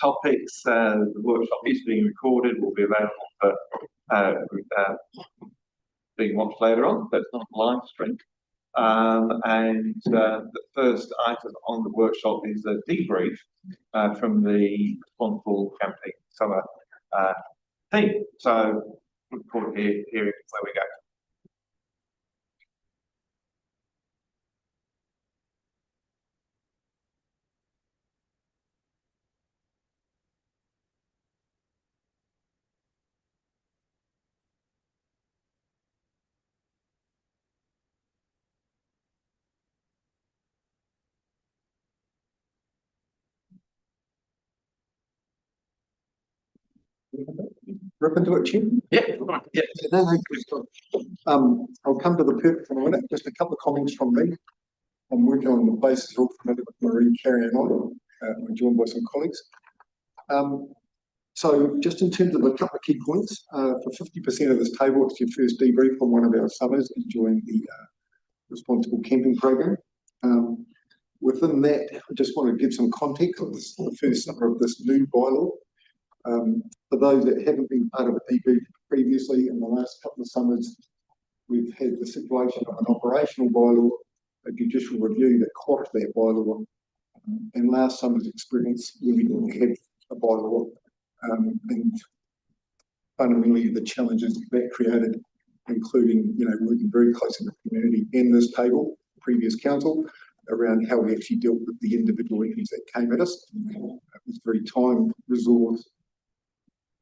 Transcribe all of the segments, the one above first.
topics. The workshop is being recorded, will be available for being watched later on, but it's not live stream. And the first item on the workshop is a debrief from the Responsible Camping Summer team. So look forward to hearing where we go. Rip into it, Jim? Yeah. I'll come to the purpose in a minute. Just a couple of comments from me. I'm working on the basis of all familiar with Marie carrying on. I'm joined by some colleagues. So just in terms of a couple of key points, for 50% of this table, it's your first debrief on one of our summers enjoying the Responsible Camping Program. Within that, I just want to give some context on this, the first summer of this new bylaw. For those that haven't been part of a debrief previously, in the last couple of summers, we've had the situation of an operational bylaw, a judicial review that quashed that bylaw, and last summer's experience where we didn't have a bylaw, and fundamentally the challenges that created, including working very closely with the community and this table, previous council, around how we actually dealt with the individual issues that came at us. It was very time, resource,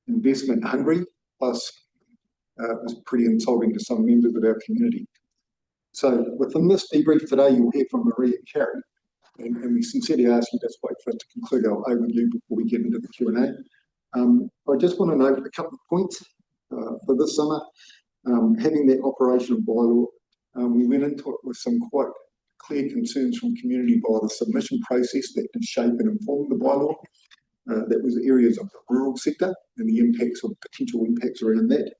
investment hungry, plus it was pretty insulting to some members of our community. So within this debrief today, you'll hear from Marie and Carrie, and we sincerely ask you just wait for us to conclude our overview before we get into the Q&A. I just want to note a couple of points for this summer. Having that operational bylaw, we went into it with some quite clear concerns from community by the submission process that did shape and inform the bylaw. That was areas of the rural sector and the impacts or potential impacts around that.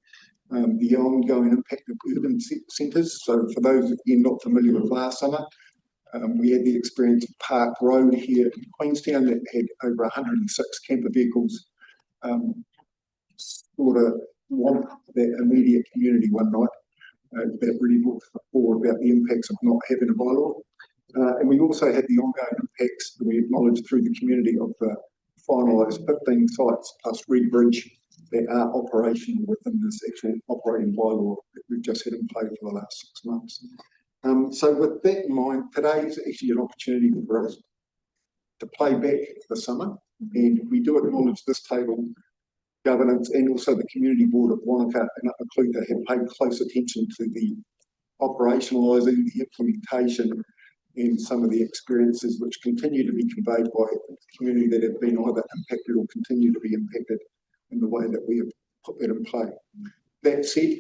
The ongoing impact of urban centres. So for those of you not familiar with last summer, we had the experience of Park Road here in Queenstown that had over 106 camper vehicles sort of want that immediate community one night. That really brought forward about the impacts of not having a bylaw. And we also had the ongoing impacts that we acknowledged through the community of the finalised 15 sites plus Reed Bridge that are operational within this actual operating bylaw that we've just had in play for the last 6 months. So with that in mind, today is actually an opportunity for us to play back the summer, and we do acknowledge this table, governance, and also the community board of Wanaka and Upper Clutha have paid close attention to the operationalising, the implementation, and some of the experiences which continue to be conveyed by the community that have been either impacted or continue to be impacted in the way that we have put that in play. That said,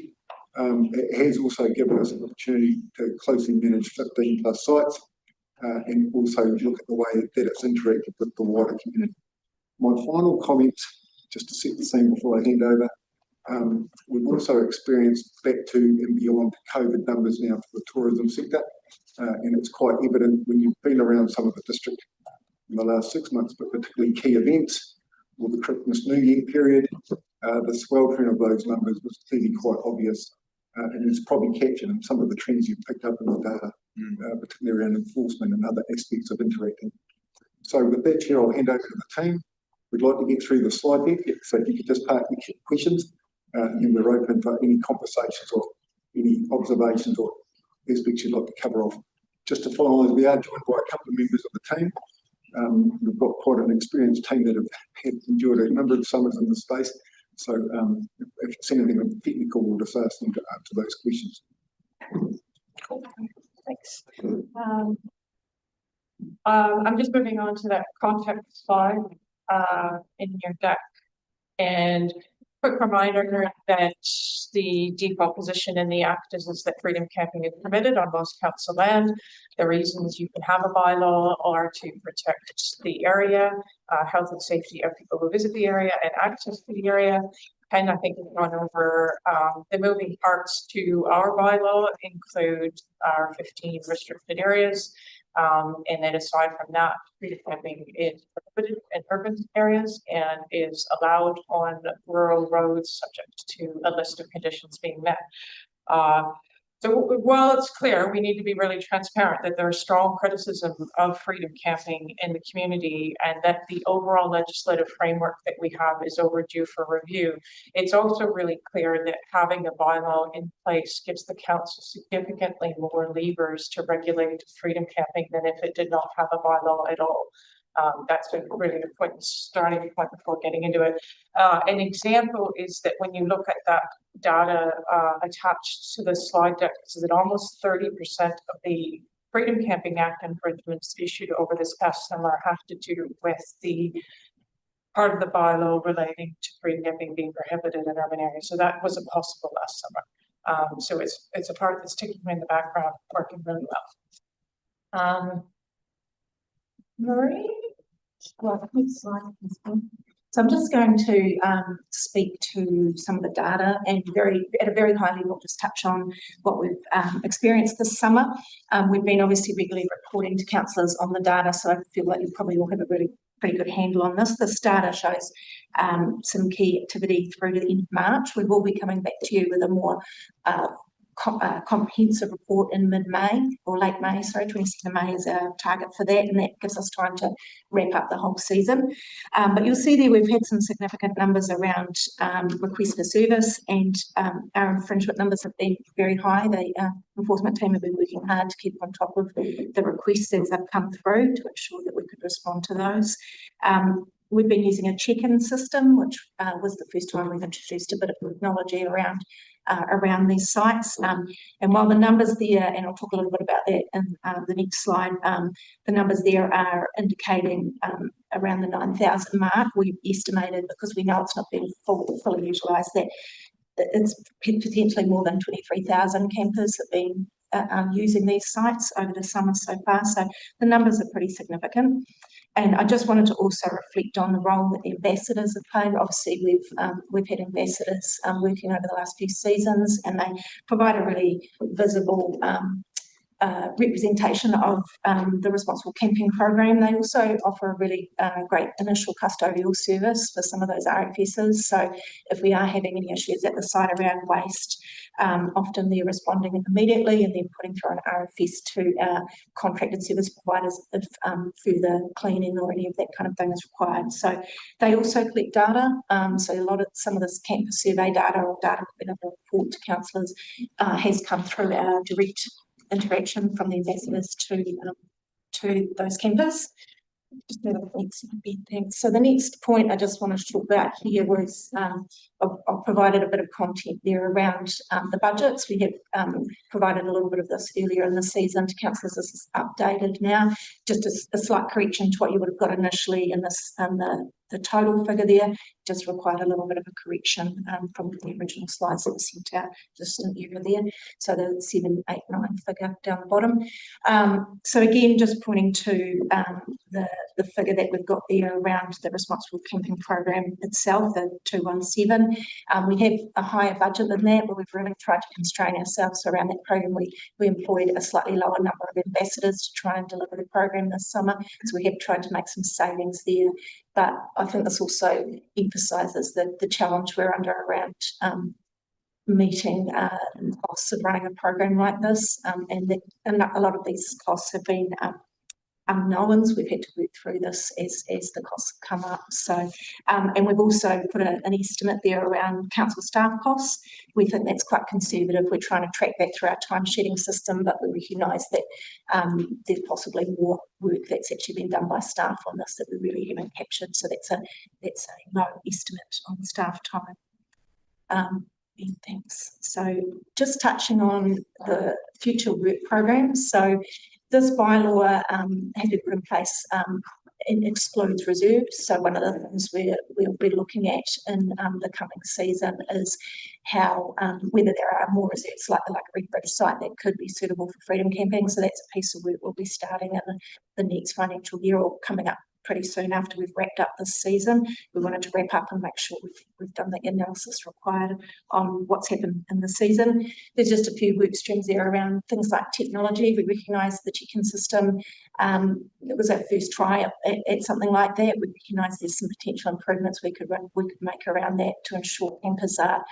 it has also given us an opportunity to closely manage 15 plus sites and also look at the way that it's interacted with the wider community. My final comment, just to set the scene before I hand over, we've also experienced back to and beyond COVID numbers now for the tourism sector, and it's quite evident when you've been around some of the district in the last 6 months, but particularly key events or the Christmas New Year period, the sweltering of those numbers was clearly quite obvious, and it's probably captured in some of the trends you've picked up in the data, particularly around enforcement and other aspects of interacting. So with that, Chair, I'll hand over to the team. We'd like to get through the slide deck, so if you could just park your questions, and we're open for any conversations or any observations or aspects you'd like to cover off. Just to finalise, we are joined by a couple of members of the team. We've got quite an experienced team that have enjoyed a number of summers in this space. So if it's anything technical, we'll just ask them to answer those questions. Cool. Thanks. I'm just moving on to that context slide in your deck. And quick reminder that the default position in the Act is that freedom camping is permitted on most council land. The reasons you can have a bylaw are to protect the area, health and safety of people who visit the area and access to the area. And I think we've gone over the moving parts to our bylaw include our 15 restricted areas, And then aside from that, freedom camping is prohibited in urban areas and is allowed on rural roads subject to a list of conditions being met. So while it's clear, we need to be really transparent that there is strong criticism of freedom camping in the community and that the overall legislative framework that we have is overdue for review. It's also really clear that having a bylaw in place gives the council significantly more levers to regulate freedom camping than if it did not have a bylaw at all. That's a really important starting point before getting into it. An example is that when you look at that data attached to the slide deck, is that almost 30% of the Freedom Camping Act infringements issued over this past summer have to do with the part of the bylaw relating to freedom camping being prohibited in urban areas. So that wasn't possible last summer. So it's a part that's ticking in the background, working really well. Marie? Well, next slide. So I'm just going to speak to some of the data and at a very high level, just touch on what we've experienced this summer. We've been obviously regularly reporting to councillors on the data, so I feel like you probably all have a pretty good handle on this. This data shows some key activity through to the end of March. We will be coming back to you with a more comprehensive report in mid-May or late May, sorry, 22nd of May is our target for that, and that gives us time to wrap up the whole season. But you'll see there we've had some significant numbers around requests for service, and our infringement numbers have been very high. The enforcement team have been working hard to keep on top of the requests as they've come through to ensure that we could respond to those. We've been using a check-in system, which was the first time we've introduced a bit of technology around these sites. And while the numbers there, and I'll talk a little bit about that in the next slide, the numbers there are indicating around the 9,000 mark. We've estimated, because we know it's not been fully utilised, that it's potentially more than 23,000 campers have been using these sites over the summer so far. So the numbers are pretty significant. And I just wanted to also reflect on the role that the ambassadors have played. Obviously, we've had ambassadors working over the last few seasons, and they provide a really visible representation of the responsible camping program. They also offer a really great initial custodial service for some of those RFSs. So if we are having any issues at the site around waste, often they're responding immediately and then putting through an RFS to our contracted service providers if further cleaning or any of that kind of thing is required. So they also collect data. So some of this campus survey data or data we've been able to report to councillors has come through our direct interaction from the ambassadors to those campers. Just move on to the next bit, thanks. So the next point I just wanted to talk about here was I've provided a bit of content there around the budgets. We have provided a little bit of this earlier in the season to councillors. This is updated now. Just a slight correction to what you would have got initially in this the total figure there. Just required a little bit of a correction from the original slides that were sent out just an error there. So the 789 figure down the bottom. So again, just pointing to the figure that we've got there around the responsible camping program itself, the 217. We have a higher budget than that, but we've really tried to constrain ourselves around that program. We employed a slightly lower number of ambassadors to try and deliver the program this summer, so we have tried to make some savings there. But I think this also emphasises the challenge we're under around meeting costs of running a program like this, and a lot of these costs have been unknowns. We've had to work through this as the costs have come up. So, and we've also put an estimate there around council staff costs. We think that's quite conservative. We're trying to track that through our timesheeting system, but we recognise that there's possibly more work that's actually been done by staff on this that we really haven't captured. So that's a low estimate on staff time. Thanks. So just touching on the future work programs. So this bylaw had been put in place and excludes reserves. So one of the things we'll be looking at in the coming season is how whether there are more reserves like the Red Bridge site that could be suitable for freedom camping. So that's a piece of work we'll be starting in the next financial year or coming up pretty soon after we've wrapped up this season. We wanted to wrap up and make sure we've done the analysis required on what's happened in the season. There's just a few work streams there around things like technology. We recognise the check-in system. It was our first try at something like that. We recognise there's some potential improvements we could make around that to ensure campers are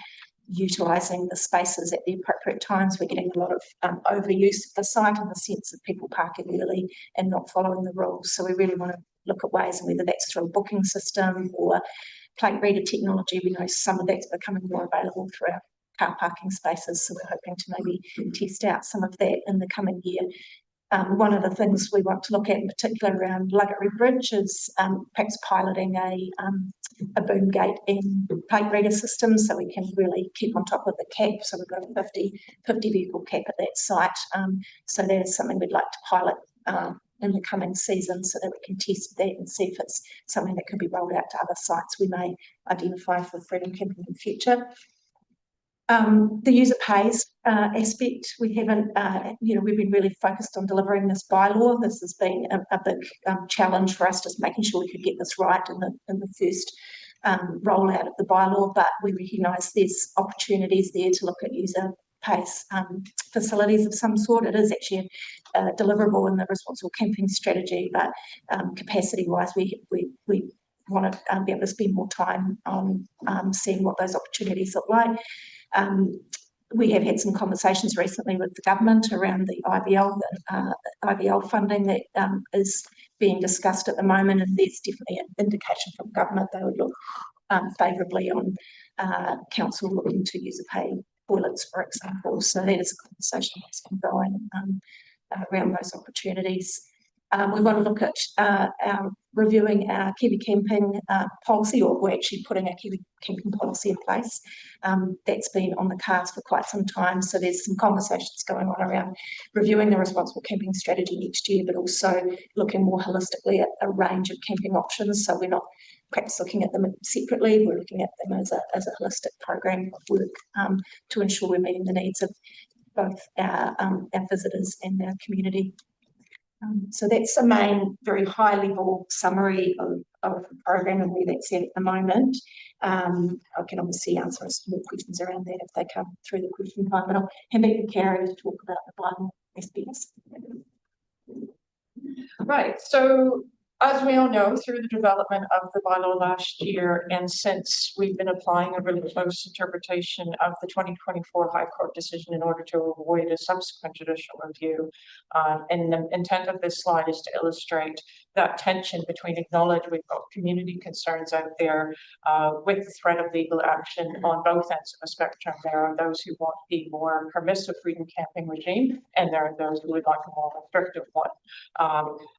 utilising the spaces at the appropriate times. We're getting a lot of overuse of the site in the sense of people parking early and not following the rules. So we really want to look at ways, and whether that's through a booking system or plate reader technology. We know some of that's becoming more available through our car parking spaces. So we're hoping to maybe test out some of that in the coming year. One of the things we want to look at in particular around Luggery Bridge is perhaps piloting a boom gate and plate reader system so we can really keep on top of the cap. So we've got a 50 vehicle cap at that site. So that is something we'd like to pilot in the coming season so that we can test that and see if it's something that could be rolled out to other sites we may identify for Freedom Camping in the future. The user pays aspect, we haven't, we've been really focused on delivering this bylaw. This has been a big challenge for us, just making sure we could get this right in the first rollout of the bylaw, but we recognise there's opportunities there to look at user pays facilities of some sort. It is actually deliverable in the responsible camping strategy, but capacity-wise, we want to be able to spend more time on seeing what those opportunities look like. We have had some conversations recently with the government around the IBL funding that is being discussed at the moment, and there's definitely an indication from government they would look favourably on council looking to user pay toilets, for example. So that is a conversation that's ongoing around those opportunities. We want to look at reviewing our Kiwi camping policy, or we're actually putting a Kiwi camping policy in place. That's been on the cards for quite some time. So there's some conversations going on around reviewing the responsible camping strategy next year, but also looking more holistically at a range of camping options. So we're not perhaps looking at them separately, we're looking at them as a holistic program of work to ensure we're meeting the needs of both our visitors and our community. So that's the main very high level summary of the program and where that's at the moment. I can obviously answer some more questions around that if they come through the question time, but I'll hand back to Carrie to talk about the bylaw aspects. Right, so as we all know, through the development of the bylaw last year, and since we've been applying a really close interpretation of the 2024 High Court decision in order to avoid a subsequent judicial review, and the intent of this slide is to illustrate that tension between acknowledge we've got community concerns out there with the threat of legal action on both ends of the spectrum. There are those who want the more permissive freedom camping regime, and there are those who would like a more restrictive one.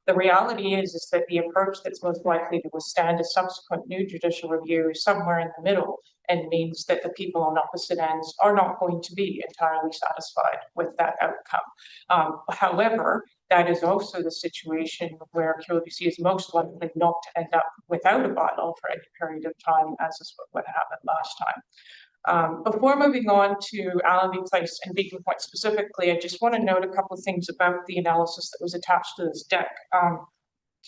The reality is that the approach that's most likely to withstand a subsequent new judicial review is somewhere in the middle, and means that the people on opposite ends are not going to be entirely satisfied with that outcome. However, that is also the situation where QLDC is most likely not to end up without a bylaw for any period of time, as is what happened last time. Before moving on to Allenby Place and Beacon Point specifically, I just want to note a couple of things about the analysis that was attached to this deck.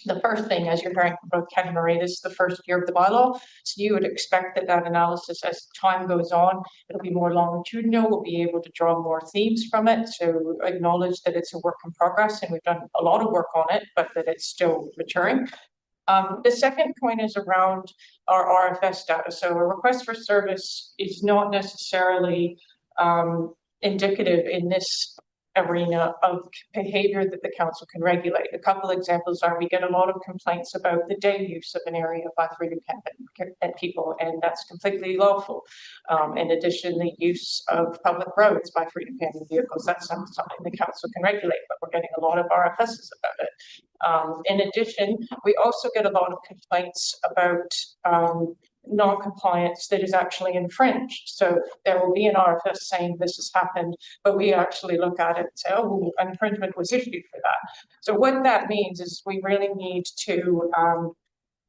The first thing, as you're hearing from both Ken and Marie, this is the first year of the bylaw, so you would expect that analysis, as time goes on, it'll be more longitudinal. We'll be able to draw more themes from it, to acknowledge that it's a work in progress, and we've done a lot of work on it, but that it's still maturing. The second point is around our RFS data. So a request for service is not necessarily indicative in this arena of behavior that the council can regulate. A couple examples are we get a lot of complaints about the day use of an area by freedom camping people, and that's completely lawful. In addition, the use of public roads by freedom camping vehicles, that's not something the council can regulate, but we're getting a lot of RFSs about it. In addition, we also get a lot of complaints about non-compliance that is actually infringed. So there will be an RFS saying this has happened, but we actually look at it and say, oh, infringement was issued for that. So what that means is we really need to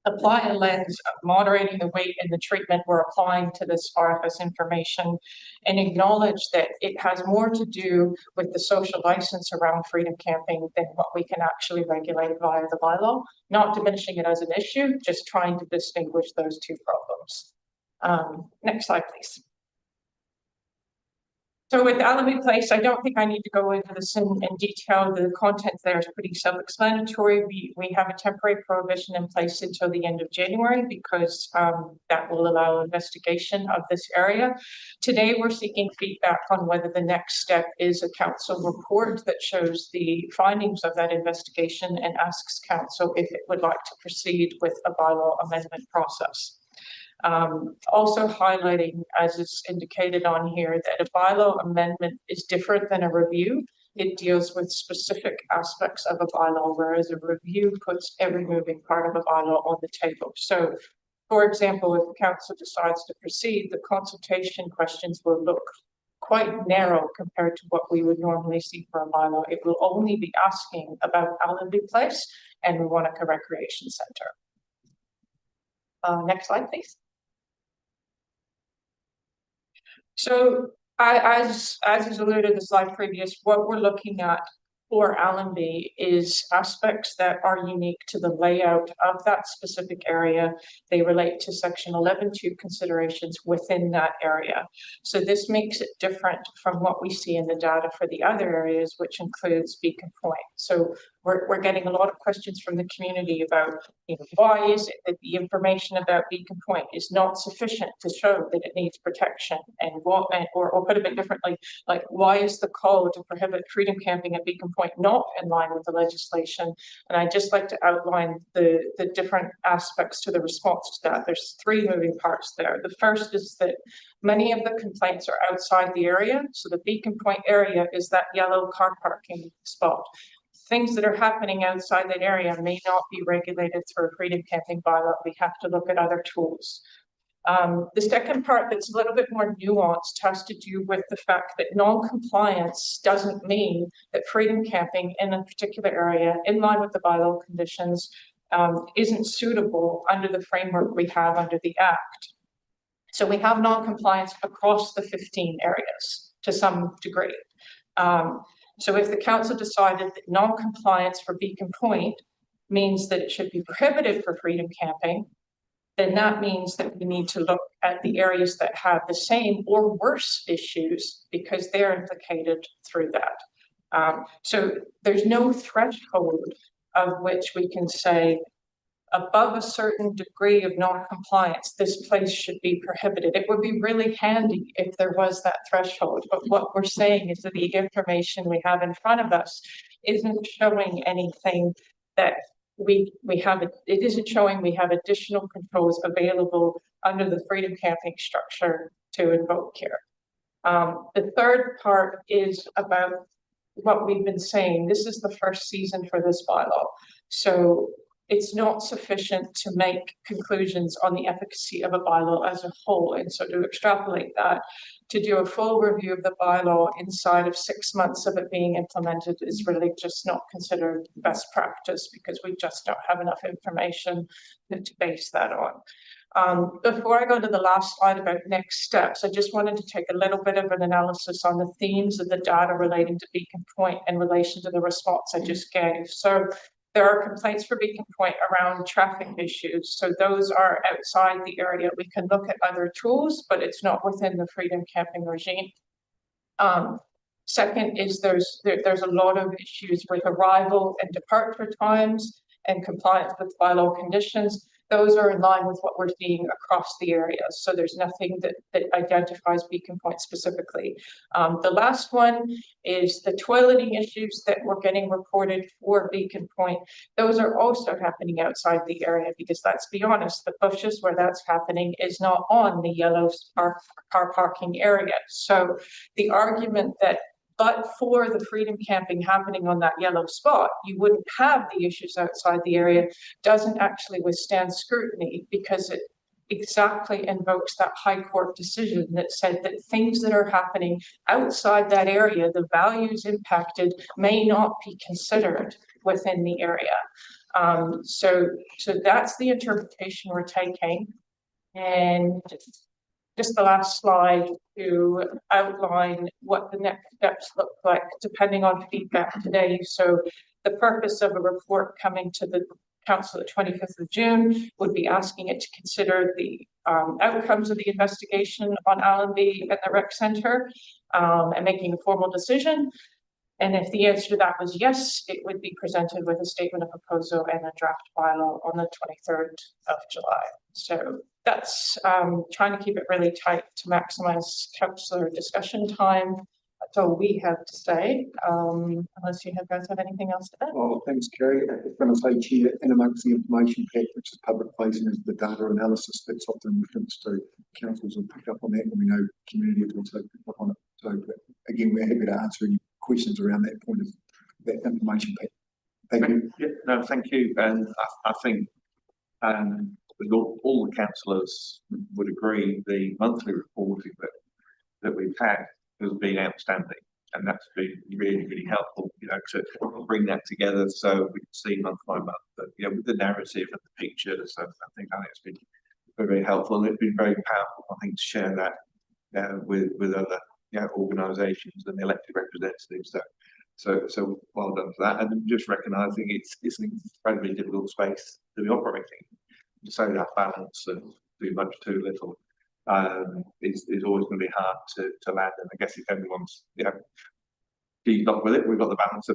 apply a lens of moderating the weight and the treatment we're applying to this RFS information, and acknowledge that it has more to do with the social license around freedom camping than what we can actually regulate via the bylaw. Not diminishing it as an issue, just trying to distinguish those two problems. Next slide, please. So with Allenby Place, I don't think I need to go into this in detail. The content there is pretty self-explanatory. We have a temporary prohibition in place until the end of January because that will allow investigation of this area. Today, we're seeking feedback on whether the next step is a council report that shows the findings of that investigation and asks council if it would like to proceed with a bylaw amendment process. Also highlighting, as is indicated on here, that a bylaw amendment is different than a review. It deals with specific aspects of a bylaw, whereas a review puts every moving part of a bylaw on the table. So, for example, if the council decides to proceed, the consultation questions will look quite narrow compared to what we would normally see for a bylaw. It will only be asking about Allenby Place and Wanaka Recreation Centre. Next slide, please. So as is alluded to the slide previous, what we're looking at for Allenby is aspects that are unique to the layout of that specific area. They relate to section 11.2 considerations within that area. So this makes it different from what we see in the data for the other areas, which includes Beacon Point. So we're getting a lot of questions from the community about, why is it that the information about Beacon Point is not sufficient to show that it needs protection, and what, or put a bit differently, like why is the call to prohibit freedom camping at Beacon Point not in line with the legislation? And I'd just like to outline the different aspects to the response to that. There's three moving parts there. The first is that many of the complaints are outside the area. So the Beacon Point area is that yellow car parking spot. Things that are happening outside that area may not be regulated through a freedom camping bylaw. We have to look at other tools. The second part that's a little bit more nuanced has to do with the fact that non-compliance doesn't mean that freedom camping in a particular area, in line with the bylaw conditions, isn't suitable under the framework we have under the Act. So we have non-compliance across the 15 areas to some degree. So if the council decided that non-compliance for Beacon Point means that it should be prohibited for freedom camping, then that means that we need to look at the areas that have the same or worse issues because they're implicated through that. So there's no threshold of which we can say above a certain degree of non-compliance, this place should be prohibited. It would be really handy if there was that threshold, but what we're saying is that the information we have in front of us isn't showing anything that we have. It isn't showing we have additional controls available under the freedom camping structure to invoke here. The third part is about what we've been saying. This is the first season for this bylaw. So it's not sufficient to make conclusions on the efficacy of a bylaw as a whole. And so to extrapolate that, to do a full review of the bylaw inside of 6 months of it being implemented is really just not considered best practice because we just don't have enough information to base that on. Before I go to the last slide about next steps, I just wanted to take a little bit of an analysis on the themes of the data relating to Beacon Point in relation to the response I just gave. So there are complaints for Beacon Point around traffic issues. So those are outside the area. We can look at other tools, but it's not within the freedom camping regime. Second is there's a lot of issues with arrival and departure times and compliance with bylaw conditions. Those are in line with what we're seeing across the area. So there's nothing that identifies Beacon Point specifically. The last one is the toileting issues that we're getting reported for Beacon Point. Those are also happening outside the area because let's be honest, the bushes where that's happening is not on the yellow car parking area. So the argument that but for the freedom camping happening on that yellow spot, you wouldn't have the issues outside the area, doesn't actually withstand scrutiny because it exactly invokes that High Court decision that said that things that are happening outside that area, the values impacted may not be considered within the area. So that's the interpretation we're taking. And just the last slide to outline what the next steps look like, depending on feedback today. So the purpose of a report coming to the council the 25th of June would be asking it to consider the outcomes of the investigation on Allenby and the rec centre, and making a formal decision. And if the answer to that was yes, it would be presented with a statement of proposal and a draft bylaw on the 23rd of July. So that's trying to keep it really tight to maximize councillor discussion time. That's all we have to say, unless you guys have anything else to add. Well, thanks, Kerry. I was going to say, Chair, and amongst the information pack, which is public facing, is the data analysis that's often referenced to. Councils will pick up on that, and we know community will also pick up on it. So, but again, we're happy to answer any questions around that point of that information pack. Thank you. Yeah, no, thank you. And I think all the councillors would agree the monthly reporting that we've had has been outstanding, and that's been really, really helpful, you know, to bring that together so we can see month by month, you know, with the narrative and the pictures. So I think it's been very, very helpful, and it's been very powerful, I think, to share that with other, you know, organisations and elected representatives. So well done for that, and just recognising it's an incredibly difficult space to be operating. So that balance of too much, too little, is always going to be hard to land. And I guess if everyone's, you know, keep up with it, we've got the balance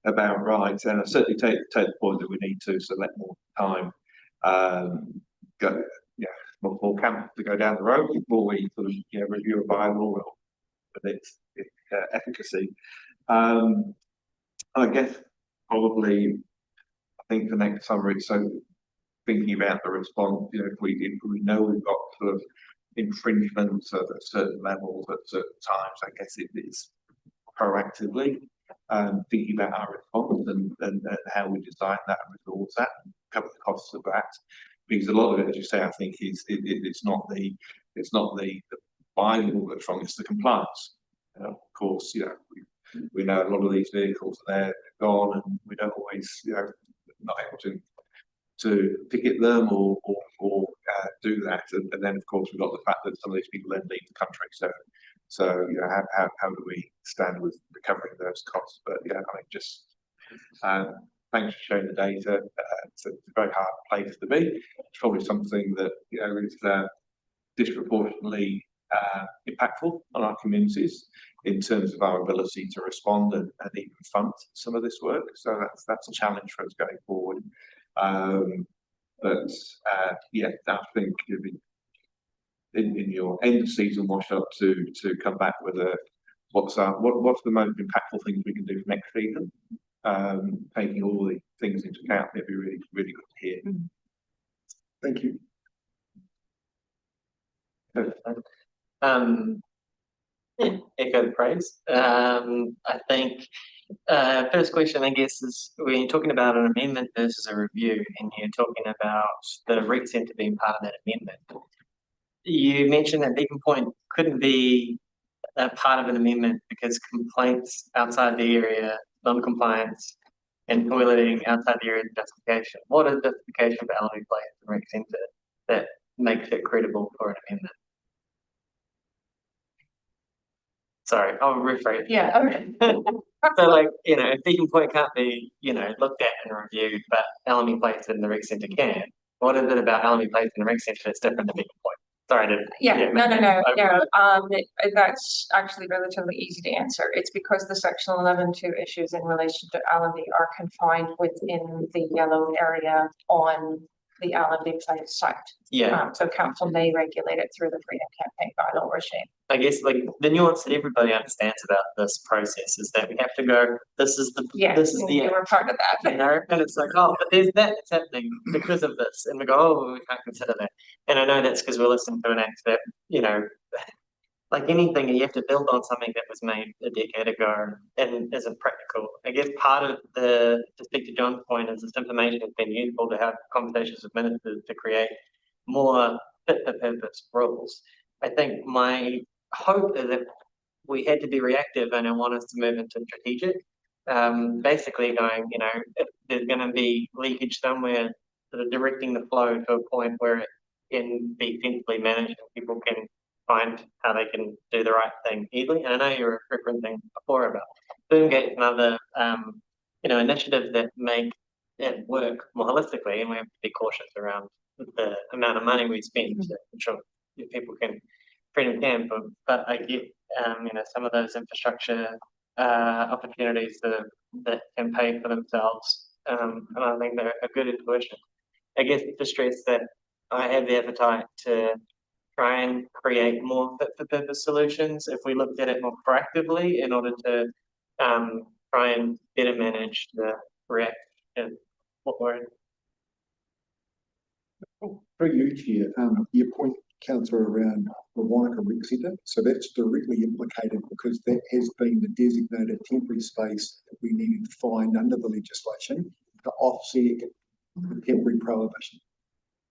about right. And I certainly take the point that we need to select more time, go, yeah, more camp to go down the road before we sort of, you know, review a bylaw with its efficacy. I guess probably, I think the next summary. So thinking about the response, you know, if we know we've got sort of infringements at certain levels at certain times, I guess it is proactively thinking about our response and how we design that and resource that, and cover the costs of that. Because a lot of it, as you say, I think it's not the bylaw that's wrong, it's the compliance. Of course, you know, we know a lot of these vehicles are there, they're gone, and we don't always, you know, not able to ticket them or do that. And then of course we've got the fact that some of these people then leave the country. So you know, how do we stand with recovering those costs? But yeah, I mean, just thanks for sharing the data. It's a very hard place to be. It's probably something that, you know, is disproportionately impactful on our communities in terms of our ability to respond and even fund some of this work. So that's a challenge for us going forward. But yeah, I think in your end of season wash up to come back with what's the most impactful things we can do for next season, taking all the things into account. It'd be really, really good to hear. Thank you. Echo the praise. I think first question, I guess, is when you're talking about an amendment versus a review, and you're talking about the rec centre being part of that amendment, you mentioned that Beacon Point couldn't be a part of an amendment because complaints outside the area, non-compliance, and toileting outside the area of justification. What is the justification for Allenby Place and rec centre that makes it credible for an amendment? Sorry, I'll rephrase. Yeah, okay. So, like, you know, if Beacon Point can't be, you know, looked at and reviewed, but Allenby Place and the rec centre can, what is it about Allenby Place and the rec centre that's different than Beacon Point? Sorry, that's actually relatively easy to answer. It's because the Section 11.2 issues in relation to Allenby are confined within the yellow area on the Allenby Place site. Yeah. So council may regulate it through the Freedom Campaign bylaw regime. I guess, like, the nuance that everybody understands about this process is that we have to go, this is the you were part of that. You know, and it's like, oh, but there's that that's happening because of this, and we go, oh, well, we can't consider that. And I know that's because we're listening to an act that, you know, like anything, you have to build on something that was made a decade ago and isn't practical. I guess part of to speak to John's point, is this information has been useful to have conversations with ministers to create more fit for purpose rules. I think my hope is that we had to be reactive, and I want us to move into strategic. Basically going, you know, if there's going to be leakage somewhere, sort of directing the flow to a point where it can be sensibly managed and people can find how they can do the right thing easily. And I know you were referencing before about Boomgate and other, initiatives that make it work more holistically, and we have to be cautious around the amount of money we spend to ensure that people can freedom camp. But I get, some of those infrastructure opportunities that can pay for themselves, and I think they're a good intuition. I guess to stress that I have the appetite to try and create more fit for purpose solutions if we looked at it more proactively in order to try and better manage the reaction what we're in. Through you, Chair, your point, Councillor, around the Wanaka Rec Centre, so that's directly implicated because that has been the designated temporary space that we needed to find under the legislation to offset the temporary prohibition.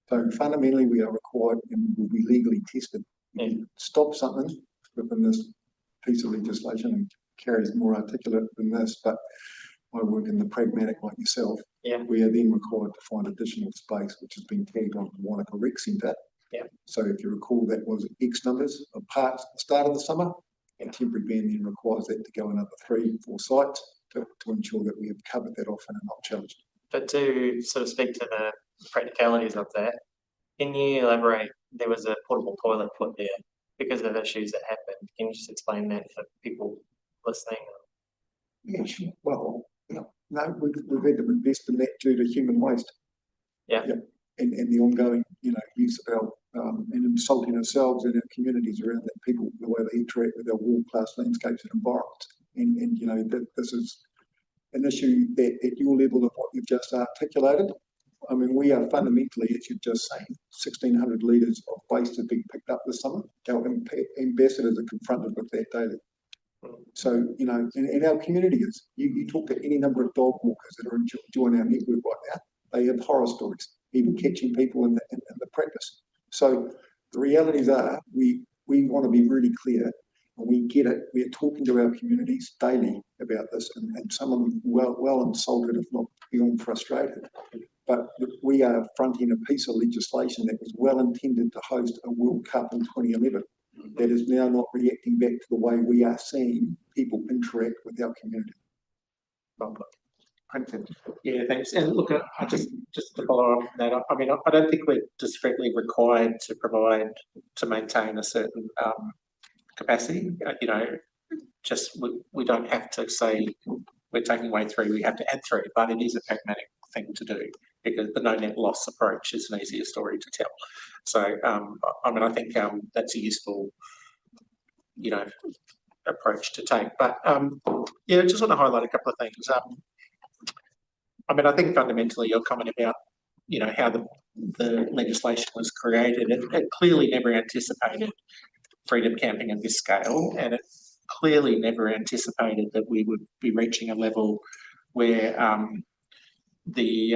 So fundamentally, we are required and will be legally tested. If you stop something within this piece of legislation, and Carrie's more articulate than this, but I work in the pragmatic like yourself. Yeah. We are then required to find additional space, which has been tagged on the Wanaka Rec Centre. Yeah. So if you recall, that was X numbers of parks at the start of the summer. And temporary ban then requires that to go another 3-4 sites to ensure that we have covered that off and are not challenged. But to sort of speak to the practicalities of that, can you elaborate? There was a portable toilet put there because of issues that happened. Can you just explain that for people listening? Yeah, sure. Well, no, we've had to invest in that due to human waste. Yeah. And the ongoing, use of our and insulting ourselves and our communities around that, people, the way they interact with our world-class landscapes and environments. And this is an issue that at your level of what you've just articulated, I mean, we are fundamentally, as you've just said, 1,600 litres of waste has been picked up this summer. Our ambassadors are confronted with that daily. So, in our community is, you talk to any number of dog walkers that are enjoying our network right now, they have horror stories, even catching people in the practice. So the realities are, we want to be really clear, and we get it. We are talking to our communities daily about this, and some of them well insulted, if not beyond frustrated. But we are fronting a piece of legislation that was well intended to host a World Cup in 2011 that is now not reacting back to the way we are seeing people interact with our community. Yeah, thanks. And look, I just to follow up on that, I mean, I don't think we're discreetly required to maintain a certain capacity. We don't have to say we're taking away 3, we have to add 3, but it is a pragmatic thing to do because the no net loss approach is an easier story to tell. So, I think that's a useful, approach to take. But I just want to highlight a couple of things. I think fundamentally your comment about, how the legislation was created, it clearly never anticipated freedom camping at this scale, and it clearly never anticipated that we would be reaching a level where the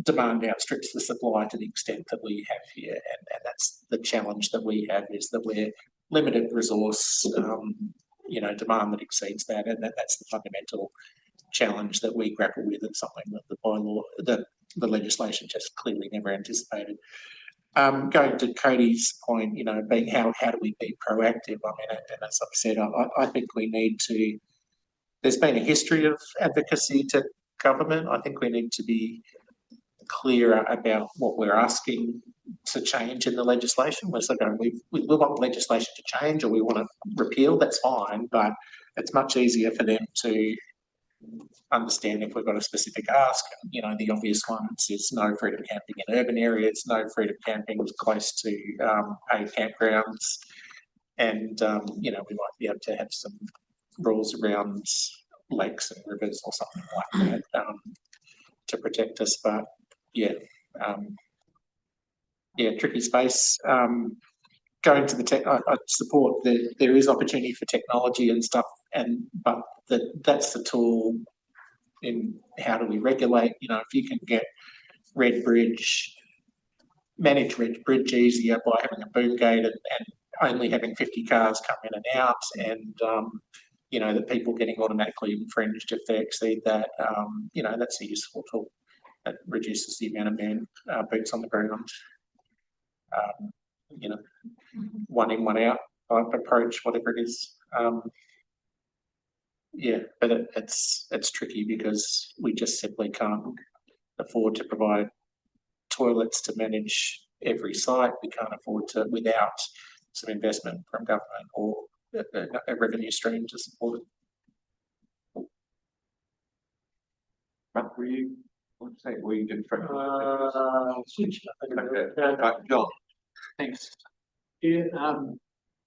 demand outstrips the supply to the extent that we have here, and that's the challenge that we have, is that we're limited resource, demand that exceeds that, and that's the fundamental challenge that we grapple with, and something that the bylaw, the legislation just clearly never anticipated. Going to Cody's point, being how do we be proactive? I mean, and as I've said, I think we need to. There's been a history of advocacy to government. I think we need to be clearer about what we're asking to change in the legislation. We're sort of going, we want legislation to change, or we want to repeal. That's fine, but it's much easier for them to understand if we've got a specific ask. The obvious ones is no freedom camping in urban areas, no freedom camping close to paid campgrounds, and we might be able to have some rules around lakes and rivers or something like that to protect us. But tricky space. Going to the tech, I support that there is opportunity for technology and stuff, but that's the tool in how do we regulate. If you can get manage Red Bridge easier by having a boom gate and only having 50 cars come in and out, and that people getting automatically infringed if they exceed that. That's a useful tool. It reduces the amount of man boots on the ground. One in, one out type approach, whatever it is. But it's tricky because we just simply can't afford to provide toilets to manage every site. We can't afford to without some investment from government or a revenue stream to support it. Matt, were you did John. Thanks. Yeah, I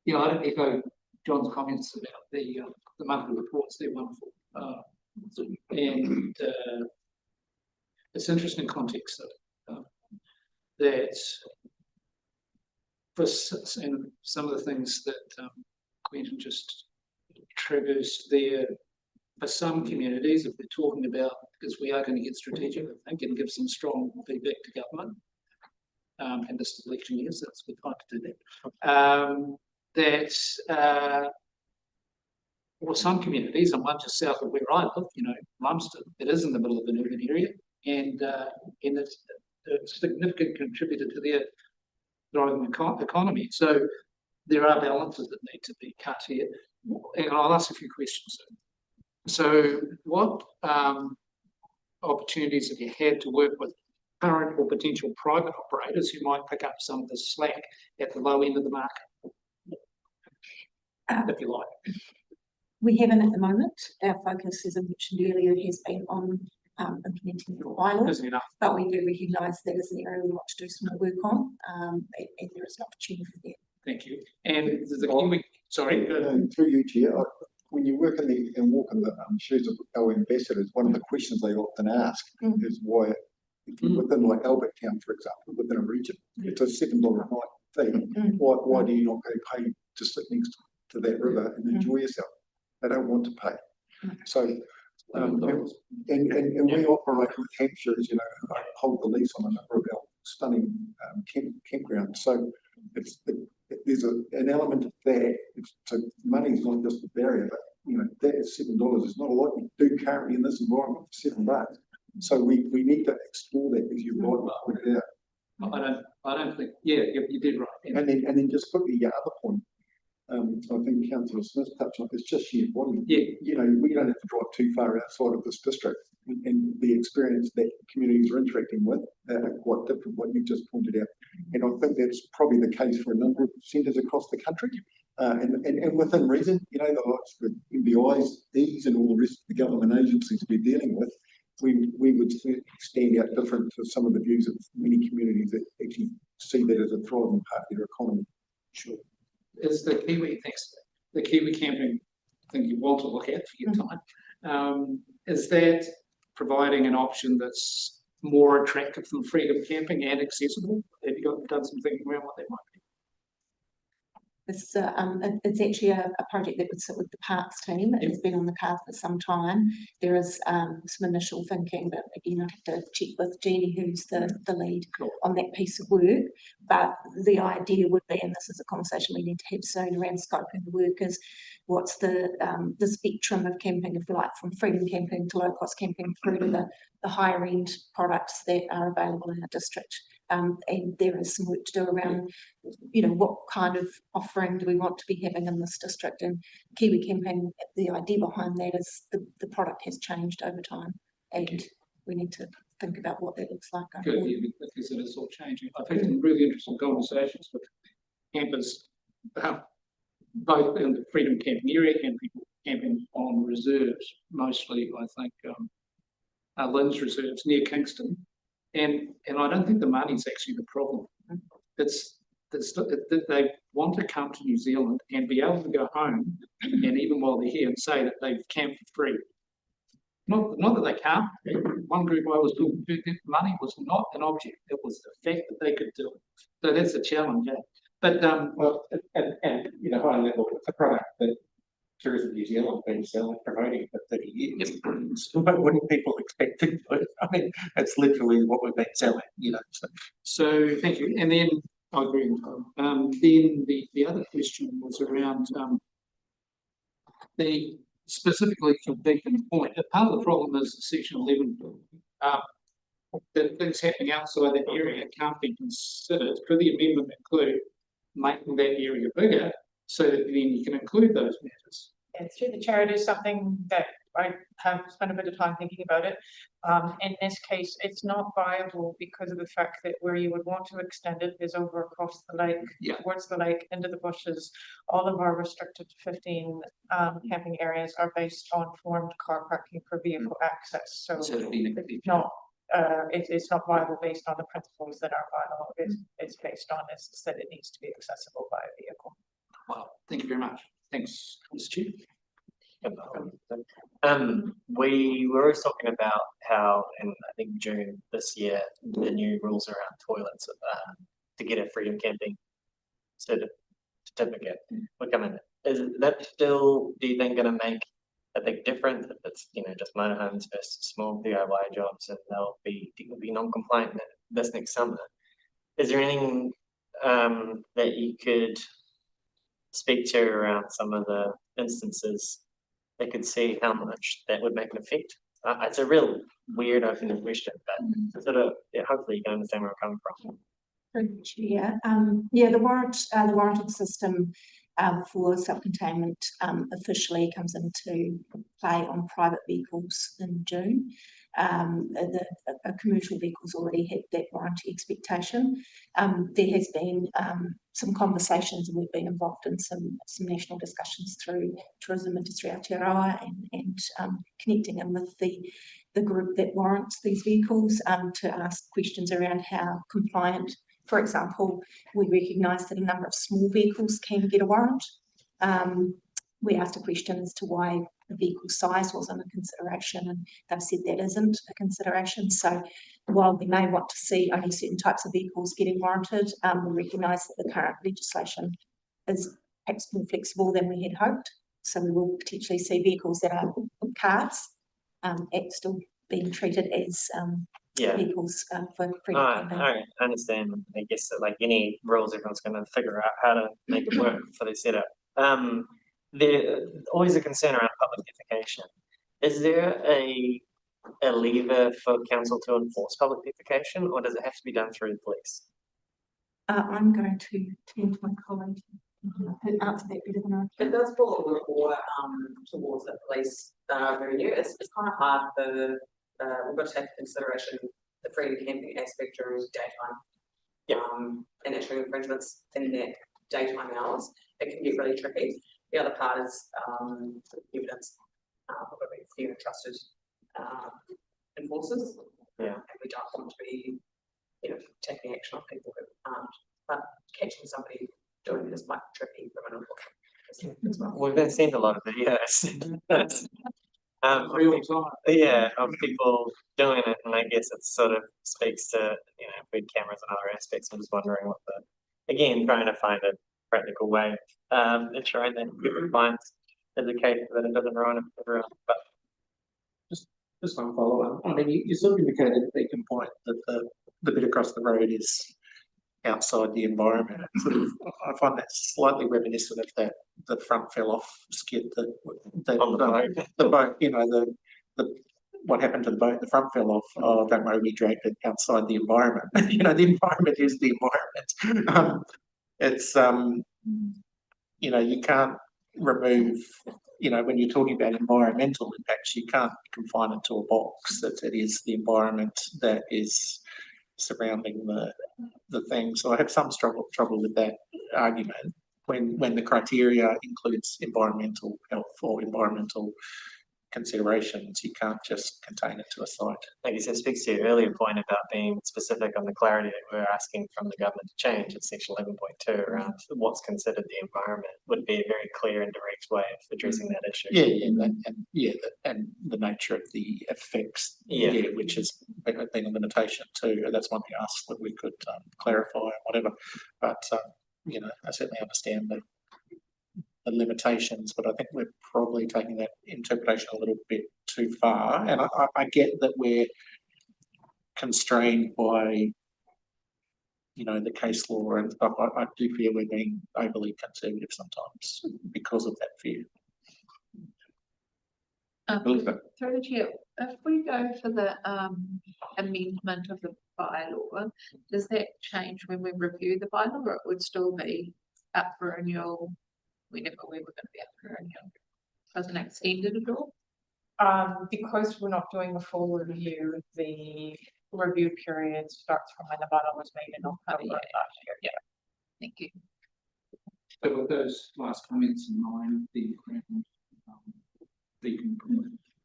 don't echo John's comments about the monthly reports. They're wonderful, and it's interesting context that for some of the things that Quentin just triggers there. For some communities, if we're talking about, because we are going to get strategic, I think, and give some strong feedback to government, and this election years, that's a good time to do that. Well, some communities, and one just south of where I live, Lumsden, it is in the middle of an urban area, and it's a significant contributor to their thriving economy. So there are balances that need to be cut here, and I'll ask a few questions. So what opportunities have you had to work with current or potential private operators who might pick up some of the slack at the low end of the market, if you like? We haven't at the moment. Our focus, as I mentioned earlier, has been on implementing the bylaw, but we do recognise that is an area we want to do some more work on, and there is an opportunity for that. Thank you. And the Kiwi, sorry. Through you, Chair, when you work and walk in the shoes of our ambassadors, one of the questions they often ask is why, if you're within like Albert Town, for example, within a region, it's a $7 a night fee. Why do you not go pay to sit next to that river and enjoy yourself? They don't want to pay. So, and we operate with Hampshire, as you know, hold the lease on a number of our stunning campgrounds. So there's an element of that. So money's not just the barrier, but that is $7 is not a lot you do currently in this environment for $7. So we need to explore that, as you've pointed out. I don't think. Yeah, you did right. And then just quickly, your other point. I think Councillor Smith touched on it's just sheer volume. Yeah. We don't have to drive too far outside of this district, and the experience that communities are interacting with are quite different. What you just pointed out, and I think that's probably the case for a number of centres across the country, and within reason. The likes of the MBIs, these, and all the rest of the government agencies we're dealing with, we would stand out different to some of the views of many communities that actually see that as a thriving part of their economy. Sure. Is the Kiwi camping thing you want to look at for your time? Is that providing an option that's more attractive than freedom camping and accessible? Have you done some thinking around what that might be? It's actually a project that would sit with the parks team. It's been on the card for some time. There is some initial thinking, but again, I have to check with Jeannie, who's the lead on that piece of work. But the idea would be, and this is a conversation we need to have soon around scoping the work, is what's the spectrum of camping, if you like, from freedom camping to low cost camping through to the higher end products that are available in our district. And there is some work to do around, what kind of offering do we want to be having in this district? And Kiwi camping, the idea behind that is the product has changed over time, and we need to think about what that looks like. Good, because it is all changing. I've had some really interesting conversations with campers, both in the freedom camping area and people camping on reserves, mostly, I think, Lynn's reserves near Kingston. And I don't think the money's actually the problem. It's they want to come to New Zealand and be able to go home, and even while they're here, and say that they've camped for free. Not that they can't. One group I was talking to, money was not an object; it was the fact that they could do it. So that's a challenge. Yeah. But high level, it's a product that Tourism New Zealand been selling, promoting for 30 years. So what do people expect to do? I mean, it's literally what we've been selling, So thank you. And then I agree with Then the other question was around the specifically for Beacon Point, part of the problem is section 11, that things happening outside that area can't be considered. Could the amendment include making that area bigger so that then you can include those matters? And through the chair, it is something that I have spent a bit of time thinking about it. In this case, it's not viable because of the fact that where you would want to extend it is over across the lake, towards the lake, into the bushes. All of our restricted 15 camping areas are based on formed car parking for vehicle access. So it's not viable based on the principles that our bylaw is based on. It's that it needs to be accessible by a vehicle. Well, thank you very much. Thanks, Mr. Chair. We were always talking about how in I think June this year the new rules around toilets to get a freedom camping certificate would come in. Is that still, do you think, going to make a big difference if it's just motorhomes versus small DIY jobs and they'll be non-compliant this next summer? Is there anything that you could speak to around some of the instances they could see how much that would make an effect? It's a real weird open question, but sort of hopefully you can understand where I'm coming from. The warranted system for self-containment officially comes into play on private vehicles in June. Commercial vehicles already had that warranty expectation. There has been some conversations, and we've been involved in some national discussions through Tourism Industry Aotearoa and connecting in with the group that warrants these vehicles to ask questions around how compliant. For example, we recognise that a number of small vehicles can get a warrant. We asked a question as to why the vehicle size wasn't a consideration, and they've said that isn't a consideration. So while we may want to see only certain types of vehicles getting warranted, we recognise that the current legislation is perhaps more flexible than we had hoped. So we will potentially see vehicles that are cars still being treated as vehicles for freedom camping. I understand. I guess that like any rules, everyone's going to figure out how to make it work for their setup. There's always a concern around public defecation. Is there a lever for council to enforce public defecation, or does it have to be done through the police? I'm going to turn to my colleague who answer that better than I can. It does pull a little more towards the police revenue. It's kind of hard for we've got to take into consideration the freedom camping aspect during daytime. And actually infringements in that daytime hours. It can get really tricky. The other part is evidence. We've got to be fair and trusted enforcers. And we don't want to be, taking action on people who aren't. But catching somebody doing this might be tricky from an enforcement. We've been seeing a lot of videos. Real time. Of people doing it, and I guess it sort of speaks to big cameras and other aspects. I'm just wondering what trying to find a practical way of ensuring that compliance is the case that it doesn't ruin everyone. But just one follow up. I mean, you sort of indicated at Beacon Point that the bit across the road is outside the environment. I find that slightly reminiscent of the front fell off skit that on the boat. What happened to the boat? The front fell off. Oh, don't worry, we dragged it outside the environment. The environment is the environment. It's you can't remove. When you're talking about environmental impacts, you can't confine it to a box. It is the environment that is surrounding the thing. So I have some trouble with that argument when the criteria includes environmental health or environmental considerations. You can't just contain it to a site. I guess it speaks to your earlier point about being specific on the clarity that we're asking from the government to change at section 11.2 around what's considered the environment would be a very clear and direct way of addressing that issue. And the nature of the effects, which has been a limitation too. That's one thing I asked that we could clarify and whatever. But I certainly understand the limitations, but I think we're probably taking that interpretation a little bit too far. And I get that we're constrained by the case law and stuff. I do fear we're being overly conservative sometimes because of that fear. Elizabeth. Through the chair, if we go for the amendment of the bylaw, does that change when we review the bylaw, or it would still be up for renewal whenever we were going to be up for renewal? Doesn't extend it at all? Because we're not doing a full review, the review period starts from when the bylaw was made in October of last year. Yeah. Thank you. So with those last comments in mind,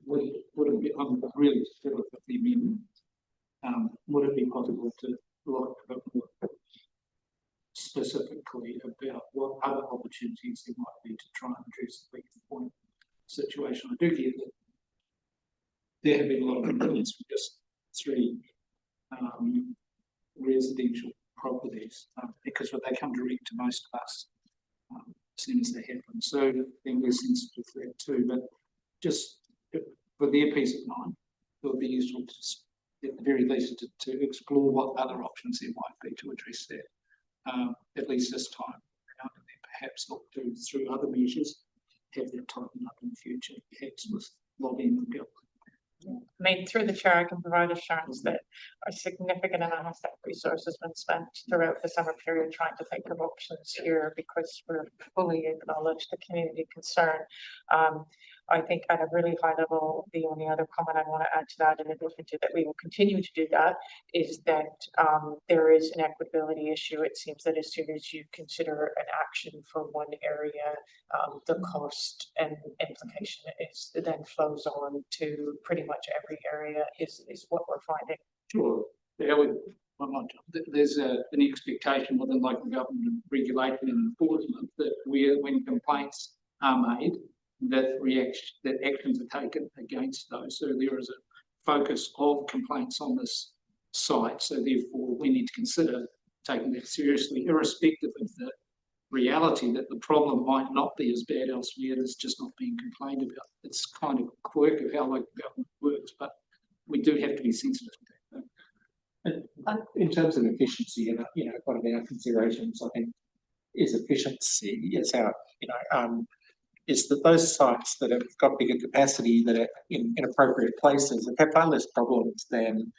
would it be, I'm really still with the amendment, would it be possible to look a bit more specifically about what other opportunities there might be to try and address the weak point situation? I do get that there have been a lot of complaints from just 3 residential properties because they come direct to most of us as soon as they happen. So then we're sensitive to that too. But just for their peace of mind, it would be useful to, at the very least, to explore what other options there might be to address that, at least this time around, and then perhaps look to, through other measures, have that tightened up in the future, perhaps with lobbying the bill. I mean, through the chair, I can provide assurance that a significant amount of staff resources has been spent throughout the summer period trying to think of options here, because we're fully acknowledge the community concern. I think at a really high level, the only other comment I want to add to that, in addition to that we will continue to do that, is that there is an equitability issue. It seems that as soon as you consider an action for one area, the cost and implication is then flows on to pretty much every area is what we're finding. Sure. There's an expectation within local government regulation and enforcement that when complaints are made, that actions are taken against those. So there is a focus of complaints on this site. So therefore, we need to consider taking that seriously, irrespective of the reality that the problem might not be as bad elsewhere. It's just not being complained about. It's kind of a quirk of how local government works, but we do have to be sensitive to that. In terms of efficiency, and one of our considerations, I think, is efficiency. Is how is that those sites that have got bigger capacity, that are in appropriate places, have had far less problems than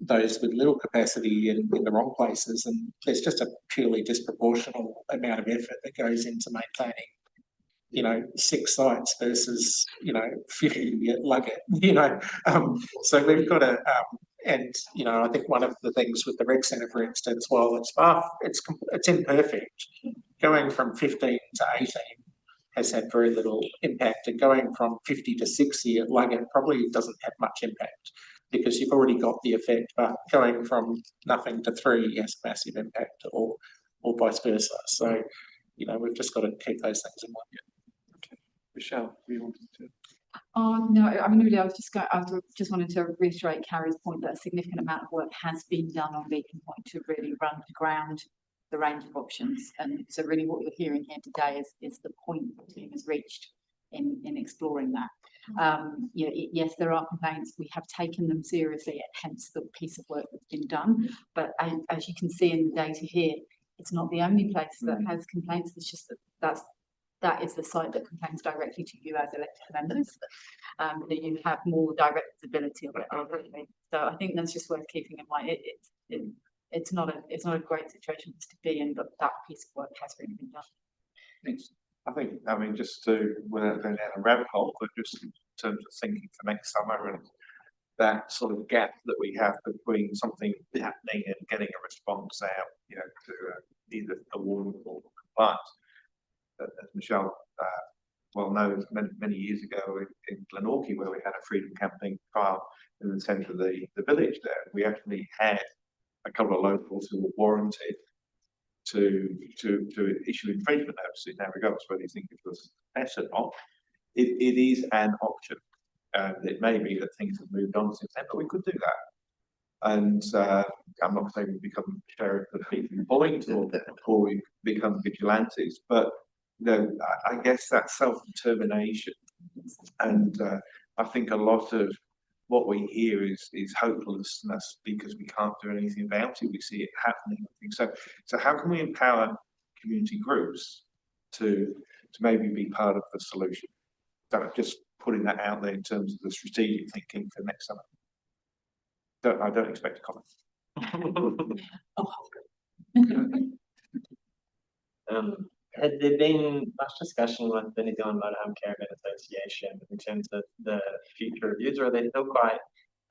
those with little capacity in the wrong places. And there's just a purely disproportional amount of effort that goes into maintaining, 6 sites versus, 50 at Luggett, so we've got to, and, I think one of the things with the rec centre, for instance, while it's imperfect, going from 15 to 18 has had very little impact, and going from 50 to 60 at Luggett probably doesn't have much impact because you've already got the effect, but going from nothing to 3 has massive impact, or vice versa. So, we've just got to keep those things in mind. Okay. Michelle, you wanted to? Oh no, I mean, really, I just wanted to reiterate Carrie's point that a significant amount of work has been done on Beacon Point to really run to ground the range of options. And so really what you're hearing here today is the point the team has reached in exploring that. Yes, there are complaints. We have taken them seriously, hence the piece of work that's been done. But as you can see in the data here, it's not the only place that has complaints. It's just that is the site that complains directly to you as elected members. That you have more direct visibility of it. So I think that's just worth keeping in mind. It's not a great situation to be in, but that piece of work has really been done. Thanks. I mean, just to, without going down a rabbit hole, but just in terms of thinking for next summer and that sort of gap that we have between something happening and getting a response out, to either a warning or compliance. As Michelle well knows, many years ago in Glenorchy, where we had a freedom camping trial in the centre of the village there, we actually had a couple of locals who were warranted to issue infringement notices. Now, regardless whether you think it was best or not, it is an option. It may be that things have moved on since then, but we could do that. And I'm not saying we become sheriff of Beacon Point or we become vigilantes, but I guess that self-determination, and I think a lot of what we hear is hopelessness because we can't do anything about it. We see it happening. So how can we empower community groups to maybe be part of the solution? Don't just putting that out there in terms of the strategic thinking for next summer. I don't expect a comment. Had there been much discussion with the New Zealand Motorhome Caravan Association in terms of the future reviews, or are they still quite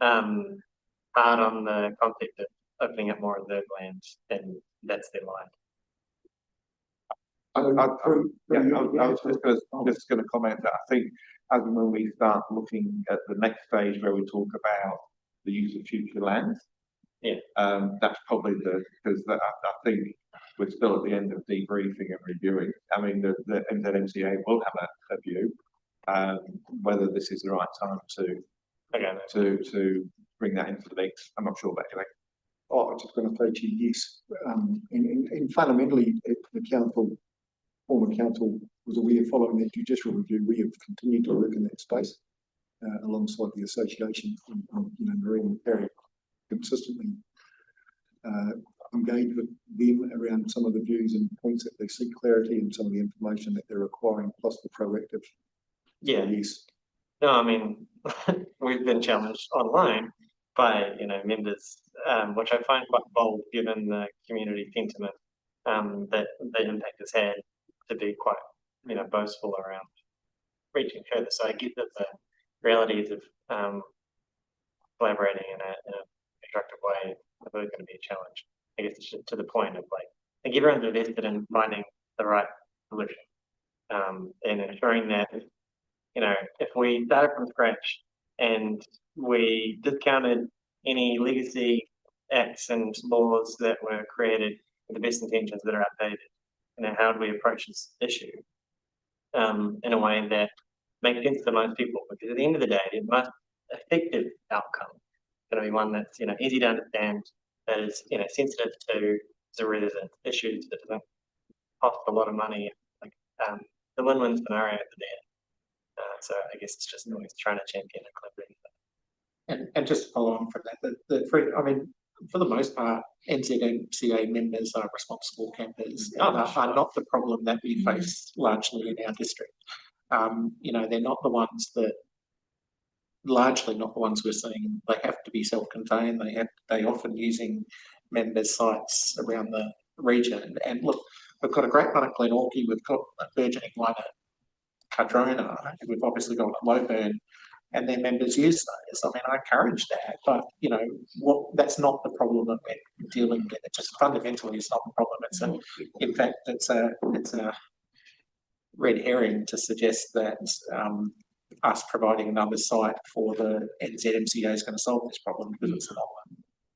hard on the concept of opening up more reserve land, and that's their line? I was just going to comment that I think as and when we start looking at the next stage where we talk about the use of future land, that's probably because I think we're still at the end of debriefing and reviewing. I mean, the NZMCA will have a view whether this is the right time to bring that into the mix. I'm not sure, but anyway. Oh, I was just going to say to you, yes. And fundamentally, the former council was aware following that judicial review, we have continued to work in that space alongside the association, Marine and Perry, consistently engaged with them around some of the views and points that they seek clarity and some of the information that they're requiring, plus the proactive. Yes. No, I mean, we've been challenged online by, members, which I find quite bold given the community sentiment that the impact has had, to be quite, boastful around reaching further. So I get that the realities of collaborating in a constructive way are really going to be a challenge. I guess it's just to the point of I think everyone's invested in finding the right solution and ensuring that, if we started from scratch and we discounted any legacy acts and laws that were created with the best intentions that are outdated, how do we approach this issue in a way that makes sense to most people? Because at the end of the day, the most effective outcome is going to be one that's easy to understand, that is sensitive to the resident issues, that doesn't cost a lot of money. The win-win scenario is there. So I guess it's just always trying to champion a collaborative. And just to follow on from that, I mean, for the most part, NZMCA members are responsible campers and are not the problem that we face largely in our district. They're not the ones that, largely not the ones we're seeing. They have to be self-contained. They often using members' sites around the region. And look, we've got a great one at Glenorchy, we've got a burgeoning one at Cardrona, we've obviously got Loburn, and their members use those. I mean, I encourage that, but that's not the problem that we're dealing with. It just fundamentally is not the problem. In fact, it's a red herring to suggest that us providing another site for the NZMCA is going to solve this problem, because it's not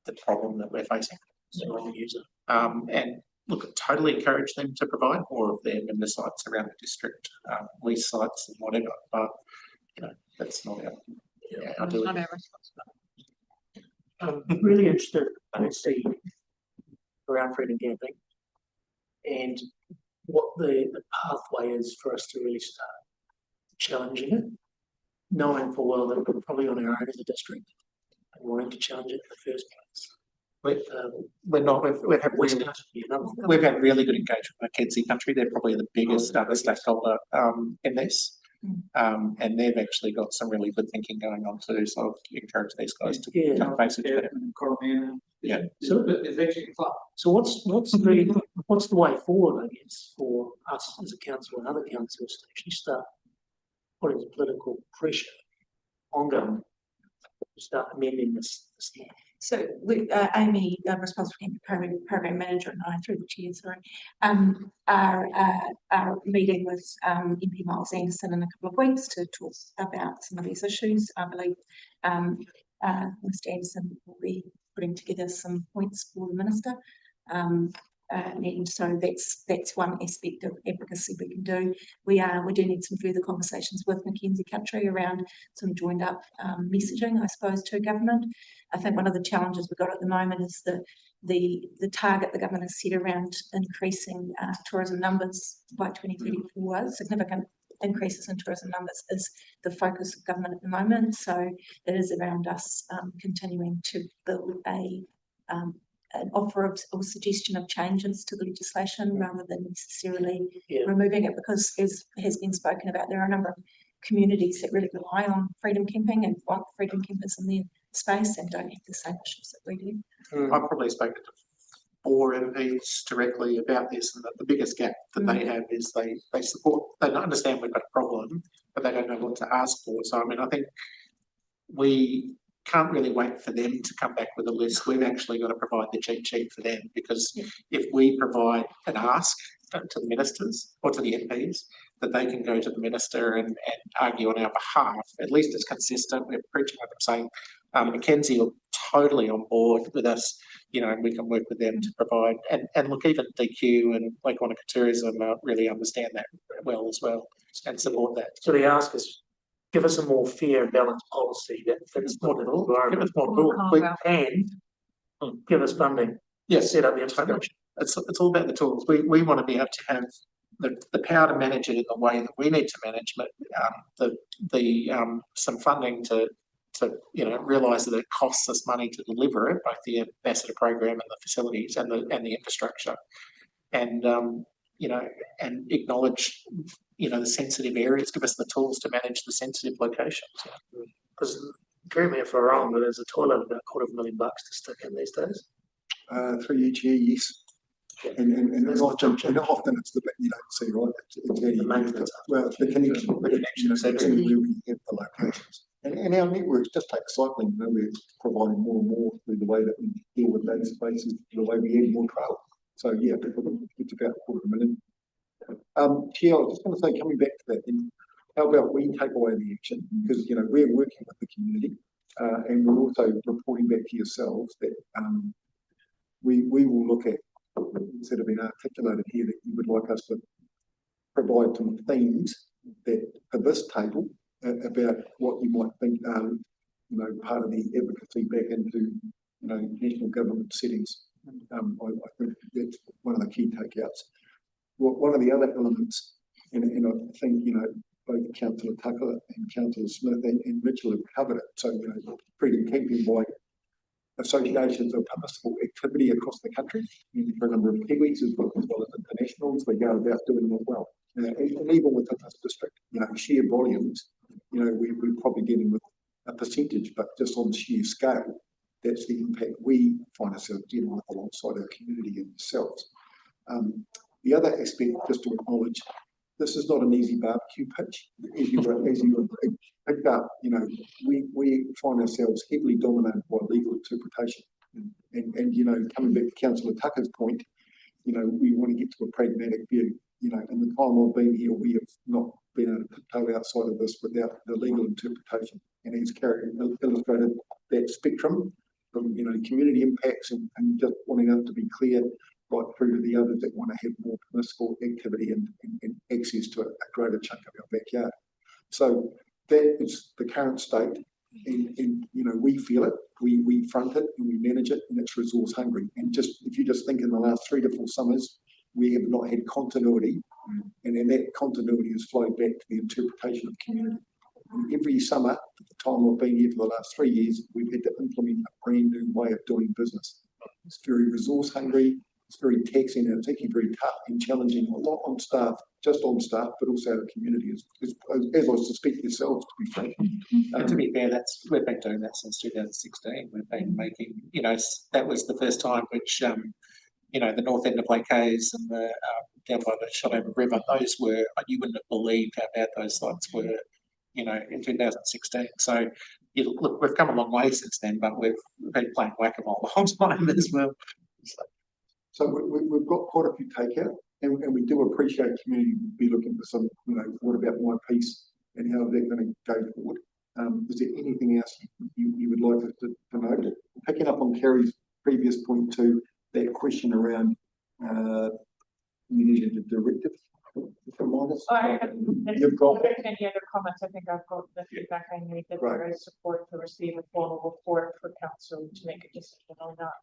the problem that we're facing. So, and look, I totally encourage them to provide more of their member sites around the district, lease sites and whatever, but that's not our doing. Not our responsibility. I'm really interested to see around freedom camping and what the pathway is for us to really start challenging it, knowing full well that we're probably on our own as a district and wanting to challenge it in the first place. We've had really good engagement with Mackenzie Country. They're probably the biggest stakeholder in this. And they've actually got some really good thinking going on too. So I'd encourage these guys to come face it. So it's actually fun. So what's the way forward, I guess, for us as a council and other councils to actually start putting the political pressure on government to start amending this law? So Amy, responsible program manager, and I, through the chair, sorry, are meeting with MP Miles Anderson in a couple of weeks to talk about some of these issues. I believe Mr. Anderson will be putting together some points for the minister. And so that's one aspect of advocacy we can do. We do need some further conversations with Mackenzie Country around some joined up messaging, I suppose, to government. I think one of the challenges we've got at the moment is the target the government has set around increasing tourism numbers by 2034. Significant increases in tourism numbers is the focus of government at the moment. So it is around us continuing to build an offer of or suggestion of changes to the legislation rather than necessarily removing it, because as has been spoken about, there are a number of communities that really rely on freedom camping and want freedom campers in their space and don't have the same issues that we do. I've probably spoken to 4 MPs directly about this, and the biggest gap that they have is they support, they understand we've got a problem, but they don't know what to ask for. So, I mean, I think we can't really wait for them to come back with a list. We've actually got to provide the cheat sheet for them, because if we provide an ask to the ministers or to the MPs, that they can go to the minister and argue on our behalf, at least it's consistent. We're preaching with them saying, Mackenzie are totally on board with us, you know, and we can work with them to provide, and look, even DQ and Lake Wanaka Tourism really understand that well as well and support that. So the ask is, give us a more fair and balanced policy that fits more the environment. Give us more tools. And give us funding. Yes, Set up the infrastructure. it's all about the tools. We want to be able to have the power to manage it in the way that we need to manage it. Some funding to you know, realise that it costs us money to deliver it, both the ambassador program and the facilities and the infrastructure, and you know, and acknowledge, you know, the sensitive areas. Give us the tools to manage the sensitive locations. Because correct me if I'm wrong, but there's a toilet about $250,000 to stick in these days. 3 each year, yes. And often it's the bit you don't see, right? It's The maintenance. well, the connection where we have the locations. And our networks just take cycling. You know, we're providing more and more through the way that we deal with those spaces, the way we add more trail. So yeah, it's about $250,000. Chair, I was just going to say, coming back to that, then, how about we take away the action? Because, you know, we're working with the community, and we're also reporting back to yourselves that we will look at, instead of being articulated here, that you would like us to provide some themes that for this table about what you might think are, you know, part of the advocacy back into, you know, national government settings. I think that's one of the key takeouts. Well, one of the other elements, and I think, you know, both Councillor Tucker and Councillor Smith and Mitchell have covered it. So, you know, freedom camping by associations of permissible activity across the country, for a number of Kiwis as well as internationals, they go about doing it well. And even within this district, you know, sheer volumes, you know, we're probably getting with a percentage, but just on sheer scale, that's the impact we find ourselves dealing with alongside our community and yourselves. The other aspect, just to acknowledge, this is not an easy barbecue pitch. As you picked up, you know, we find ourselves heavily dominated by legal interpretation. And you know, coming back to Councillor Tucker's point, you know, we want to get to a pragmatic view. You know, in the time I've been here, we have not been able to tiptoe outside of this without the legal interpretation. And he's illustrated that spectrum from, you know, community impacts and just wanting us to be clear, right through to the others that want to have more permissible activity and access to a greater chunk of our backyard. So that is the current state, and you know, we feel it, we front it and we manage it, and it's resource hungry. And just if you just think in the last 3 to 4 summers, we have not had continuity, and then that continuity has flowed back to the interpretation of community. And every summer, at the time I've been here for the last 3 years, we've had to implement a brand new way of doing business. It's very resource hungry. It's very taxing, and it's actually very tough and challenging, a lot on staff, just on staff, but also our community, as I suspect yourselves, to be frank. And to be fair, we've been doing that since 2016. We've been making, you know, that was the first time which, you know, the north end of Lake Hayes and the down by the Shotover River, those were, you wouldn't have believed how bad those sites were, you know, in 2016. So, look, we've come a long way since then, but we've been playing whack-a-mole the whole time as well. So we've got quite a few takeout, and we do appreciate community be looking for some, you know, what about my piece and how they're going to go forward. Is there anything else you would like us to note? Picking up on Kerry's previous point to that question around community directive. You've got any other comments? I think I've got the feedback I need, that there is support to receive a formal report for council to make a decision on that.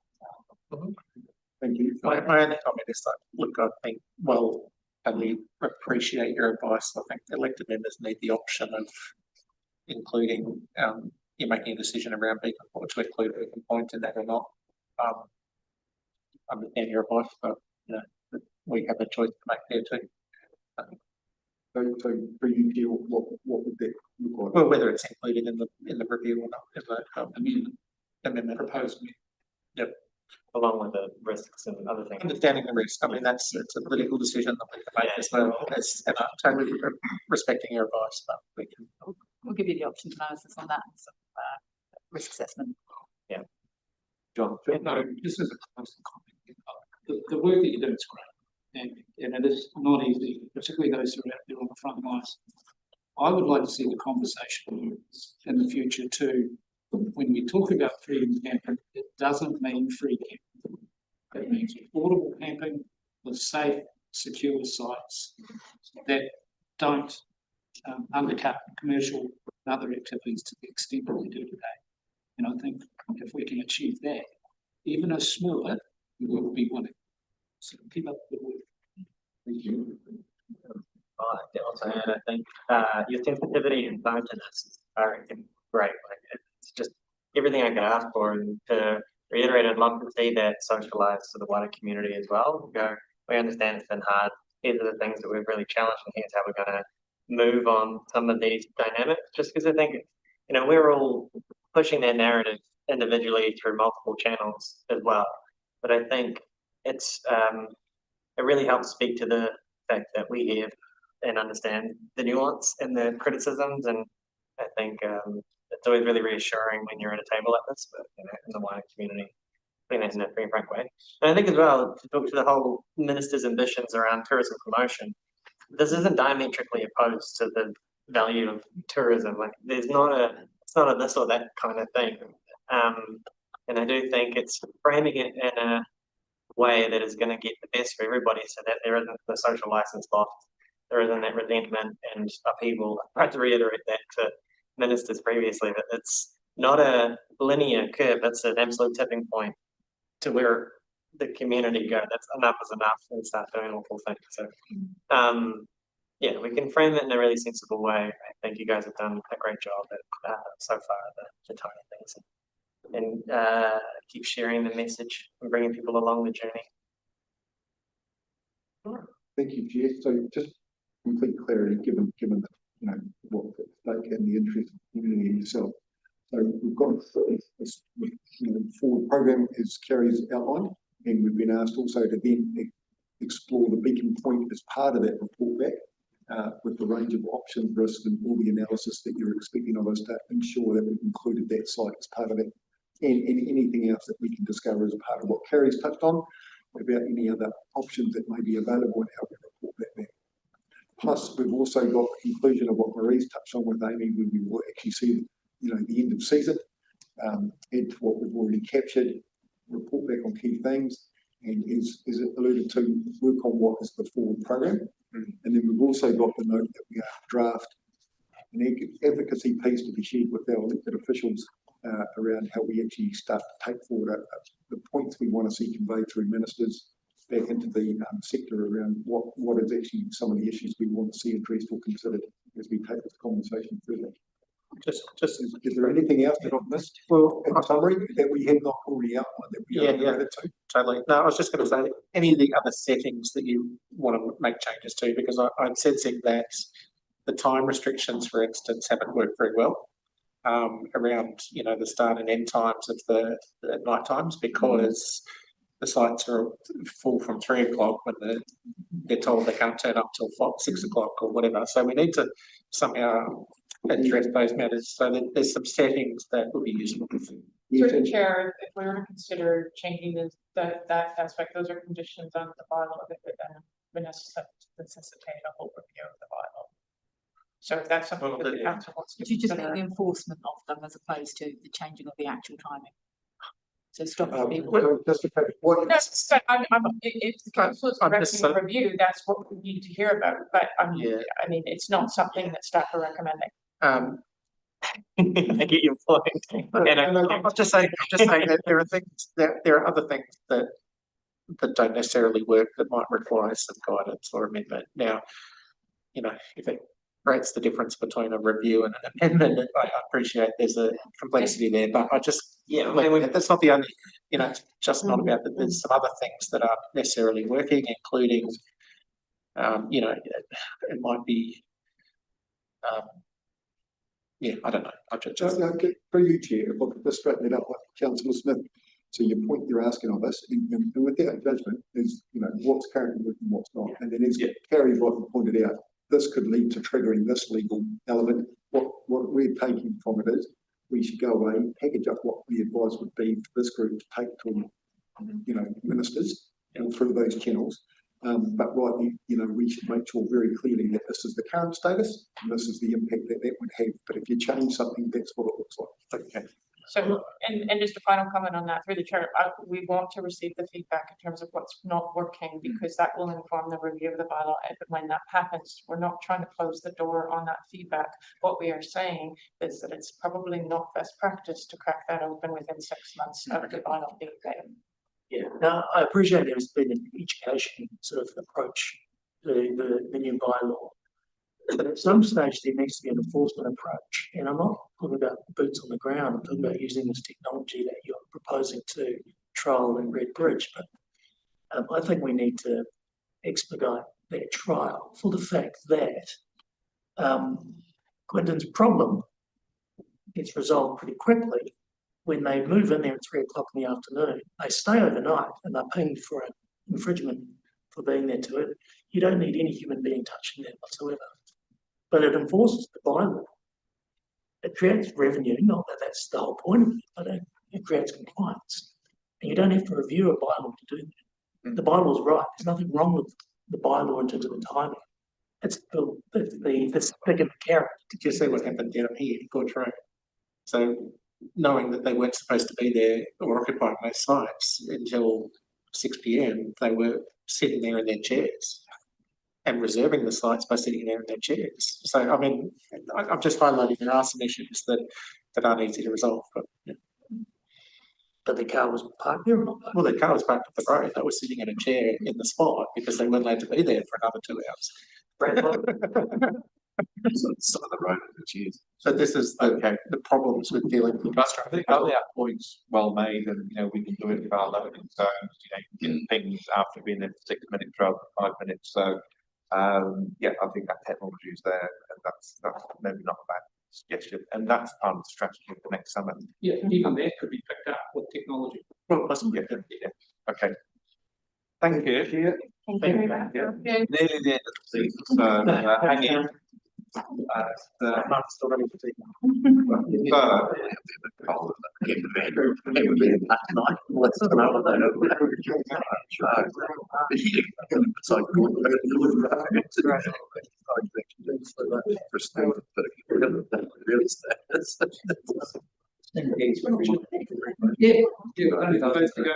Thank you. My only comment is that, look, I think, well, totally appreciate your advice. I think elected members need the option of including, you're making a decision around Beacon Point, to include Beacon Point in that or not. I understand your advice, but, you know, we have a choice to make there too. So for you, Jill, what would that look like? Well, whether it's included in the review or not, in the amendment. Proposed. Along with the risks and other things. Understanding the risk, I mean, it's a political decision that we can make as well, and I'm totally respecting your advice, but we can. We'll give you the options analysis on that and some risk assessment. John, No, just as a closing comment, the work that you do is great, and it is not easy, particularly those who are out there on the front lines. I would like to see the conversation in the future too. When we talk about freedom camping, it doesn't mean free camping. It means affordable camping with safe, secure sites that don't undercut commercial and other activities to the extent that we do today. And I think if we can achieve that, even a smaller, we will be winning. So keep up the work. Thank you. Also, I think your sensitivity and time to this are great. Like, it's just everything I could ask for, and to reiterate, I'd love to see that socialized to the wider community as well. We understand it's been hard. These are the things that we've really challenged, and here's how we're going to move on some of these dynamics. Just because I think, we're all pushing that narrative individually through multiple channels as well. But I think it really helps speak to the fact that we hear and understand the nuance and the criticisms, and I think it's always really reassuring when you're at a table like this, but in the wider community, I think that's in a pretty frank way. And I think as well, to talk to the whole minister's ambitions around tourism promotion, this isn't diametrically opposed to the value of tourism. Like, it's not a this or that kind of thing. And I do think it's framing it in a way that is going to get the best for everybody, so that there isn't the social license lost, there isn't that resentment and upheaval. I tried to reiterate that to ministers previously, that it's not a linear curve, it's an absolute tipping point to where the community go. That's enough is enough, and start doing awful things. So yeah, we can frame it in a really sensible way. I think you guys have done a great job at so far, the tiny things, and keep sharing the message and bringing people along the journey. Thank you, Jess. So just complete clarity, given what the stake and the interest of the community and yourself. So we've got this forward program, as Kerry's outlined, and we've been asked also to then explore the beacon point as part of that report back, with the range of options, risks, and all the analysis that you're expecting of us to ensure that we've included that site as part of it, and anything else that we can discover as part of what Kerry's touched on about any other options that may be available and how we report that back. Plus, we've also got the conclusion of what Marie's touched on with Amy, when we will actually see, the end of season, add to what we've already captured, report back on key things, and as it alluded to, work on what is the forward program. And then we've also got the note that we are draft an advocacy piece to be shared with our elected officials around how we actually start to take forward the points we want to see conveyed through ministers back into the sector around what is actually some of the issues we want to see addressed or considered as we take this conversation further. Is there anything else that I've missed? Well, in summary, that we have not already outlined that we are related to? Totally. No, I was just going to say, any of the other settings that you want to make changes to, because I'm sensing that the time restrictions, for instance, haven't worked very well around, the start and end times of the night times, because the sites are full from 3 o'clock when they're told they can't turn up till 6 o'clock or whatever. So we need to somehow address those matters, so that there's some settings that would be useful. Through the chair, if we were to consider changing that aspect, those are conditions on the bylaw that would necessitate a whole review of the bylaw. So if that's something that the council wants to Do you just consider. need the enforcement of them as opposed to the changing of the actual timing? So stop people. Just to clarify, what No, but if the council is directing a review, that's what we need to hear about. But I mean, it's not something that staff are recommending. I get your point. I'm just saying that there are things, there are other things that don't necessarily work, that might require some guidance or amendment. Now, if it creates the difference between a review and an amendment, I appreciate there's a complexity there, but I just, that's not the only, it's just not about that. There's some other things that aren't necessarily working, including, it might be Yeah, I don't know. I just, Through you, Chair, if I could just straighten it up like Councillor Smith. So your point you're asking of us, and without judgment, is, you know, what's currently working, what's not. And then as Carrie rightly pointed out, this could lead to triggering this legal element. What we're taking from it is we should go away, package up what the advice would be for this group to take to, you know, ministers and through those channels. But rightly, you know, we should make sure very clearly that this is the current status and this is the impact that that would have. But if you change something, that's what it looks like. Okay. So, and just a final comment on that through the chair, we want to receive the feedback in terms of what's not working, because that will inform the review of the bylaw. And when that happens, we're not trying to close the door on that feedback. What we are saying is that it's probably not best practice to crack that open within 6 months of the bylaw being there. Yeah, now I appreciate there's been an education sort of approach to the new bylaw. But at some stage there needs to be an enforcement approach. And I'm not talking about boots on the ground, I'm talking about using this technology that you're proposing to trial in Red Bridge. But I think we need to expedite that trial for the fact that Quinton's problem gets resolved pretty quickly. When they move in there at 3 o'clock in the afternoon, they stay overnight and they're paying for an infringement for being there too early. You don't need any human being touching that whatsoever. But it enforces the bylaw. It creates revenue, not that that's the whole point of it, but it creates compliance. And you don't have to review a bylaw to do that. The bylaw's right. There's nothing wrong with the bylaw in terms of the timing. It's the stick and the carrot. did you see what happened down here in Portray? So knowing that they weren't supposed to be there or occupying those sites until 6 p.m, they were sitting there in their chairs and reserving the sites by sitting there in their chairs. So, I mean, I'm just highlighting there are some issues that aren't easy to resolve. But, yeah. But the car was parked there or not? Well, the car was parked at the road. They were sitting in a chair in the spot because they weren't allowed to be there for another 2 hours. Some of the road in the cheers. So this is the problems with dealing with I think all the points well made, and you know we can do it with our loading zones. You know, you can get things after being there for 6 minutes rather than 5 minutes. So yeah, I think that technology is there, and that's maybe not a bad suggestion, and that's part of the strategy for next summer. Yeah, even that could be picked up with technology. Well, possibly, yeah. Okay. Thank you. Thank you very much. Nearly the end of the season, so hang in. Mark's still ready to take Only supposed to go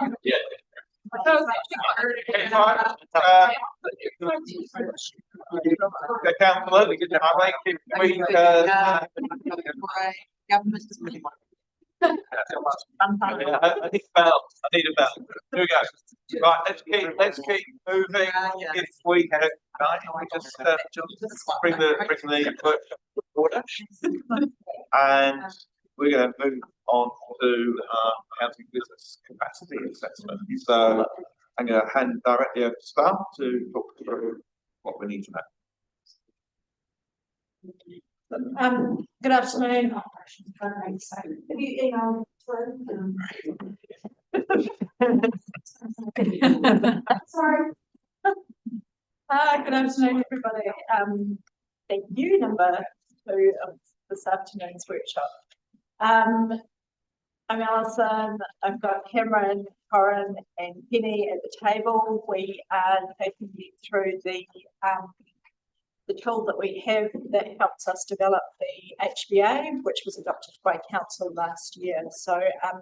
Yeah. Councillor, we I need a bell. I need a bell. Here we go. Right, let's keep moving. If we can, we just bring the workshop to order. And we're going to move on to housing business capacity assessment. So I'm going to hand directly over to staff to talk through what we need to know. Good afternoon. Have you emailed through? Sorry. Good afternoon, everybody. Thank you, number 2 of this afternoon's workshop. I'm Alison. I've got Cameron, Corin, and Penny at the table. We are taking you through the tool that we have that helps us develop the HBA, which was adopted by Council last year. So I'm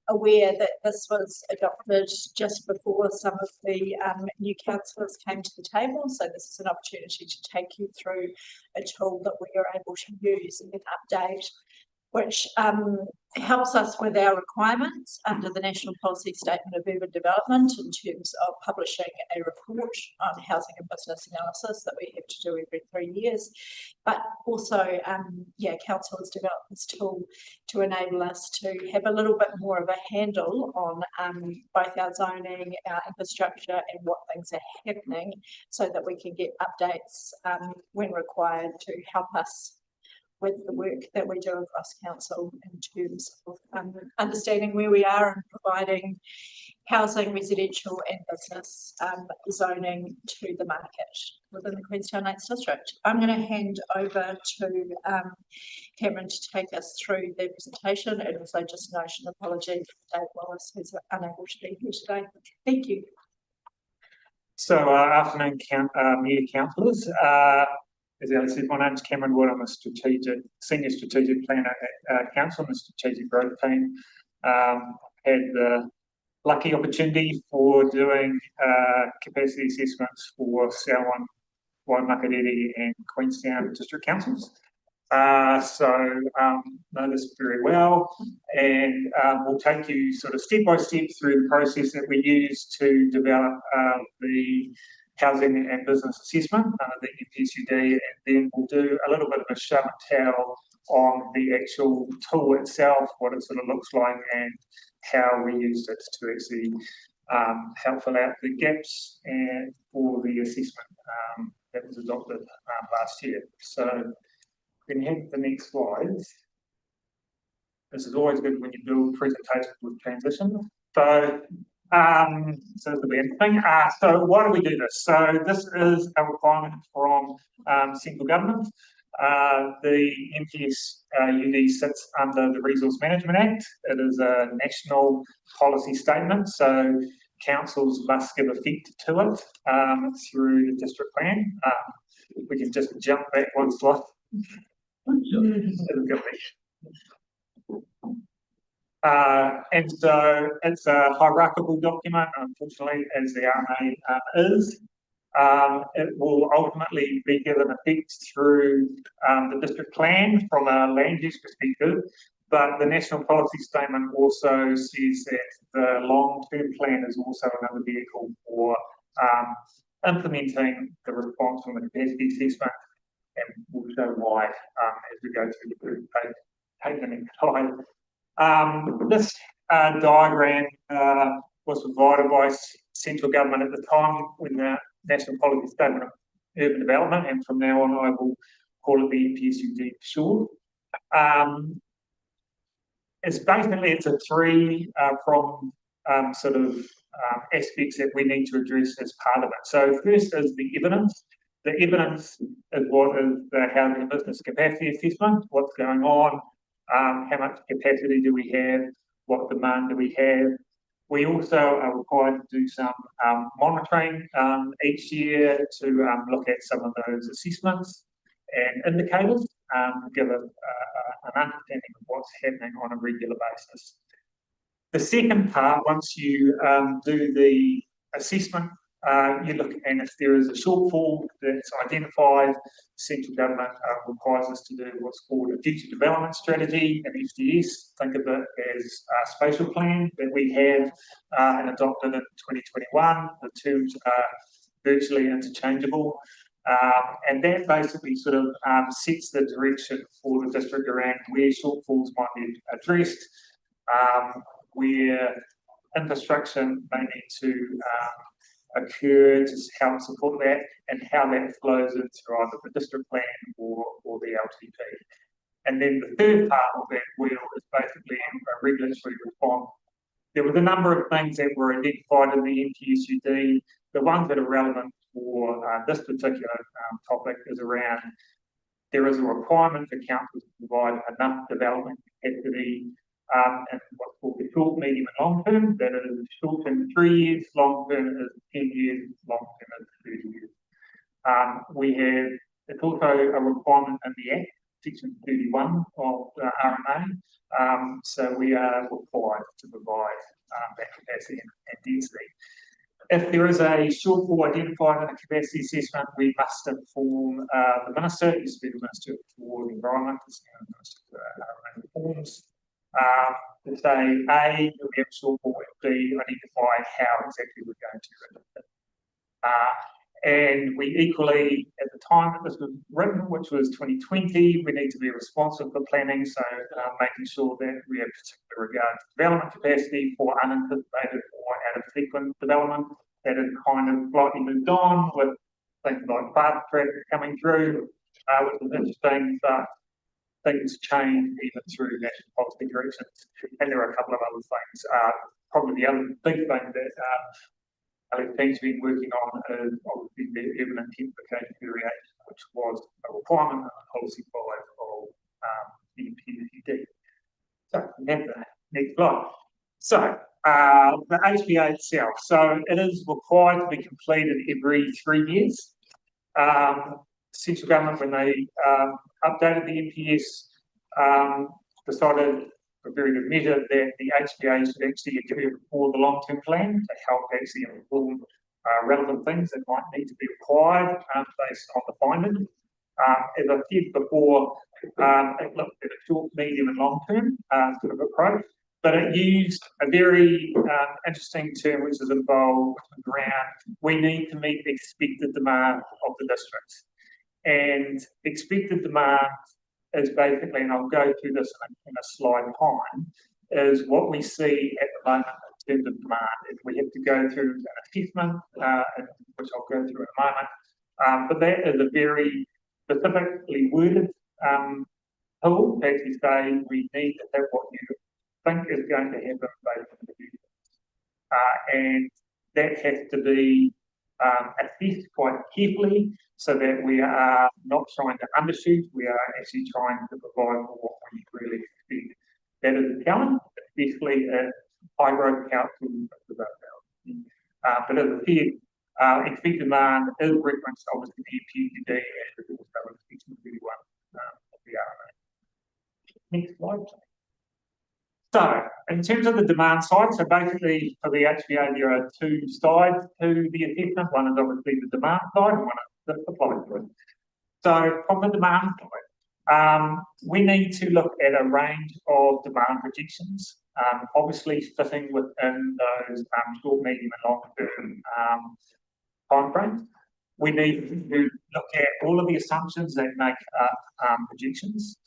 aware that this was adopted just before some of the new councillors came to the table. So this is an opportunity to take you through a tool that we are able to use and update, which helps us with our requirements under the National Policy Statement of Urban Development in terms of publishing a report on housing and business analysis that we have to do every 3 years. But also, Council has developed this tool to enable us to have a little bit more of a handle on both our zoning, our infrastructure, and what things are happening, so that we can get updates when required to help us with the work that we do across council in terms of understanding where we are and providing housing, residential and business zoning to the market within the Queenstown Lakes District. I'm going to hand over to Cameron to take us through the presentation, and also just note an apology for Dave Wallace, who's unable to be here today. Thank you. So, afternoon, media councillors. As Ali said, my name is Cameron Wood. I'm a senior strategic planner at Council in the strategic growth team. Had the lucky opportunity for doing capacity assessments for Selwyn, Waimakariri and Queenstown district councils. Know this very well, and we'll take you sort of step by step through the process that we use to develop the housing and business assessment under the NPSUD, and then we'll do a little bit of a show and tell on the actual tool itself, what it sort of looks like and how we used it to actually help fill out the gaps and for the assessment that was adopted last year. So then head to the next slide. This is always good when you build presentations with transition. So this will be interesting. So why do we do this? So this is a requirement from central government. The NPSUD sits under the Resource Management Act. It is a national policy statement, so councils must give effect to it through the district plan. We can just jump back one slide. And so it's a hierarchical document, unfortunately, as the RMA is. It will ultimately be given effect through the district plan from a land use perspective, but the national policy statement also says that the long-term plan is also another vehicle for implementing the response from the capacity assessment, and we'll show why as we go through the presentation. Take the next slide. This diagram was provided by central government at the time when the National Policy Statement of Urban Development, and from now on I will call it the NPSUD for short. It's a three-pronged sort of aspects that we need to address as part of it. So first is the evidence. The evidence is what is the housing and business capacity assessment, what's going on, how much capacity do we have, what demand do we have. We also are required to do some monitoring each year to look at some of those assessments and indicators, give an understanding of what's happening on a regular basis. The second part, once you do the assessment, you look, and if there is a shortfall that's identified, central government requires us to do what's called a future development strategy, an FDS. Think of it as a spatial plan that we have and adopted in 2021. The terms are virtually interchangeable. And that basically sort of sets the direction for the district around where shortfalls might be addressed, where infrastructure may need to occur to help support that, and how that flows into either the district plan or the LTP. And then the third part of that wheel is basically a regulatory response. there was a number of things that were identified in the NTSUD. The ones that are relevant for this particular topic is around there is a requirement for councils to provide enough development capacity in what's called the short, medium and long term. That is short term 3 years, long term is 10 years, long term is 30 years. It's also a requirement in the Act, Section 31 of the RMA. So we are required to provide that capacity and density. If there is a shortfall identified in a capacity assessment, we must inform the Minister, it used to be the Minister for the Environment, the Minister for RMA reforms, to say, A, that we have a shortfall, and B, identify how exactly we're going to rid of it. And we equally, at the time that this was written, which was 2020, we need to be responsive for planning, so making sure that we have particular regard to development capacity for unanticipated or out of sequence development. That has kind of slightly moved on with things like fast track coming through, which is interesting, but things change even through national policy directions. And there are a couple of other things. Probably the other big thing that things we've been working on is obviously the urban intensification variation, which was a requirement of policy 5 of the NTSUD. So we have the next slide. So the HBA itself. So it is required to be completed every 3 years. Central government, when they updated the NPS, decided for very good measure that the HBA should actually occur before the long-term plan to help actually inform relevant things that might need to be required based on the findings. As I said before, it looked at a short, medium and long-term sort of approach, but it used a very interesting term which is involved around we need to meet the expected demand of the districts. And expected demand is basically, and I'll go through this in a slide time, is what we see at the moment in terms of demand. If we have to go through an assessment, which I'll go through in a moment, but that is a very specifically worded tool to actually say we need to have what you think is going to happen based on the future. And that has to be assessed quite carefully so that we are not trying to undershoot, we are actually trying to provide for what we really expect. That is a challenge, especially at high growth councils. But as I said, expected demand is referenced obviously in the NPUD and also in Section 31 of the RMA. Next slide. So, in terms of the demand side, so basically for the HBA there are two sides to the assessment. One is obviously the demand side and one is the supply side. So, from the demand side, we need to look at a range of demand projections, obviously fitting within those short, medium and long-term timeframes. We need to look at all of the assumptions that make up projections.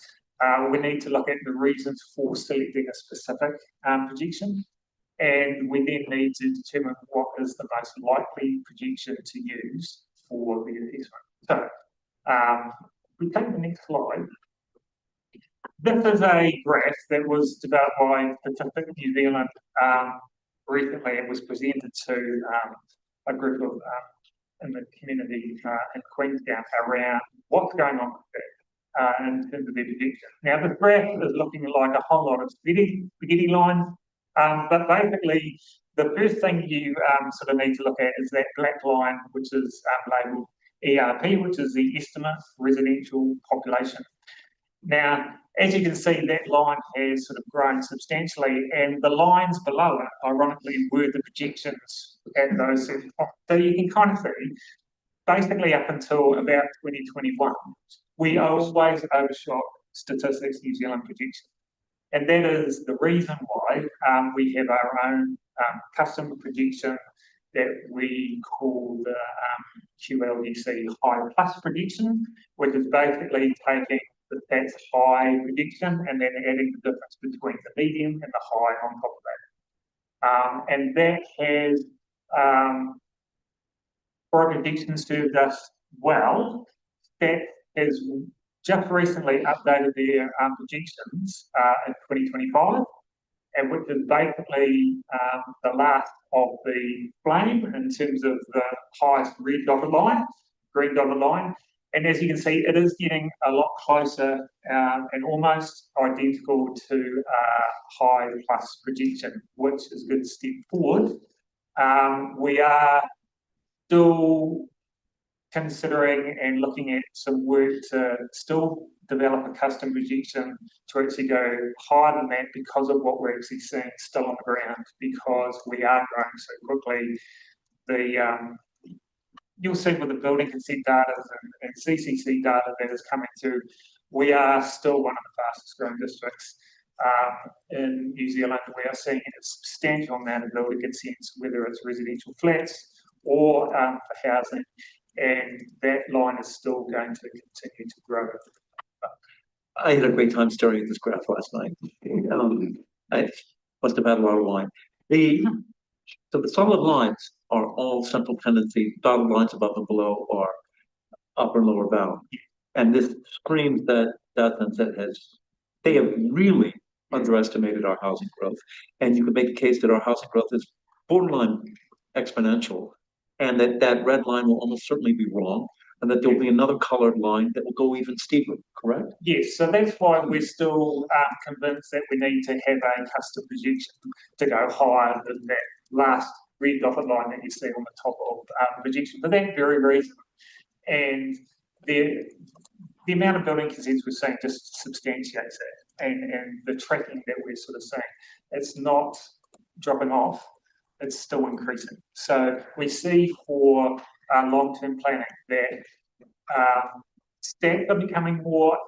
We need to look at the reasons for selecting a specific projection, and we then need to determine what is the most likely projection to use for the assessment. So, if we take the next slide, this is a graph that was developed by Statistics New Zealand recently. It was presented to a group of in the community in Queenstown around what's going on with that. In terms of their prediction. Now, the graph is looking like a whole lot of spaghetti lines, but basically, the first thing you sort of need to look at is that black line, which is labelled ERP, which is the estimate residential population. Now, as you can see, that line has sort of grown substantially, and the lines below it, ironically, were the projections at those certain points. So you can kind of see, basically up until about 2021, we always overshot Statistics New Zealand projections. And that is the reason why we have our own custom projection that we call the QLDC High Plus prediction, which is basically taking the stats high prediction and then adding the difference between the medium and the high on top of that. And that has, for our predictions, served us well. That has just recently updated their projections in 2025, and which is basically the last of the flame in terms of the highest green dotted line. And as you can see, it is getting a lot closer and almost identical to high plus projection, which is a good step forward. We are still considering and looking at some work to still develop a custom projection to actually go higher than that because of what we're actually seeing still on the ground, because we are growing so quickly. You'll see with the building consent data and CCC data that is coming through, we are still one of the fastest growing districts in New Zealand. We are seeing a substantial amount of building consents, whether it's residential flats or for housing, and that line is still going to continue to grow. I had a great time staring at this graph last night. I must have had a lot of line. So the solid lines are all central tendency. Dotted lines above and below are upper and lower bound. And this screams that they have really underestimated our housing growth. And you could make a case that our housing growth is borderline exponential, and that red line will almost certainly be wrong, and that there'll be another colored line that will go even steeper, correct? Yes, so that's why we're still convinced that we need to have a custom projection to go higher than that last red dotted line that you see on the top of the projection, for that very reason. And the amount of building consents we're seeing just substantiates that, and the tracking that we're sort of seeing, it's not dropping off, it's still increasing. So we see for long-term planning that stats are becoming more,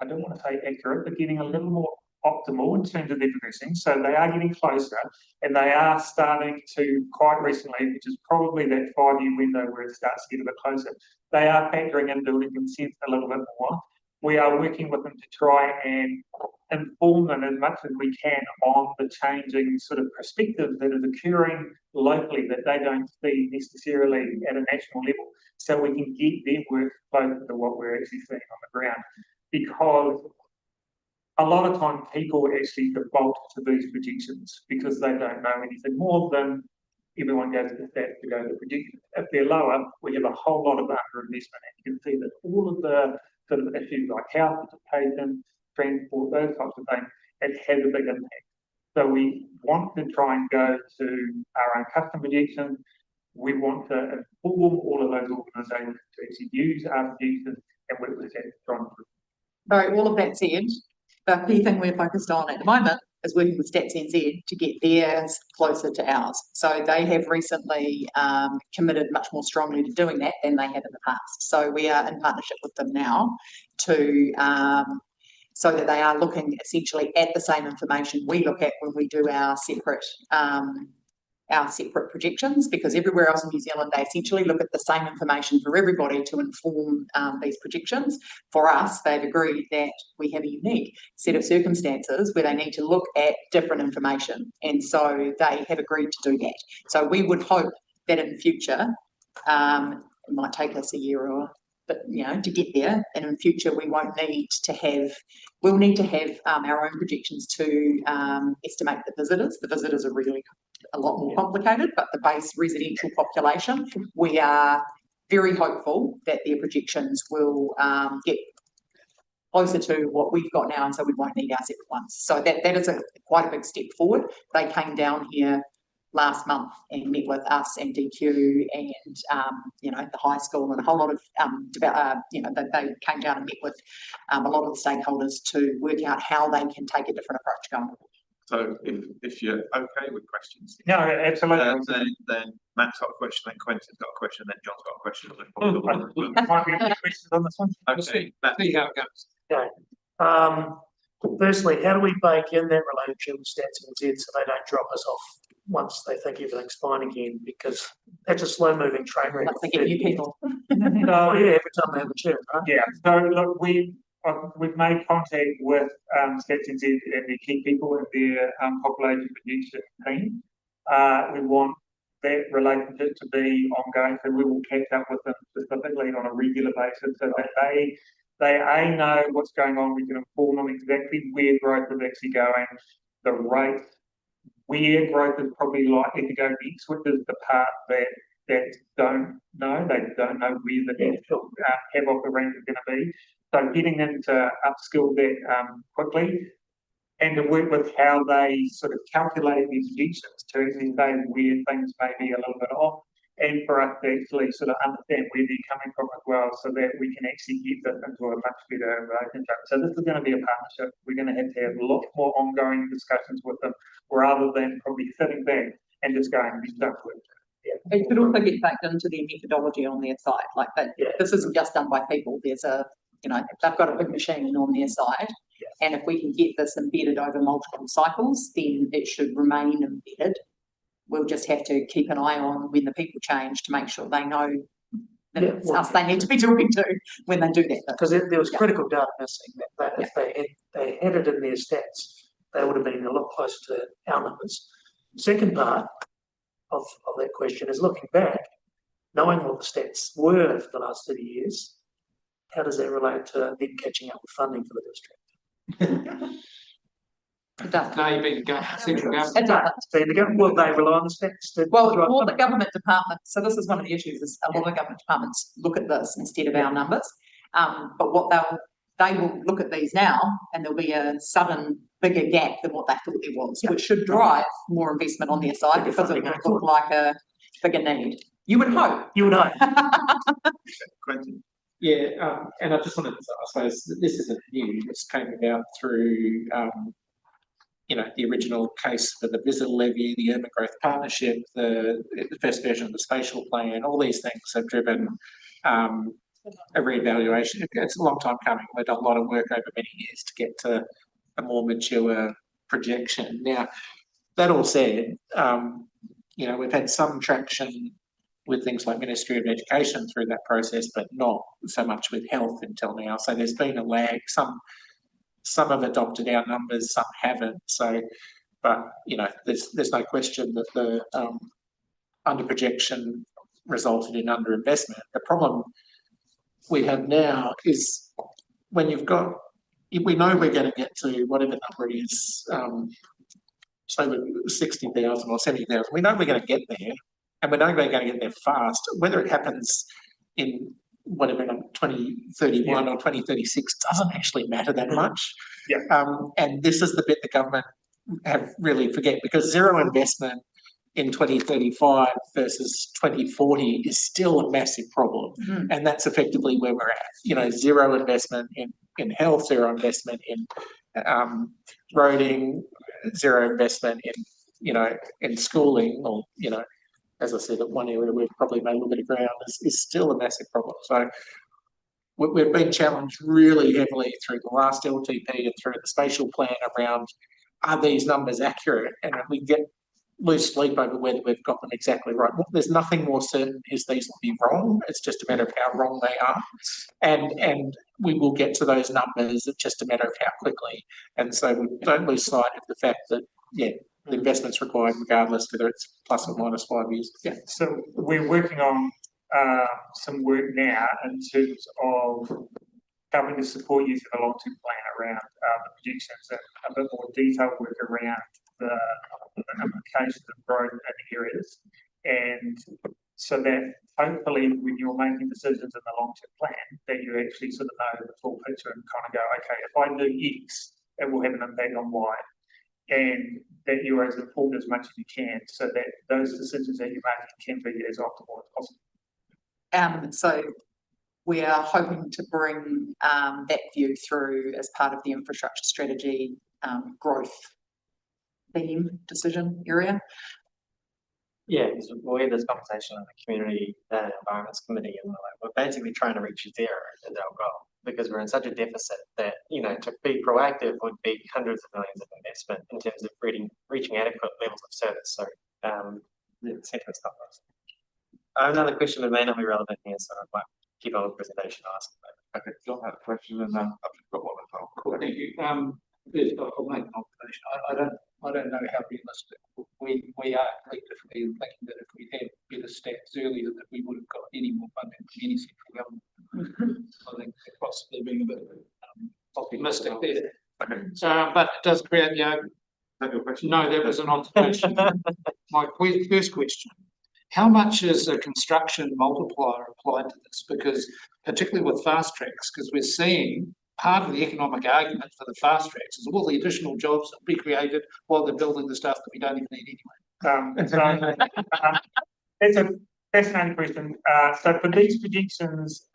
I don't want to say accurate, but getting a little more optimal in terms of their progressing. So they are getting closer, and they are starting to, quite recently, which is probably that 5-year window where it starts to get a bit closer, they are factoring in building consents a little bit more. We are working with them to try and inform them as much as we can on the changing sort of perspective that is occurring locally that they don't see necessarily at a national level, so we can get their work closer to what we're actually seeing on the ground. Because a lot of time people actually default to these projections because they don't know anything more than everyone goes to stats to go to projections. If they're lower, we have a whole lot of underinvestment, and you can see that all of the sort of issues like house education, transport, those types of things, it has a big impact. So we want to try and go to our own custom projections. We want to inform all of those organisations to actually use our projections and work with that strong. So all of that said, the key thing we're focused on at the moment is working with Stats NZ to get theirs closer to ours. So they have recently committed much more strongly to doing that than they have in the past. So we are in partnership with them now to so that they are looking essentially at the same information we look at when we do our separate projections, because everywhere else in New Zealand they essentially look at the same information for everybody to inform these projections. For us, they've agreed that we have a unique set of circumstances where they need to look at different information, and so they have agreed to do that. So we would hope that in the future, it might take us a year or but to get there, and in future we'll need to have our own projections to estimate the visitors. The visitors are really a lot more complicated, but the base residential population, we are very hopeful that their projections will get closer to what we've got now, and so we won't need our separate ones. So that is quite a big step forward. They came down here last month and met with us and DQ and the high school and a whole lot of they came down and met with a lot of the stakeholders to work out how they can take a different approach going forward. So if you're okay with questions, no, absolutely. Then Matt's got a question, then Quentin's got a question, then John's got a question. Might be any questions on this one? Okay, Matt. See how it goes. Okay. Firstly, how do we bake in that relationship with Stats NZ so they don't drop us off once they think everything's fine again? Because that's a slow-moving train wreck. Let's get new people. No, yeah, every time they have a chat, right? Yeah. So look, we've made contact with Stats NZ and their key people in their population projection team. We want that relationship to be ongoing, so we will catch up with them specifically on a regular basis so that they know what's going on. We can inform them exactly where growth is actually going. the rate where growth is probably likely to go next, which is the part that don't know. They don't know where the next have of the range is going to be. So getting them to upskill that quickly, and to work with how they sort of calculate these predictions to actually say where things may be a little bit off, and for us to actually sort of understand where they're coming from as well, so that we can actually get this into a much better relationship. So this is going to be a partnership. We're going to have a lot more ongoing discussions with them, rather than probably sitting back and just going, "This don't work." Yeah. It could also get baked into their methodology on their side, like that. Yeah. This isn't just done by people. There's a, you know, they've got a big machine on their side. Yeah. And if we can get this embedded over multiple cycles, then it should remain embedded. We'll just have to keep an eye on when the people change to make sure they know that it's us they need to be talking to when they do that. Because there was critical data missing. That if they had it in their stats, they would have been a lot closer to our numbers. Second part of that question is looking back, knowing what the stats were for the last 30 years, how does that relate to them catching up with funding for the district? It doesn't. No, you've been going central government. It doesn't. Will they rely on the stats? Well, all the government departments, so this is one of the issues, is a lot of government departments look at this instead of our numbers. But what they will look at these now, and there'll be a sudden bigger gap than what they thought there was, which should drive more investment on their side, because it would look like a bigger need. You would hope. You would hope. Quentin. Yeah, and I just wanted to, I suppose, this isn't new. This came about through, you know, the original case for the visitor levy, the urban growth partnership, the first version of the spatial plan. All these things have driven a reevaluation. It's a long time coming. We've done a lot of work over many years to get to a more mature projection. Now, that all said, you know, we've had some traction with things like Ministry of Education through that process, but not so much with health until now. So there's been a lag. Some have adopted our numbers, some haven't. So, but you know, there's no question that the under projection resulted in underinvestment. The problem we have now is when you've got, we know we're going to get to whatever number it is, say 60,000 or 70,000. We know we're going to get there. And we know we're going to get there fast. Whether it happens in whatever 2031 or 2036 doesn't actually matter that much. Yeah. And this is the bit the government have really forget, because zero investment in 2035 versus 2040 is still a massive problem. Mm-hmm. And that's effectively where we're at. You know, zero investment in health, zero investment in roading, zero investment in, you know, in schooling, or, you know, as I said, at one area we've probably made a little bit of ground is still a massive problem. So we've been challenged really heavily through the last LTP and through the spatial plan around, are these numbers accurate? And we get lose sleep over whether we've got them exactly right. There's nothing more certain is these will be wrong. It's just a matter of how wrong they are. And we will get to those numbers. It's just a matter of how quickly. And so we don't lose sight of the fact that, yeah, the investment's required regardless whether it's plus or minus 5 years. Yeah, so we're working on some work now in terms of helping to support you through the long-term plan around the projections, and a bit more detailed work around the implications of growth in areas. And so that hopefully when you're making decisions in the long-term plan, that you actually sort of know the full picture and kind of go, okay, if I do X, it will have an impact on Y. And that you're as informed as much as you can, so that those decisions that you're making can be as optimal as possible. So we are hoping to bring that view through as part of the infrastructure strategy growth theme decision area. Yeah, because we had this conversation on the community environments committee, and we're basically trying to reach zero as our goal, because we're in such a deficit that, you know, to be proactive would be hundreds of millions of investment in terms of reaching adequate levels of service. So the sentiment's not lost. I have another question that may not be relevant here, so I might keep on with the presentation and ask. Okay, John had a question, and I've got one as well. Cool, thank you. I'll make an observation. I don't know how realistic we are collectively thinking that if we had better stats earlier that we would have got any more funding from any central government. I think possibly being a bit optimistic there. Okay. But it does create, you know, question. No, that was an observation. My first question, how much is a construction multiplier applied to this? Because particularly with fast tracks, because we're seeing part of the economic argument for the fast tracks is all the additional jobs that will be created while they're building the stuff that we don't even need anyway. That's a fascinating question. So for these projections,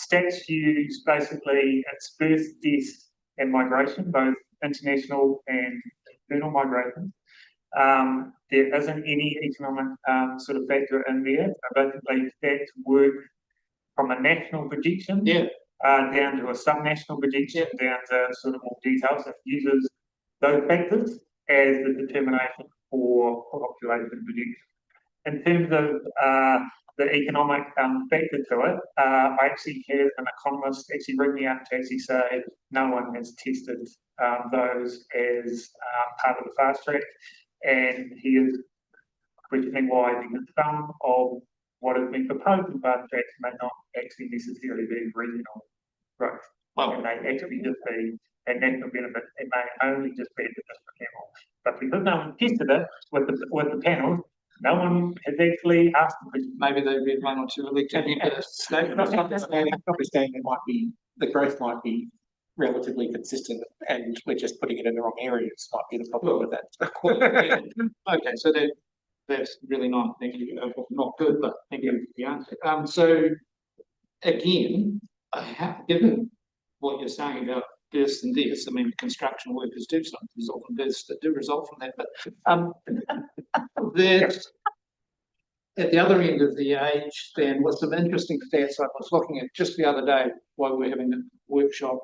stats use basically its birth, death, and migration, both international and internal migration. There isn't any economic sort of factor in there. Basically, stats work from a national projection down to a subnational projection, down to sort of more details. It uses those factors as the determination for population projection. In terms of the economic factor to it, I actually had an economist actually ring me up to actually say no one has tested those as part of the fast track, and he is questioning why, because some of what has been proposed in fast tracks may not actually necessarily be regional growth. Well, it may actually just be a national benefit. It may only just be the district level. But because no one tested it with the panels, no one has actually asked the question. Maybe they read one or two elected statements. Notwithstanding it might be, the growth might be relatively consistent and we're just putting it in the wrong areas might be the problem with that. Okay, so that's really not, thank you, not good, but thank you for the answer. So again, given what you're saying about births and deaths, I mean, construction workers do some result from births that do result from that, but there's at the other end of the age, then with some interesting stats I was looking at just the other day while we were having a workshop,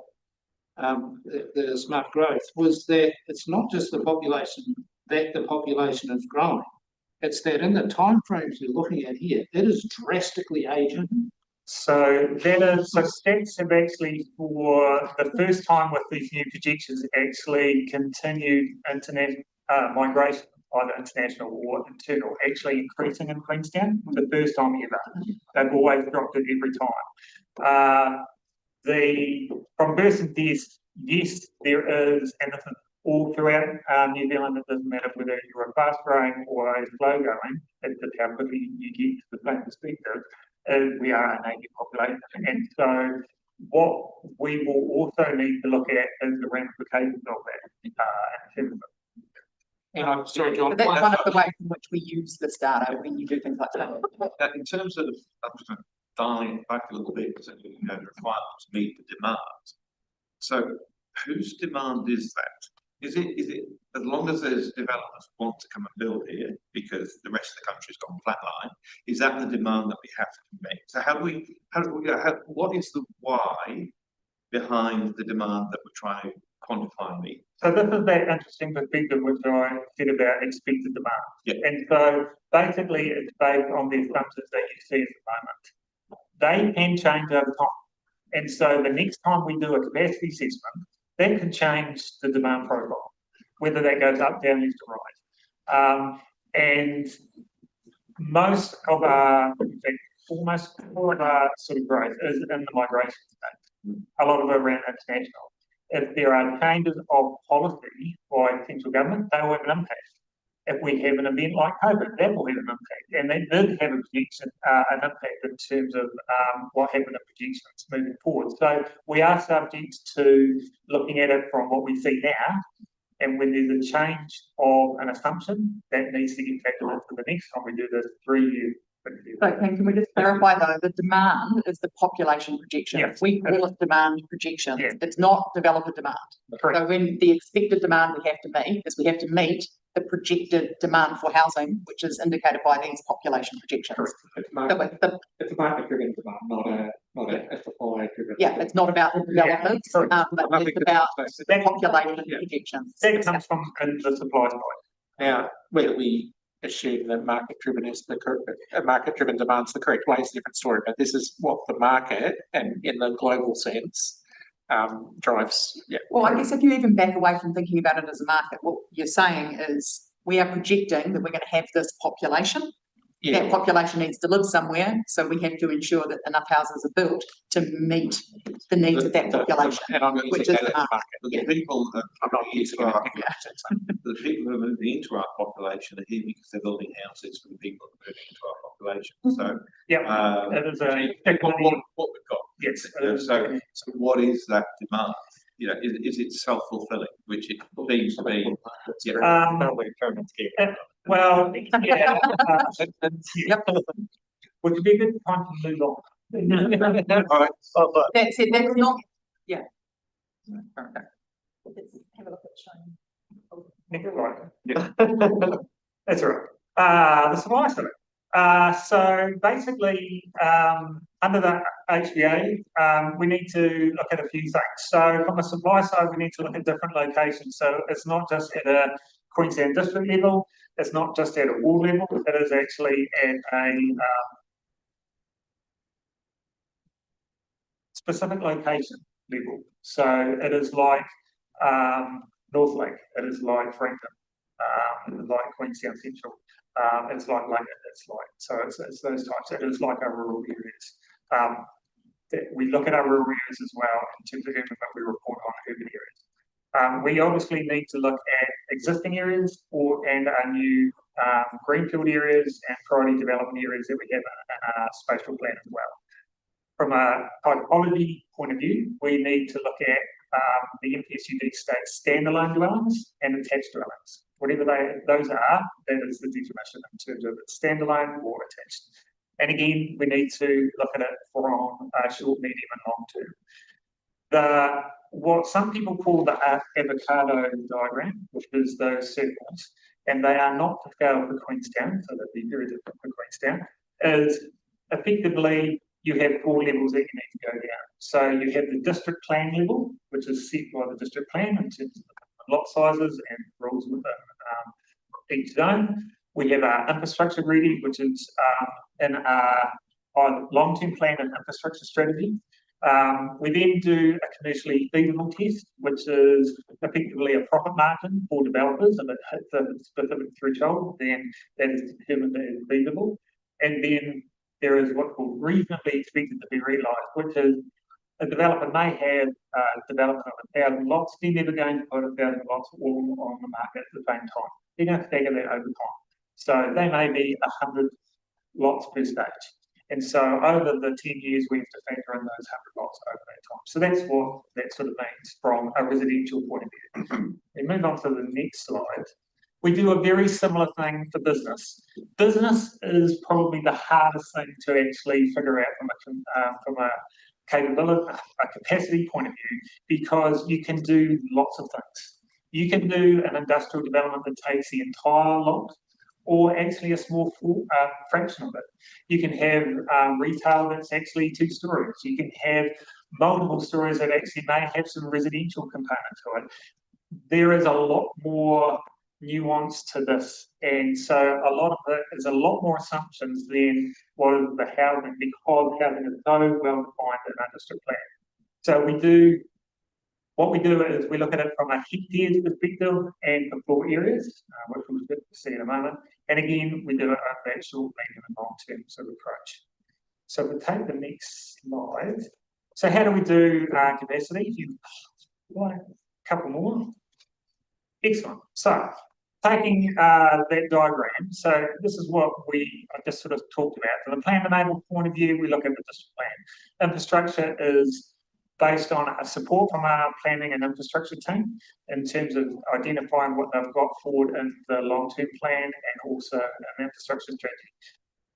the smart growth, was that it's not just the population, that the population is growing. It's that in the timeframes you're looking at here, it is drastically aging. So stats have actually, for the first time with these new projections, actually continued international migration, either international or internal, actually increasing in Queenstown for the first time ever. They've always dropped it every time. From births and deaths, yes, there is, and this is all throughout New Zealand. It doesn't matter whether you're a fast growing or a slow going, it's just how quickly you get to the same perspective. We are an aging population, and so what we will also need to look at is the ramifications of that in terms of. And I'm sorry, John. But that's one of the ways in which we use this data when you do things like that. In terms of, I'm just going to dial it back a little bit, because the requirements meet the demand. So whose demand is that? Is it as long as there's developers who want to come and build here because the rest of the country's gone flatline, is that the demand that we have to make? So what is the why behind the demand that we're trying to quantify meet? So this is that interesting perspective which I said about expected demand. Yeah. And so basically it's based on the assumptions that you see at the moment. They can change over time. And so the next time we do a capacity assessment, that can change the demand profile, whether that goes up, down, left, or right. And most of our, in fact, almost all of our sort of growth is in the migration state. A lot of it around international. If there are changes of policy by central government, they will have an impact. If we have an event like COVID, that will have an impact. And that did have an impact in terms of what happened in projections moving forward. So we are subject to looking at it from what we see now. And when there's a change of an assumption, that needs to get factored into the next time we do this 3-year. So can we just clarify though, the demand is the population projection. Yes. We call it demand projection. Yes. It's not developer demand. Correct. So when the expected demand we have to meet is we have to meet the projected demand for housing, which is indicated by these population projections. It's a market-driven demand, not a supply-driven. Yeah, it's not about the developers, but it's about the population projections. That comes from the supply side. Now, whether we assume that market-driven demand is the correct way is a different story, but this is what the market, and in the global sense, drives. Yeah. Well, I guess if you even back away from thinking about it as a market, what you're saying is we are projecting that we're going to have this population. that population needs to live somewhere, so we have to ensure that enough houses are built to meet the needs of that population. And I'm which using is that as the market. The people that I'm not using it. the people who are moving into our population are here because they're building houses for the people who are moving into our population. So Yeah, it is what we've got. yes. So what is that demand? You know, is it self-fulfilling, which it seems to be? Well, yeah. Would be a good time to move on. All right. That's it, that's not, yeah. Have a look at Shane. Right. That's all right. The supply side. So basically, under the HBA, we need to look at a few things. So from a supply side, we need to look at different locations. So it's not just at a Queensland district level, it's not just at a ward level, it is actually at a specific location level. So it is like North Lake, it is like Frankton, like Queenstown Central, it's like London, it's like, so it's those types, it is like our rural areas. We look at our rural areas as well in terms of urban, but we report on urban areas. We obviously need to look at existing areas and our new greenfield areas and priority development areas that we have in our spatial plan as well. From a typology point of view, we need to look at the MPSUD states standalone dwellings and attached dwellings. Whatever those are, that is the definition in terms of it's standalone or attached. And again, we need to look at it from short, medium, and long term. What some people call the avocado diagram, which is those circles, and they are not to scale for Queenstown, so they'd be very different for Queenstown, is effectively you have 4 levels that you need to go down. So you have the district plan level, which is set by the district plan in terms of lot sizes and rules within each zone. We have our infrastructure ready, which is in our long-term plan and infrastructure strategy. We then do a commercially feasible test, which is effectively a profit margin for developers. If it hits a specific threshold, then that is determined as feasible. And then there is what's called reasonably expected to be realised, which is a developer may have development of 1,000 lots, they're never going to put 1,000 lots all on the market at the same time. They're going to stagger that over time. So they may be 100 lots per stage. And so over the 10 years, we have to factor in those 100 lots over that time. So that's what that sort of means from a residential point of view. We move on to the next slide. We do a very similar thing for business. Business is probably the hardest thing to actually figure out from a capability, a capacity point of view, because you can do lots of things. You can do an industrial development that takes the entire lot, or actually a small fraction of it. You can have retail that's actually 2 stories. You can have multiple stories that actually may have some residential component to it. There is a lot more nuance to this, and so a lot of it is a lot more assumptions than what is the housing, because housing is so well defined in our district plan. So what we do is we look at it from a hectares perspective and the floor areas, which we'll see in a moment. And again, we do it over that short, medium, and long term sort of approach. So we'll take the next slide. So how do we do capacity? A couple more. Excellent. So taking that diagram, so this is what I just sort of talked about. From the plan enabled point of view, we look at the district plan. Infrastructure is based on a support from our planning and infrastructure team in terms of identifying what they've got forward in the long-term plan and also an infrastructure strategy.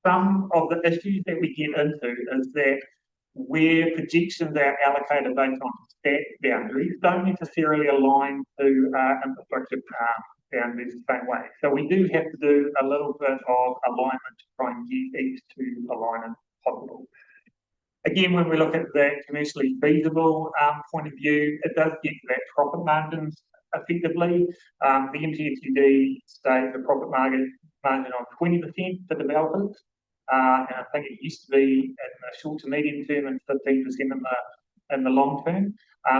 Some of the issues that we get into is that where projections are allocated based on stat boundaries don't necessarily align to infrastructure boundaries the same way. So we do have to do a little bit of alignment to try and get each to align as possible. Again, when we look at that commercially feasible point of view, it does get to that profit margins effectively. The MPSUD states the profit margin on 20% for developers. And I think it used to be in the short to medium term and 15% in the long term.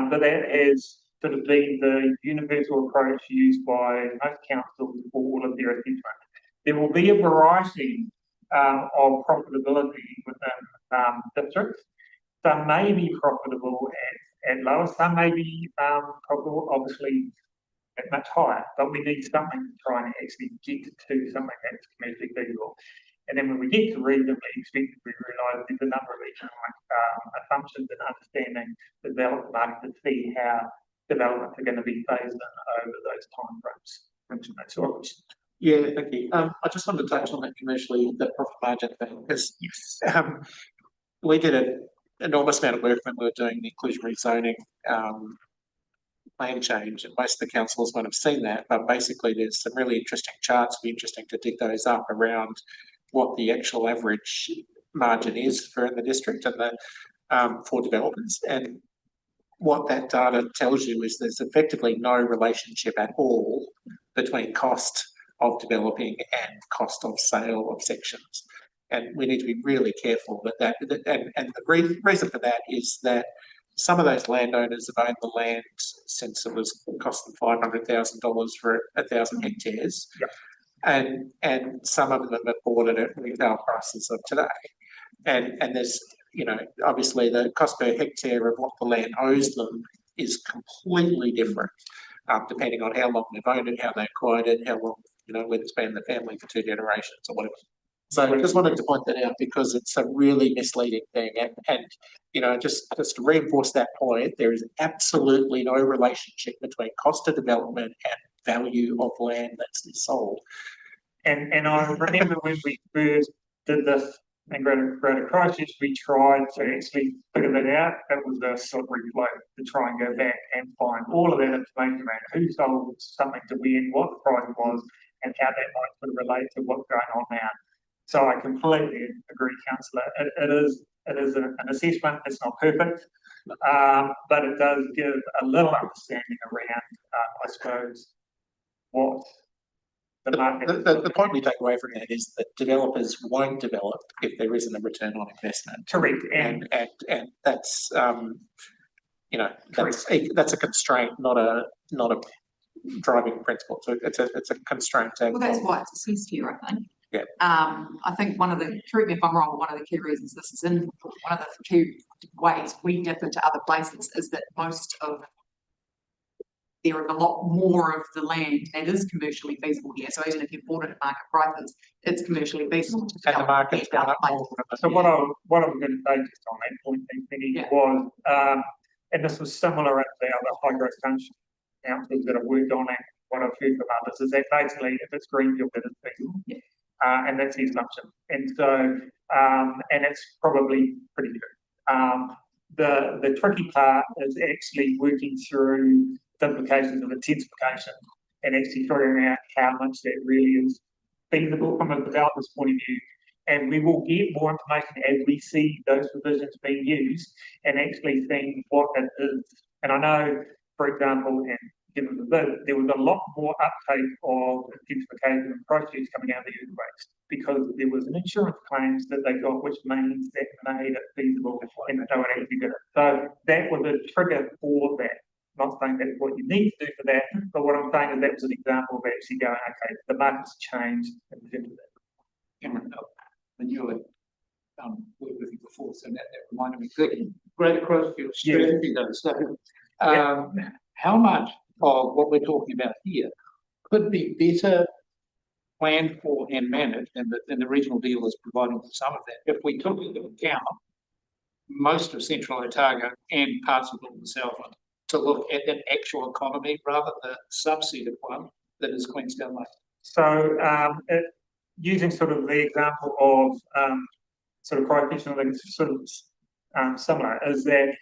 But that has sort of been the universal approach used by most councils for all of their assessment. There will be a variety of profitability within districts. Some may be profitable at lower, some may be profitable obviously at much higher, but we need something to try and actually get to something that's commercially feasible. And then when we get to reasonably expected, we realise there's a number of economic assumptions and understanding the development market to see how developments are going to be phased in over those timeframes. That's all. Yeah, thank you. I just wanted to touch on that commercially, that profit margin thing, because we did an enormous amount of work when we were doing the inclusionary zoning plan change, and most of the councillors won't have seen that, but basically there's some really interesting charts. It'd be interesting to dig those up around what the actual average margin is for in the district and the for developers. And what that data tells you is there's effectively no relationship at all between cost of developing and cost of sale of sections. And we need to be really careful that and the reason for that is that some of those landowners have owned the land since it was cost them $500,000 for 1,000 hectares. Yep. And some of them have bought it at retail prices of today. And there's, you know, obviously the cost per hectare of what the land owes them is completely different, depending on how long they've owned it, how they acquired it, how long, you know, whether it's been in the family for 2 generations or whatever. So I just wanted to point that out because it's a really misleading thing. And you know, just to reinforce that point, there is absolutely no relationship between cost of development and value of land that's sold. And I remember when we first did this in Greater Christchurch, we tried to actually figure that out. It was a slippery slope to try and go back and find all of that information around who sold something to when, what the price was, and how that might sort of relate to what's going on now. So I completely agree, Councillor. It is an assessment. It's not perfect, but it does give a little understanding around, I suppose, what the market. The point we take away from that is that developers won't develop if there isn't a return on investment. Correct. And that's you know, that's a constraint, not a driving principle. So it's a constraint. Well, that's why it's assessed here, I think. Yeah. I think correct me if I'm wrong, one of the key reasons this is in, one of the key ways we dip into other places is that there is a lot more of the land that is commercially feasible here. So even if you bought it at market prices, it's commercially feasible. And the market's gone up more. So what I was going to say just on that point, Penny, was, and this was similar at the other high growth councils that have worked on it, what I've heard from others, is that basically if it's greenfield, then it's feasible. Yeah. And that's the assumption. And so, and it's probably pretty good. The tricky part is actually working through the implications of intensification and actually figuring out how much that really is feasible from a developer's point of view. And we will get more information as we see those provisions being used and actually seeing what it is. And I know, for example, and given the bid, there was a lot more uptake of intensification and projects coming out of the earthquakes because there was an insurance claims that they got, which means that made it feasible and they would actually did it. So that was a trigger for that. I'm not saying that's what you need to do for that, but what I'm saying is that was an example of actually going, okay, the market's changed in terms of that. Cameron, when you were worked with you before, so that reminded me. Greater Christchurch strategy though. So how much of what we're talking about here could be better planned for and managed, and the regional deal is providing for some of that. If we took into account most of Central Otago and parts of Northern Southland to look at an actual economy rather than a subset of one that is Queenstown Lake. So using sort of the example of sort of Christchurch, I think it's sort of similar, is that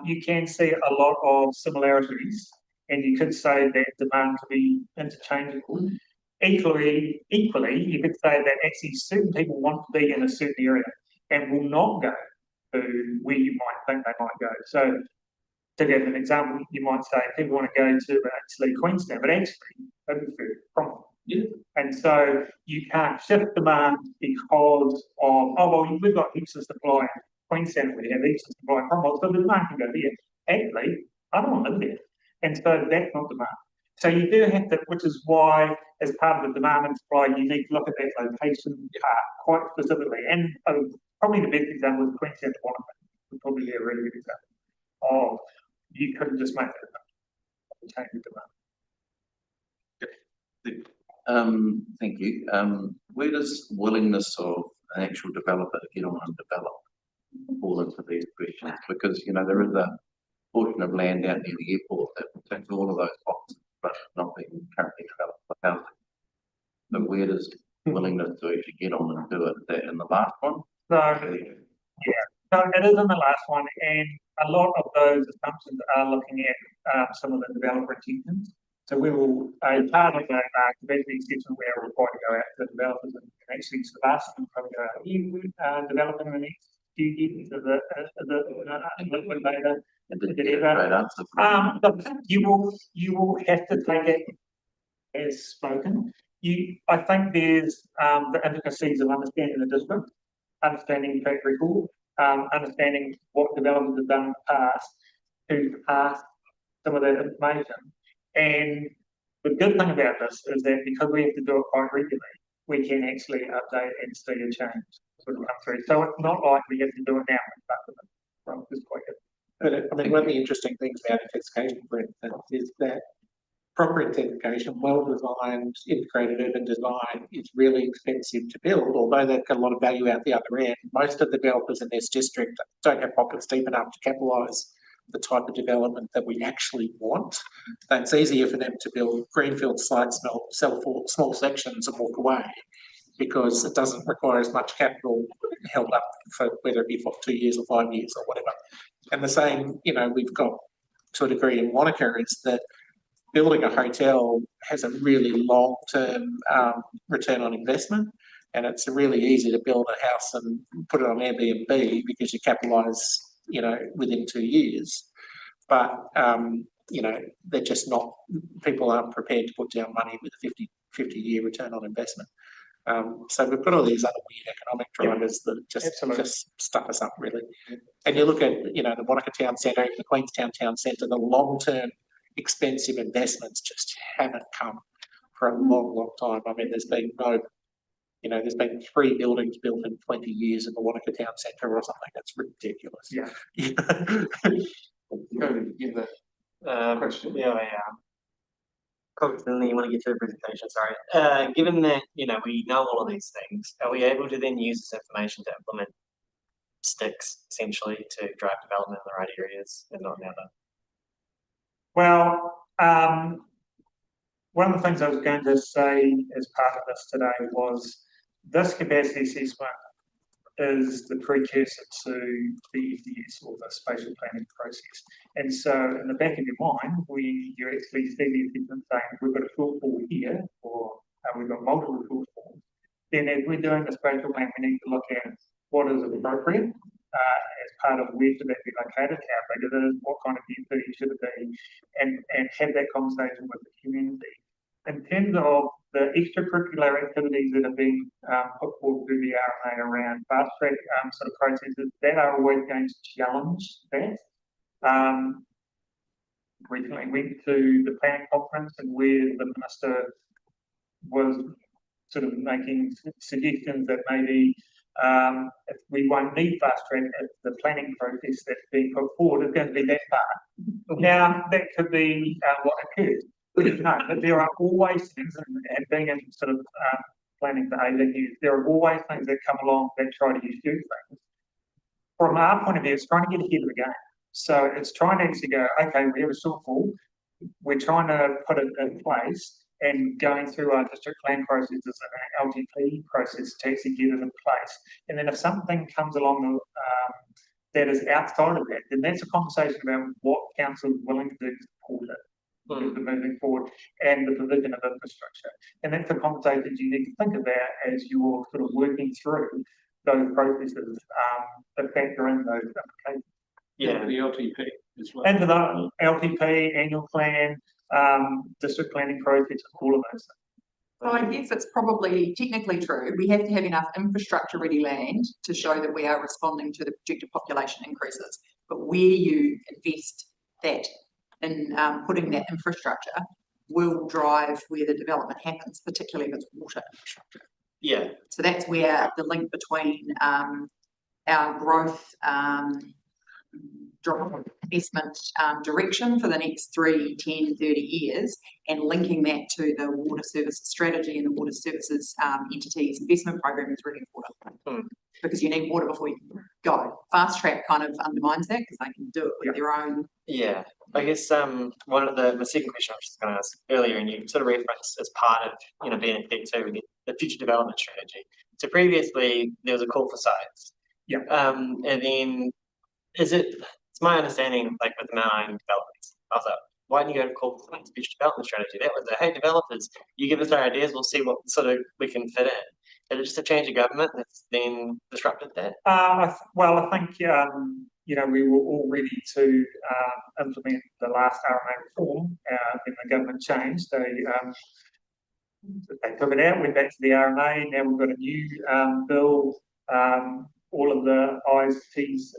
you can see a lot of similarities, and you could say that demand could be interchangeable. Equally, you could say that actually certain people want to be in a certain area and will not go to where you might think they might go. So to give an example, you might say people want to go to actually Queenstown, but actually they prefer Cromwell. Yeah. And so you can't shift demand because of, oh, well, we've got heaps of supply in Queenstown, we have heaps of supply in Cromwell, so the demand can go there. Actually, I don't want to live there. And so that's not demand. So you do have to, which is why, as part of the demand and supply, you need to look at that location part quite specifically. And probably the best example is Queensland Development, would probably be a really good example of you couldn't just make it change the demand. Thank you. Where does willingness of an actual developer to get on and develop fall into these questions? Because, you know, there is a portion of land out near the airport that ticks all of those boxes, but not being currently developed for housing. So where does willingness to actually get on and do it? Is that in the last one? So, yeah, so it is in the last one, and a lot of those assumptions are looking at some of the developer intentions. So we will, as part of the capacity section, we are required to go out to developers and actually to us and probably go out, you developing in the next few years as a liquid data. You will have to take it as spoken. I think there's the intricacies of understanding the district, understanding track record, understanding what developers have done in the past to pass some of that information. And the good thing about this is that because we have to do it quite regularly, we can actually update and see a change sort of come through. So it's not like we have to do it now. It's quite good. But I mean, one of the interesting things about intensification, for instance, is that proper intensification, well-designed, integrated urban design is really expensive to build, although they've got a lot of value out the other end. Most of the developers in this district don't have pockets deep enough to capitalise the type of development that we actually want. And it's easier for them to build greenfield sites, sell for small sections and walk away, because it doesn't require as much capital held up for whether it be for 2 years or 5 years or whatever. And the same, you know, we've got to a degree in Wanaka is that building a hotel has a really long-term return on investment, and it's really easy to build a house and put it on Airbnb because you capitalise, you know, within 2 years. But, you know, they're just not, people aren't prepared to put down money with a 50-year return on investment. So we've got all these other weird economic drivers that just stuff us up, really. And you look at, you know, the Wanaka Town Centre, the Queenstown Town Centre, the long-term expensive investments just haven't come for a long, long time. I mean, there's been no, you know, there's been 3 buildings built in 20 years in the Wanaka Town Centre or something. That's ridiculous. Yeah. Go to give that question. Yeah. Constantly, you want to get to the presentation, sorry. Given that, you know, we know all of these things, are we able to then use this information to implement sticks, essentially, to drive development in the right areas and not in the other? Well, one of the things I was going to say as part of this today was this capacity assessment is the precursor to the FDS, or the spatial planning process. And so in the back of your mind, when you actually see the assessment saying we've got a shortfall here, or we've got multiple shortfalls, then as we're doing the spatial plan, we need to look at what is appropriate as part of where should that be located, how big it is, what kind of density should it be, and have that conversation with the community. In terms of the extracurricular activities that have been put forward through the RMA around fast track sort of processes, that are always going to challenge that. Recently went to the planning conference, and where the minister was sort of making suggestions that maybe if we won't need fast track, if the planning process that's being put forward is going to be that far. Now, that could be what occurs. No, but there are always things, and being in sort of planning for 18 years, there are always things that come along that try to use things. From our point of view, it's trying to get ahead of the game. So it's trying to actually go, okay, we have a shortfall, we're trying to put it in place, and going through our district plan processes and an LTP process to actually get it in place. And then if something comes along that is outside of that, then that's a conversation about what council is willing to do to support it. Moving forward, and the provision of infrastructure. And that's the conversations you need to think about as you're sort of working through those processes that factor in those applications. Yeah, the LTP as well. And the LTP, annual plan, district planning process, all of those things. So I guess it's probably technically true. We have to have enough infrastructure ready land to show that we are responding to the projected population increases. But where you invest that in putting that infrastructure will drive where the development happens, particularly if it's water infrastructure. Yeah. So that's where the link between our growth investment direction for the next 3, 10, 30 years, and linking that to the water services strategy and the water services entities investment program is really important. Because you need water before you can go. Fast track kind of undermines that because they can do it with their own. Yeah, I guess my second question I was just going to ask earlier, and you sort of referenced as part of being a too, the future development strategy. So previously there was a call for sites. Yeah. And then it's my understanding, like with the Mount Island developments, I was like, why didn't you go to call for sites future development strategy? That was hey developers, you give us our ideas, we'll see what sort of we can fit in. Is it just a change of government that's then disrupted that? Well, I think we were all ready to implement the last RMA reform. Then the government changed. They took it out, went back to the RMA. Now we've got a new bill. All of the I's, T's,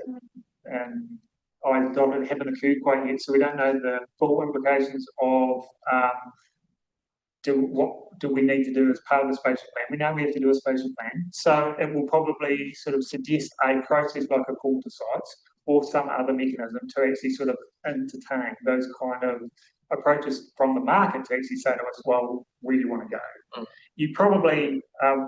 and I's dotted haven't occurred quite yet, so we don't know the full implications of what do we need to do as part of the spatial plan. We know we have to do a spatial plan, so it will probably sort of suggest a process like a call to sites or some other mechanism to actually sort of entertain those kind of approaches from the market to actually say to us, well, where do you want to go? You probably,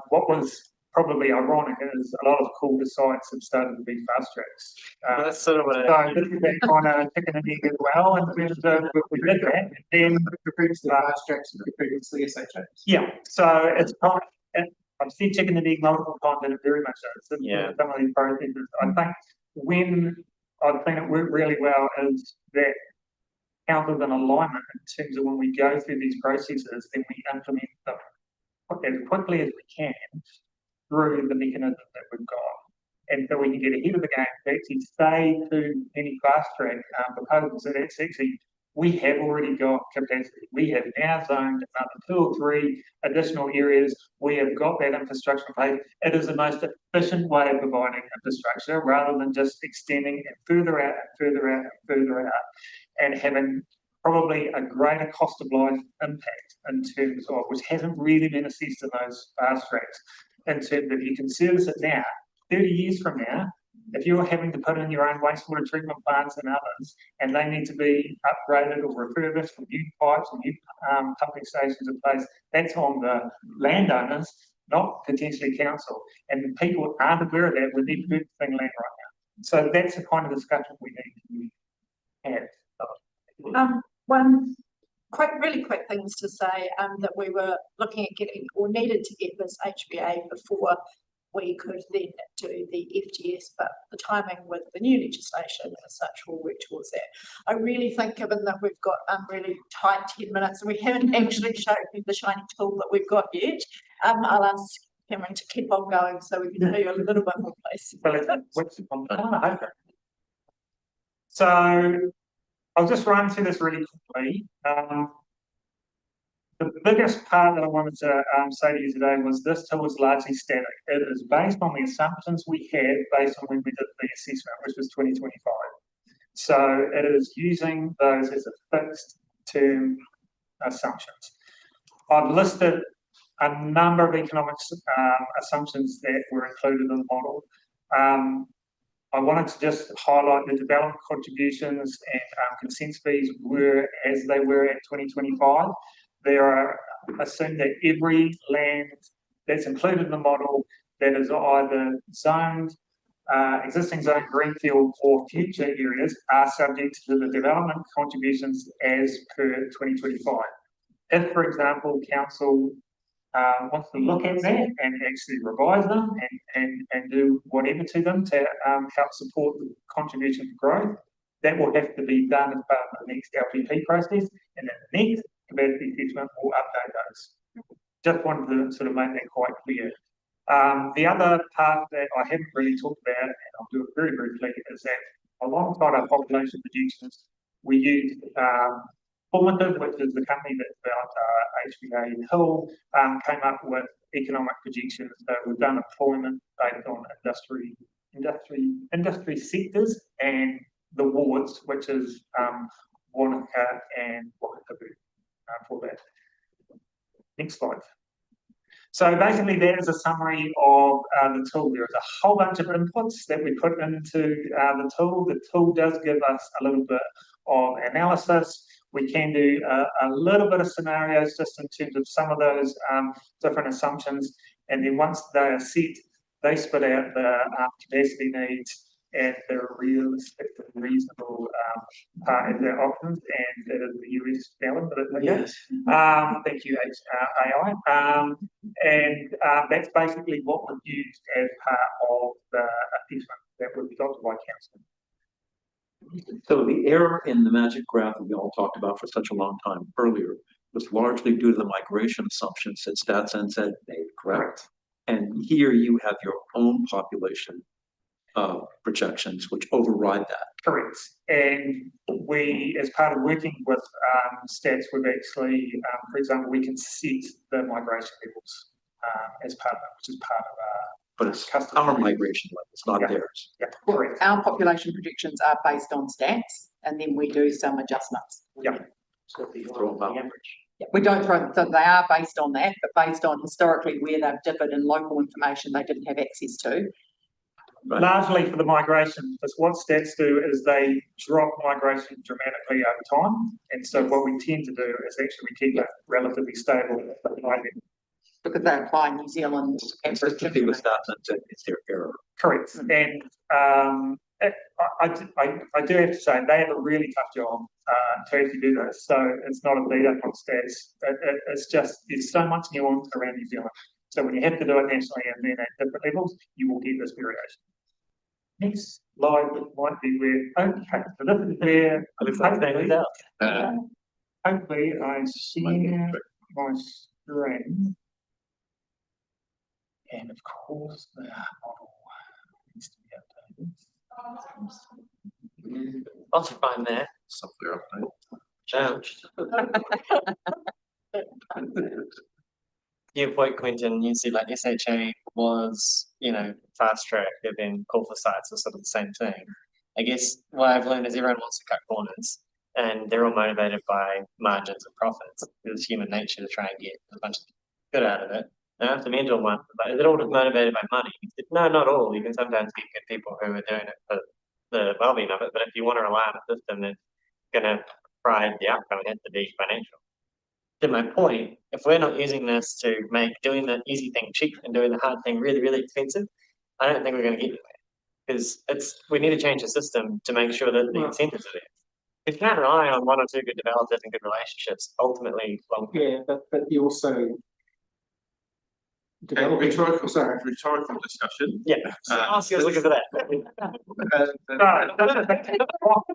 what was probably ironic is a lot of call to sites have started to be fast tracks. That's sort of what so this is that kind of chicken and egg as well. And we did that, and then previously fast tracks and previously SHAs. Yeah, so it's probably, I've said chicken and egg multiple times, and it very much so. It's some of these processes. I think when I've seen it work really well is that councils in alignment in terms of when we go through these processes, then we implement them as quickly as we can through the mechanism that we've got. And so we can get ahead of the game to actually say to any fast track proposals that it's actually, we have already got capacity. We have now zoned another 2 or 3 additional areas. We have got that infrastructure in place. It is the most efficient way of providing infrastructure rather than just extending it further out and further out and further out and having probably a greater cost of life impact in terms of, which hasn't really been assessed in those fast tracks, in terms of you can service it now, 30 years from now, if you're having to put in your own wastewater treatment plants and others, and they need to be upgraded or refurbished with new pipes or new pumping stations in place, that's on the landowners, not potentially council. And people aren't aware of that with their purchasing land right now. So that's the kind of discussion we need to have. One really quick things to say, that we were looking at getting or needed to get this HBA before we could then do the FGS, but the timing with the new legislation as such will work towards that. I really think, given that we've got really tight 10 minutes and we haven't actually shown you the shiny tool that we've got yet, I'll ask Cameron to keep on going so we can do a little bit more, please. So I'll just run through this really quickly. The biggest part that I wanted to say to you today was this tool is largely static. It is based on the assumptions we had based on when we did the assessment, which was 2025. So it is using those as a fixed term assumptions. I've listed a number of economic assumptions that were included in the model. I wanted to just highlight the development contributions and consent fees were as they were at 2025. There are assumed that every land that's included in the model that is either zoned, existing zone greenfield or future areas are subject to the development contributions as per 2025. If, for example, council wants to look at that and actually revise them and do whatever to them to help support the contribution to growth, that will have to be done as part of the next LPP process, and then the next capacity assessment will update those. Just wanted to sort of make that quite clear. The other part that I haven't really talked about, and I'll do it very briefly, is that alongside our population projections, we use Formative, which is the company that developed HBA in Hill, came up with economic projections. So we've done employment based on industry sectors and the wards, which is Wanaka and Wakatabu. for that. Next slide. So basically that is a summary of the tool. There is a whole bunch of inputs that we put into the tool. The tool does give us a little bit of analysis. We can do a little bit of scenarios just in terms of some of those different assumptions. And then once they are set, they spit out the capacity needs and the realistic and reasonable part of their options, and that is the US balance. Yes. Thank you, AI. And that's basically what was used as part of the assessment that was adopted by council. So the error in the magic graph that we all talked about for such a long time earlier was largely due to the migration assumptions that StatsNet said made, correct? And here you have your own population projections which override that. Correct. And we, as part of working with stats, we've actually, for example, we can set the migration levels as part of it, which is part of but it's our migration levels, not theirs. Yeah, correct. Our population predictions are based on stats, and then we do some adjustments. Yeah. So you throw about average. Yeah, we don't throw, so they are based on that, but based on historically where they've differed in local information they didn't have access to. Right. Largely for the migration, because what stats do is they drop migration dramatically over time. And so what we tend to do is actually keep it relatively stable. Because they apply New Zealand Consistency with StatsNet is their error. Correct. And I do have to say they have a really tough job to actually do this. So it's not a beat up on stats. It's just there's so much nuance around New Zealand. So when you have to do it nationally and then at different levels, you will get this variation. Next slide might be where, okay, so this is where hopefully I share my screen. And of course, the model needs to be updated. I'll find that. Software Your point, Quentin, you see like SHA was, fast track, they've been call for sites are sort of the same thing. I guess what I've learned is everyone wants to cut corners and they're all motivated by margins and profits. It's human nature to try and get a bunch of good out of it. Now that's the mental one, but is it all just motivated by money? No, not all. You can sometimes get good people who are doing it for the well-being of it, but if you want to rely on a system that's going to provide the outcome, it has to be financial. To my point, if we're not using this to make doing the easy thing cheap and doing the hard thing really, really expensive, I don't think we're going to get anywhere. Because we need to change the system to make sure that the incentives are there. If you can't rely on one or two good developers and good relationships, ultimately, but you also rhetorical discussion. Yeah, ask us looking for that.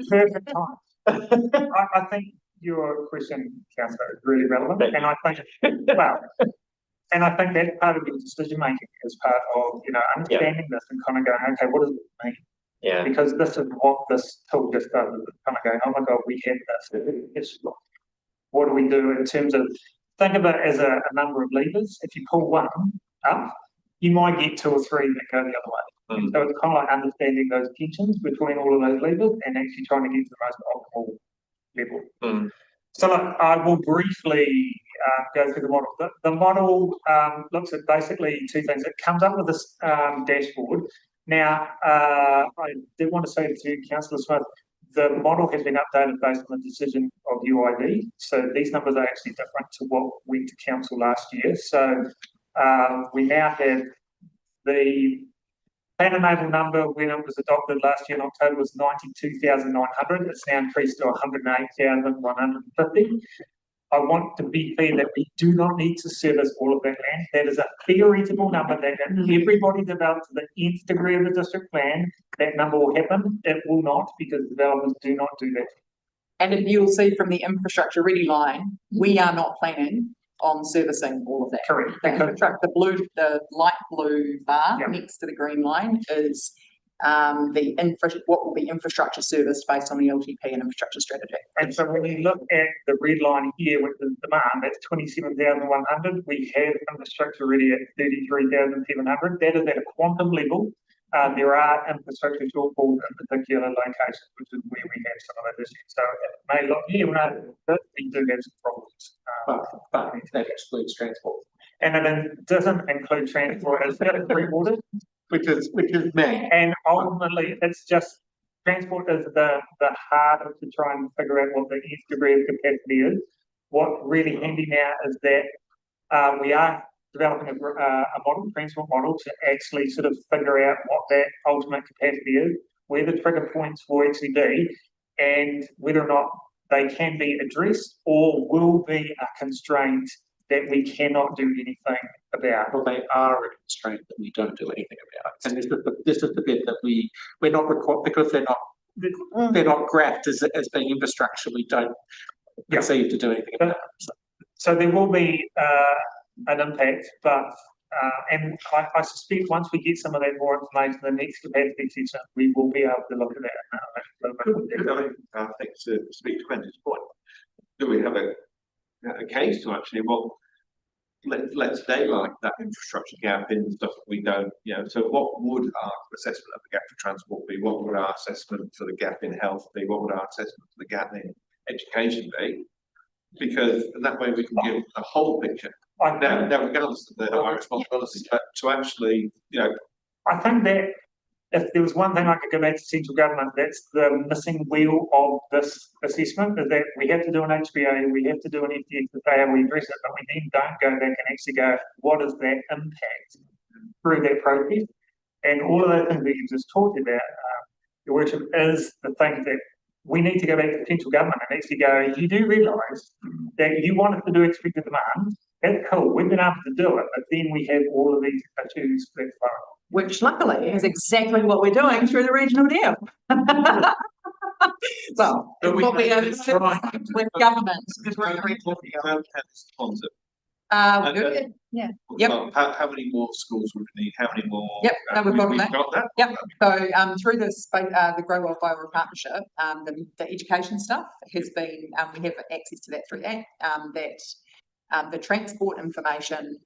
Perfect time. I think your question, Councillor, is really relevant, and I think that's part of your decision making as part of understanding this and kind of going, okay, what does it mean? Yeah. Because this is what this tool just does. It's kind of going, oh my god, we have this. What do we do in terms of think of it as a number of levers? If you pull one up, you might get two or three that go the other way. So it's kind of like understanding those tensions between all of those levers and actually trying to get to the most optimal level. So look, I will briefly go through the model. The model looks at basically two things. It comes up with this dashboard. Now, I did want to say to Councillor Smith, the model has been updated based on the decision of UID. So these numbers are actually different to what went to council last year. So we now have the plan enable number when it was adopted last year in October was 92,900. It's now increased to 108,150. I want to be clear that we do not need to service all of that land. That is a theoretical number that if everybody develops the nth degree of the district plan, that number will happen. It will not because developers do not do that. And if you'll see from the infrastructure ready line, we are not planning on servicing all of that. Correct. The light blue bar next to the green line is what will be infrastructure serviced based on the LTP and infrastructure strategy. And so when you look at the red line here with the demand, that's 27,100. We have infrastructure ready at 33,700. That is at a quantum level. there are infrastructure shortfalls in particular locations, which is where we have some of those issues. So it may look, we do have some problems. But that excludes transport. And it doesn't include transport as reported, Which is me. and ultimately it's just transport is the harder to try and figure out what the nth degree of capacity is. What's really handy now is that we are developing a model, transport model, to actually sort of figure out what that ultimate capacity is, where the trigger points will actually be, and whether or not they can be addressed or will be a constraint that we cannot do anything about. Well, they are a constraint that we don't do anything about. And this is the bit that we're not required, because they're not graphed as being infrastructure, we don't perceive to do anything about it. So there will be an impact, but and I suspect once we get some of that more information, the next capacity session, we will be able to look at that. I think to speak to Quentin's point, do we have a case to actually, well, let's daylight that infrastructure gap in stuff that we don't, so what would our assessment of the gap for transport be? What would our assessment for the gap in health be? What would our assessment for the gap in education be? Because that way we can give a whole picture. Now regardless of our responsibilities, but to actually, I think that if there was one thing I could go back to central government, that's the missing wheel of this assessment, is that we have to do an HBA, we have to do an FDX to say how we address it, but we then don't go back and actually go, what is that impact through that process? And all of those things that you just talked about, Your Worship, is the thing that we need to go back to central government and actually go, you do realise that you wanted to do expected demand. That's cool, we've been able to do it, but then we have all of these issues that flow. Which luckily is exactly what we're doing through the regional deal. Well, what we are with governments, because we're in a regional deal. We do it, yeah. Yep. Well, how many more schools would we need? How many more? Yep, no, we've got that. Yep. So through this, the Grow Well Bioral Partnership, the education stuff has been, we have access to that through that. The transport information,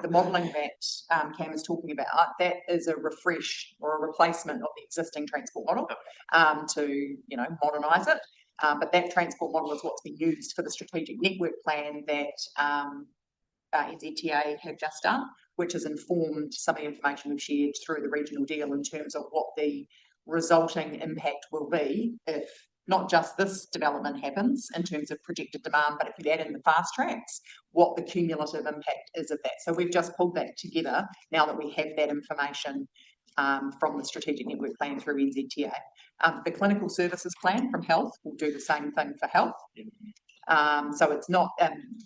the modelling that Cam is talking about, that is a refresh or a replacement of the existing transport model to, modernise it. But that transport model is what's been used for the strategic network plan that NZTA have just done, which has informed some of the information we've shared through the regional deal in terms of what the resulting impact will be if not just this development happens in terms of projected demand, but if you add in the fast tracks, what the cumulative impact is of that. So we've just pulled that together now that we have that information from the strategic network plan through NZTA. The clinical services plan from health will do the same thing for health. So it's not,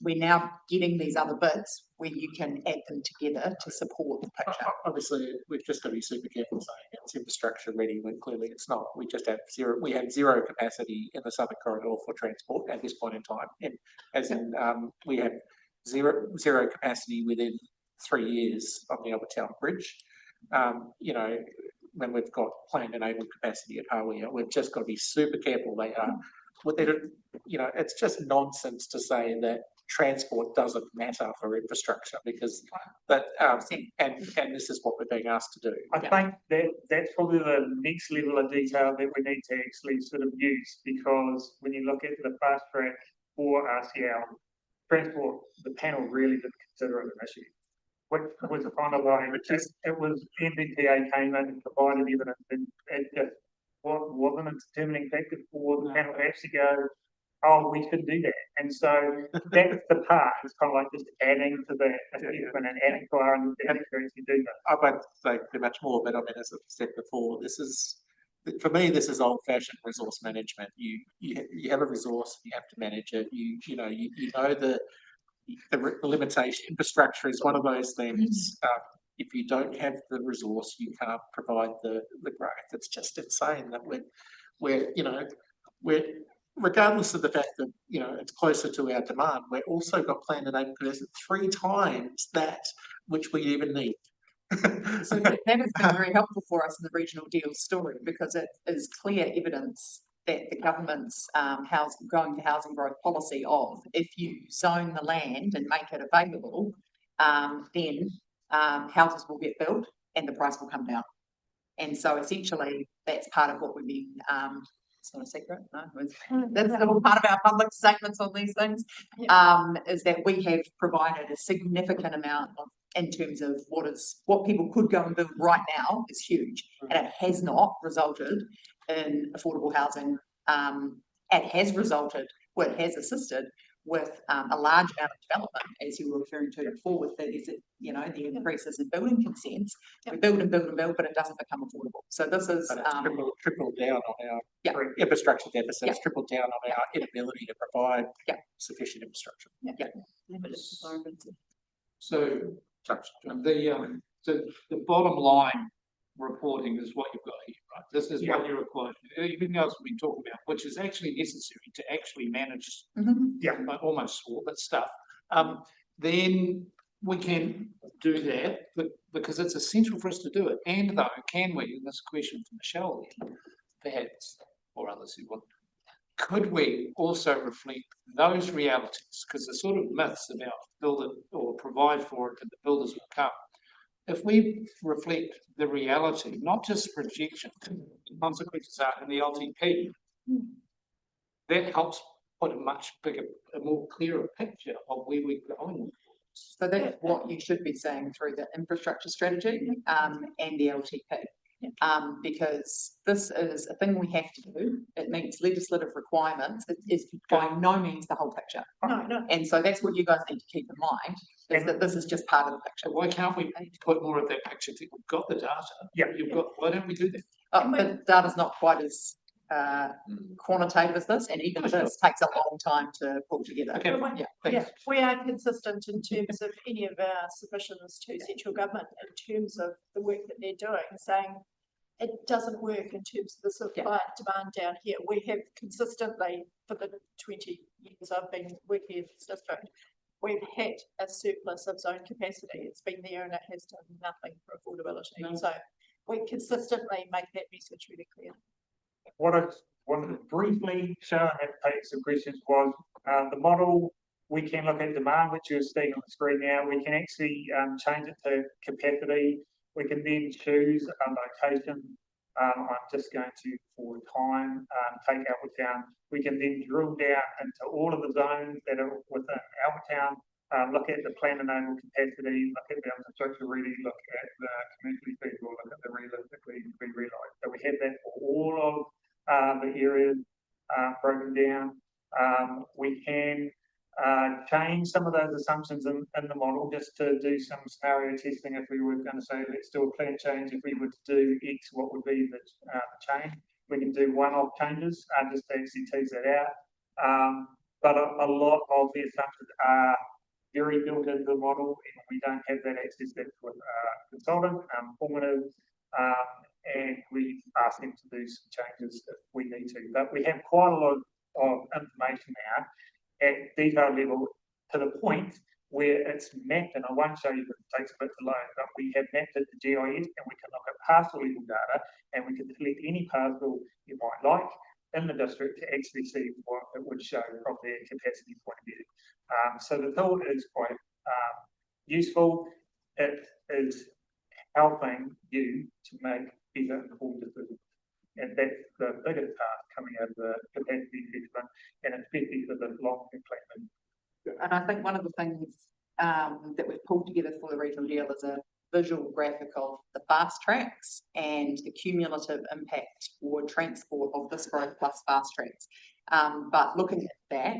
we're now getting these other bits where you can add them together to support the picture. Obviously, we've just got to be super careful saying it's infrastructure ready when clearly it's not. We just have zero capacity in the Southern Corridor for transport at this point in time. And as in, we have zero capacity within 3 years of the Albertown Bridge. When we've got planned enabled capacity at Hawea, we've just got to be super careful. It's just nonsense to say that transport doesn't matter for infrastructure, because that and this is what we're being asked to do. I think that's probably the next level of detail that we need to actually sort of use, because when you look at the fast track for RCL transport, the panel really didn't consider it an issue. Which was kind of like, it was NZTA came in and provided evidence, and it just wasn't a determining factor for the panel to actually go, oh, we should do that. And so that's the part, it's kind of like just adding to the assessment and adding to our understanding to actually do that. I won't say too much more, but I mean, as I've said before, for me, this is old-fashioned resource management. You have a resource, you have to manage it. You know the limitation. Infrastructure is one of those things. If you don't have the resource, you can't provide the growth. It's just insane that we're regardless of the fact that it's closer to our demand, we're also got planned enabled capacity 3 times that which we even need. So that has been very helpful for us in the regional deal story, because it is clear evidence that the government's going to housing growth policy of, if you zone the land and make it available, then houses will get built and the price will come down. And so essentially, that's part of what we've been, it's not a secret, no, that's all part of our public statements on these things, is that we have provided a significant amount of, in terms of what people could go and build right now is huge, and it has not resulted in affordable housing. It has resulted, well, it has assisted with a large amount of development, as you were referring to before, with the increases in building consents. We build and build and build, but it doesn't become affordable. So this is tripled down on our infrastructure deficits, tripled down on our inability to provide sufficient infrastructure. So the bottom line reporting is what you've got here, right? This is what you're required to do. Everything else we've been talking about, which is actually necessary to actually manage, almost all that stuff. Then we can do that, but because it's essential for us to do it. And though, can we? And this is a question for Michelle, perhaps, or others who want. Could we also reflect those realities? Because the sort of myths about build it or provide for it and the builders will come. If we reflect the reality, not just projection, consequences are in the LTP, that helps put a much bigger, a more clearer picture of where we're going. So that's what you should be saying through the infrastructure strategy and the LTP. Because this is a thing we have to do. It meets legislative requirements. It is by no means the whole picture. No. And so that's what you guys need to keep in mind, is that this is just part of the picture. Why can't we put more of that picture? We've got the data. Why don't we do that? The data's not quite as quantitative as this, and even this takes a long time to pull together. We are consistent in terms of any of our submissions to central government in terms of the work that they're doing, saying it doesn't work in terms of the supply and demand down here. We have consistently, for the 20 years I've been working in this district, we've had a surplus of zone capacity. It's been there and it has done nothing for affordability. So we consistently make that message really clear. What I wanted to briefly show and have to take some questions was the model. We can look at demand, which you're seeing on the screen now. We can actually change it to capacity. We can then choose a location. I'm just going to, for time, take Albertown. We can then drill down into all of the zones that are within Albertown, look at the plan enabled capacity, look at the infrastructure ready, look at the commercially feasible, look at the realistically to be realised. So we have that for all of the areas broken down. We can change some of those assumptions in the model just to do some scenario testing. If we were going to say, let's do a plan change, if we were to do X, what would be the change? We can do one-off changes just to actually tease that out. But a lot of the assumptions are very built into the model, and we don't have that access to with consultant, formative, and we ask them to do some changes if we need to. But we have quite a lot of information now at detail level to the point where it's mapped, and I won't show you because it takes a bit to load, but we have mapped it to GIS, and we can look at parcel level data, and we can select any parcel you might like in the district to actually see what it would show from their capacity point of view. So the tool is quite useful. It is helping you to make better informed decisions. And that's the biggest task coming out of the capacity assessment, and especially for the long-term planning. And I think one of the things that we've pulled together for the regional deal is a visual graphic of the fast tracks and the cumulative impact for transport of this growth plus fast tracks. But looking at that,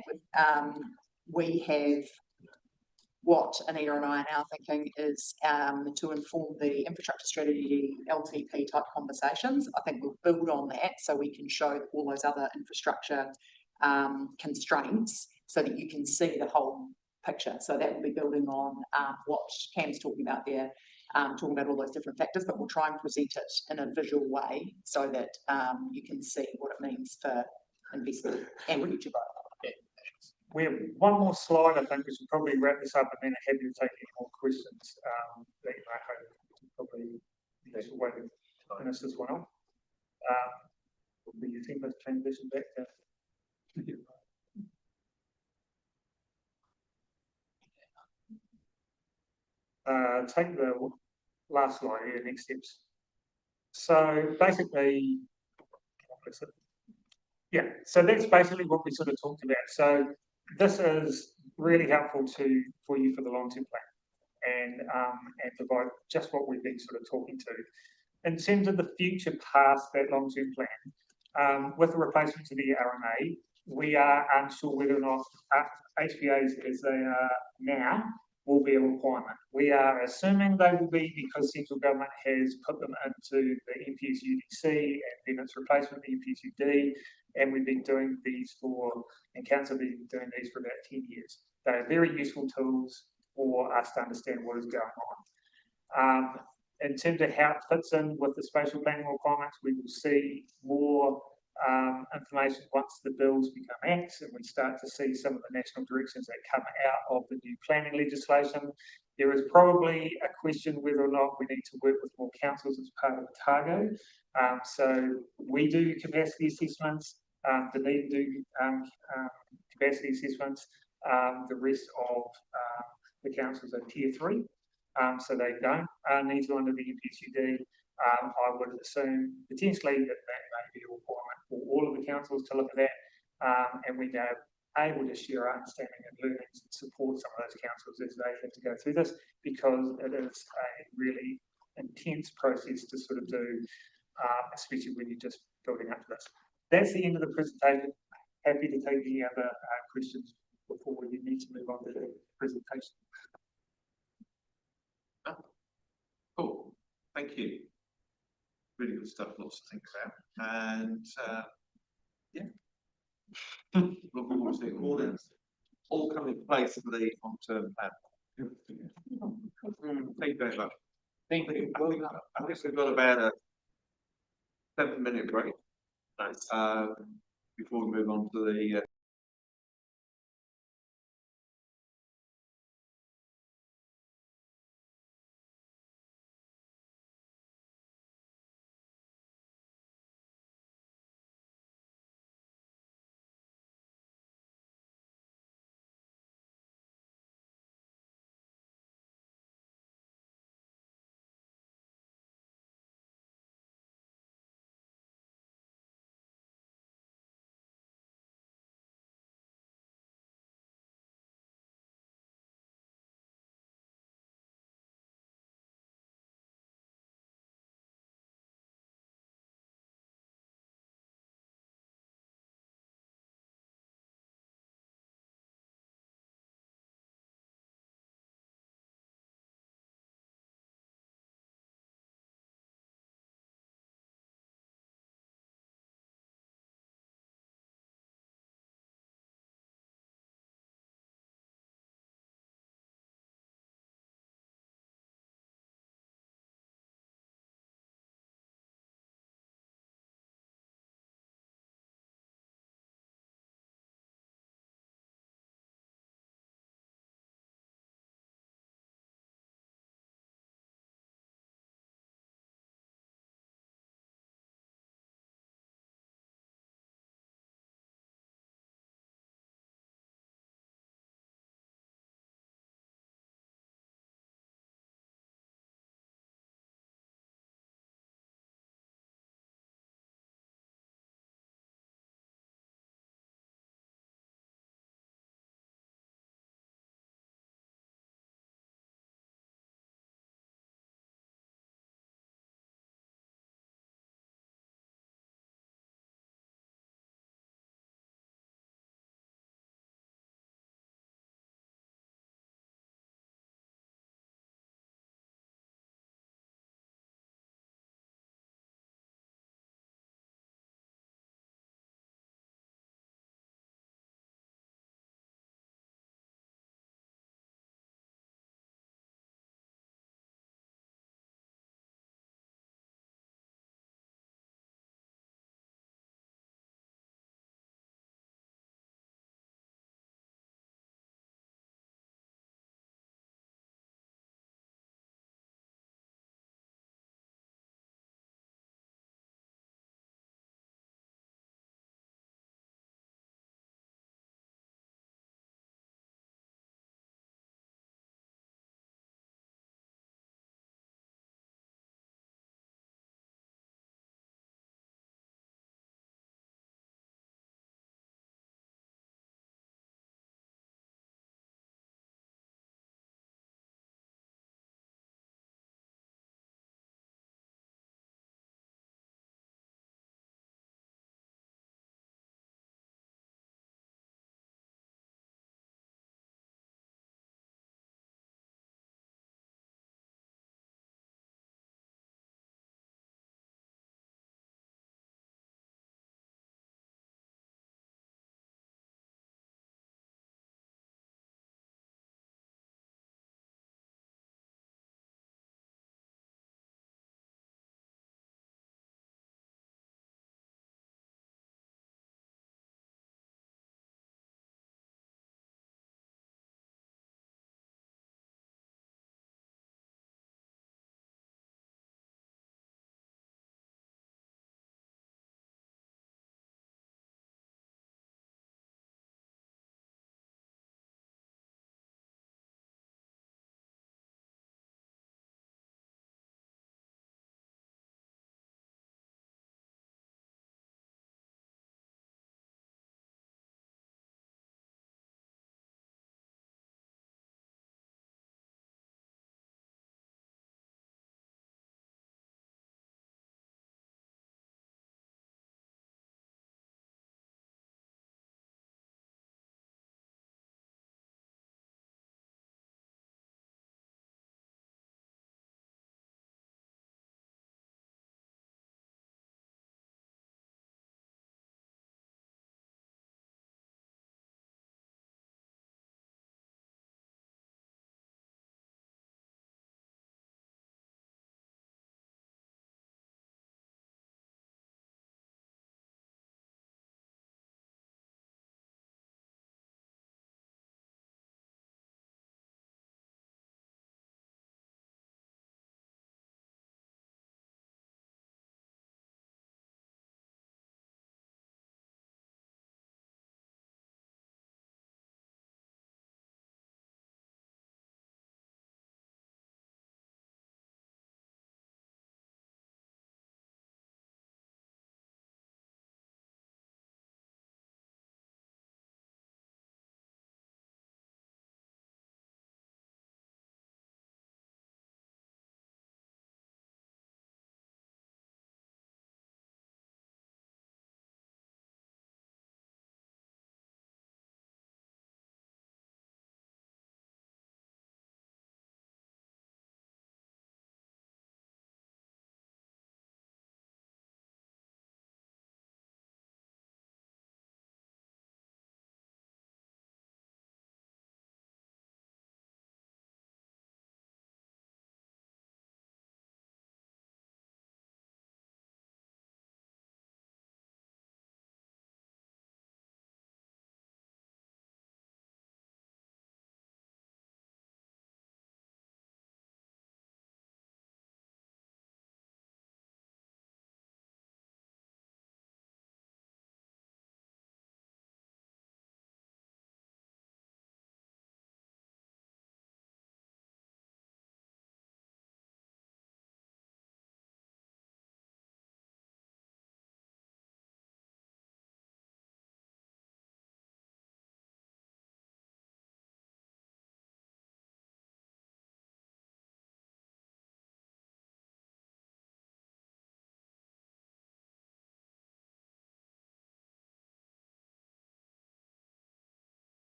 we have what Anita and I are now thinking is to inform the infrastructure strategy LTP type conversations. I think we'll build on that so we can show all those other infrastructure constraints so that you can see the whole picture. So that will be building on what Cam's talking about there, talking about all those different factors, but we'll try and present it in a visual way so that you can see what it means for investment and future growth. We have one more slide, I think we should probably wrap this up, and then happy to take any more questions that you might have. Probably the way to finish this one off. Will you think let's transition back to take the last slide here, next steps. So basically, what is it? Yeah, so that's basically what we sort of talked about. So this is really helpful for you for the long-term plan and provide just what we've been sort of talking to. In terms of the future past that long-term plan, with the replacement to the RMA, we are unsure whether or not HPAs as they are now will be a requirement. We are assuming they will be because central government has put them into the NPS-UDC and then its replacement, the NPS-UD, and we've been doing these and council have been doing these for about 10 years. They are very useful tools for us to understand what is going on. In terms of how it fits in with the spatial planning requirements, we will see more information once the bills become acts and we start to see some of the national directions that come out of the new planning legislation. There is probably a question whether or not we need to work with more councils as part of the TARGO. So we do capacity assessments, Dunedin do capacity assessments, the rest of the councils are tier 3. So they don't need to under the NPS-UD. I would assume potentially that may be a requirement for all of the councils to look at that, and we are able to share our understanding and learnings and support some of those councils as they have to go through this, because it is a really intense process to sort of do, especially when you're just building up to this. That's the end of the presentation. Happy to take any other questions before we need to move on to the presentation. Cool, thank you. Really good stuff, lots to think about. And yeah, look forward to seeing all this all come in place for the long-term plan. Thank you very much. Thank you. I think we've got about a 7-minute break. Nice. Before we move on to the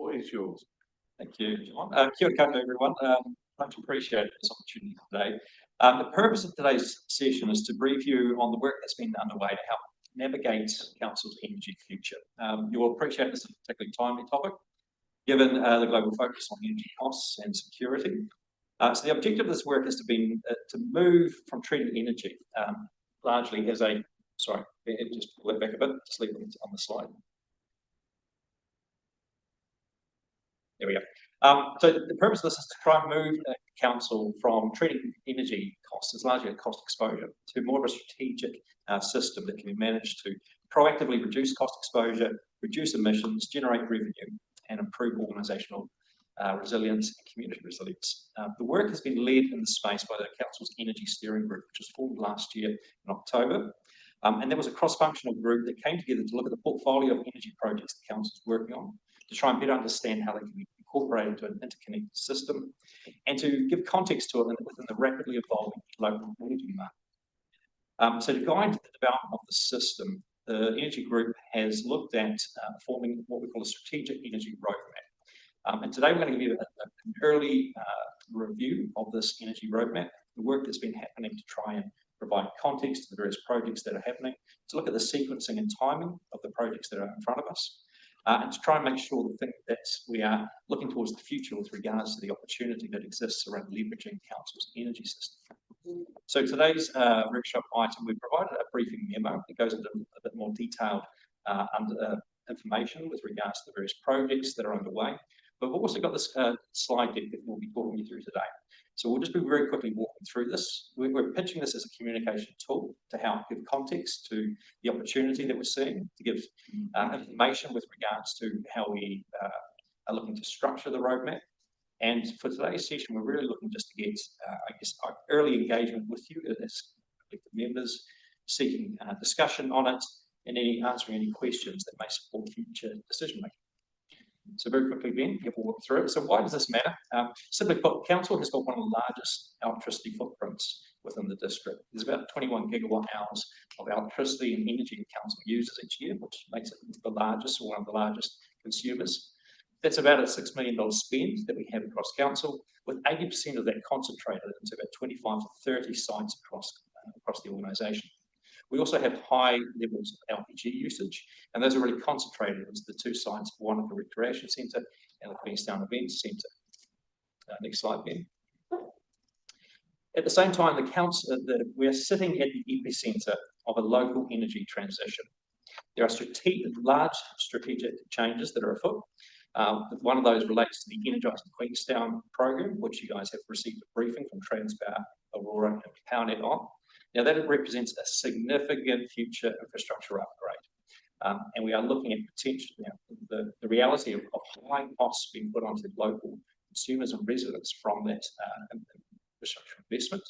What is yours? Thank you, John. Kia ora koutou, everyone. Much appreciated this opportunity today. The purpose of today's session is to brief you on the work that's been underway to help navigate Council's energy future. You will appreciate this is a particularly timely topic, given the global focus on energy costs and security. So the objective of this work has to move from treating energy largely as a, sorry, just pull it back a bit, just leave it on the slide. There we go. So the purpose of this is to try and move Council from treating energy costs as largely a cost exposure to more of a strategic system that can be managed to proactively reduce cost exposure, reduce emissions, generate revenue, and improve organisational resilience and community resilience. The work has been led in this space by the Council's Energy Steering Group, which was formed last year in October. And there was a cross-functional group that came together to look at the portfolio of energy projects the Council is working on, to try and better understand how they can be incorporated into an interconnected system, and to give context to it within the rapidly evolving local energy market. So to guide the development of the system, the Energy Group has looked at forming what we call a strategic energy roadmap. And today we're going to give you an early review of this energy roadmap, the work that's been happening to try and provide context to the various projects that are happening, to look at the sequencing and timing of the projects that are in front of us, and to try and make sure that we are looking towards the future with regards to the opportunity that exists around leveraging Council's energy system. So today's workshop item, we've provided a briefing memo that goes into a bit more detailed information with regards to the various projects that are underway. But we've also got this slide deck that we'll be talking you through today. So we'll just be very quickly walking through this. We're pitching this as a communication tool to help give context to the opportunity that we're seeing, to give information with regards to how we are looking to structure the roadmap. And for today's session, we're really looking just to get, I guess, early engagement with you as members, seeking discussion on it, and answering any questions that may support future decision making. So very quickly, Ben, we'll walk through it. So why does this matter? Simply put, Council has got one of the largest electricity footprints within the district. There's about 21 gigawatt hours of electricity and energy that Council uses each year, which makes it the largest or one of the largest consumers. That's about a $6 million spend that we have across Council, with 80% of that concentrated into about 25 to 30 sites across the organisation. We also have high levels of LPG usage, and those are really concentrated into the two sites, one at the Recreation Centre and the Queenstown Events Centre. Next slide, Ben. At the same time, we are sitting at the epicentre of a local energy transition. There are large strategic changes that are afoot. One of those relates to the Energising Queenstown program, which you guys have received a briefing from Transpower, Aurora and PowerNet on. Now that represents a significant future infrastructure upgrade. And we are looking at potentially the reality of high costs being put onto local consumers and residents from that infrastructure investment,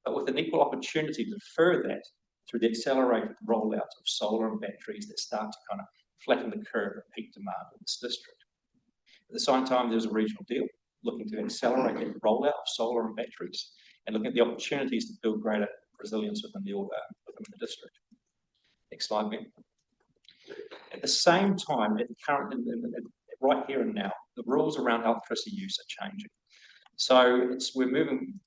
but with an equal opportunity to defer that through the accelerated rollout of solar and batteries that start to kind of flatten the curve of peak demand in this district. At the same time, there's a regional deal looking to accelerate the rollout of solar and batteries and looking at the opportunities to build greater resilience within the district. Next slide, Ben. At the same time, right here and now, the rules around electricity use are changing. So we're moving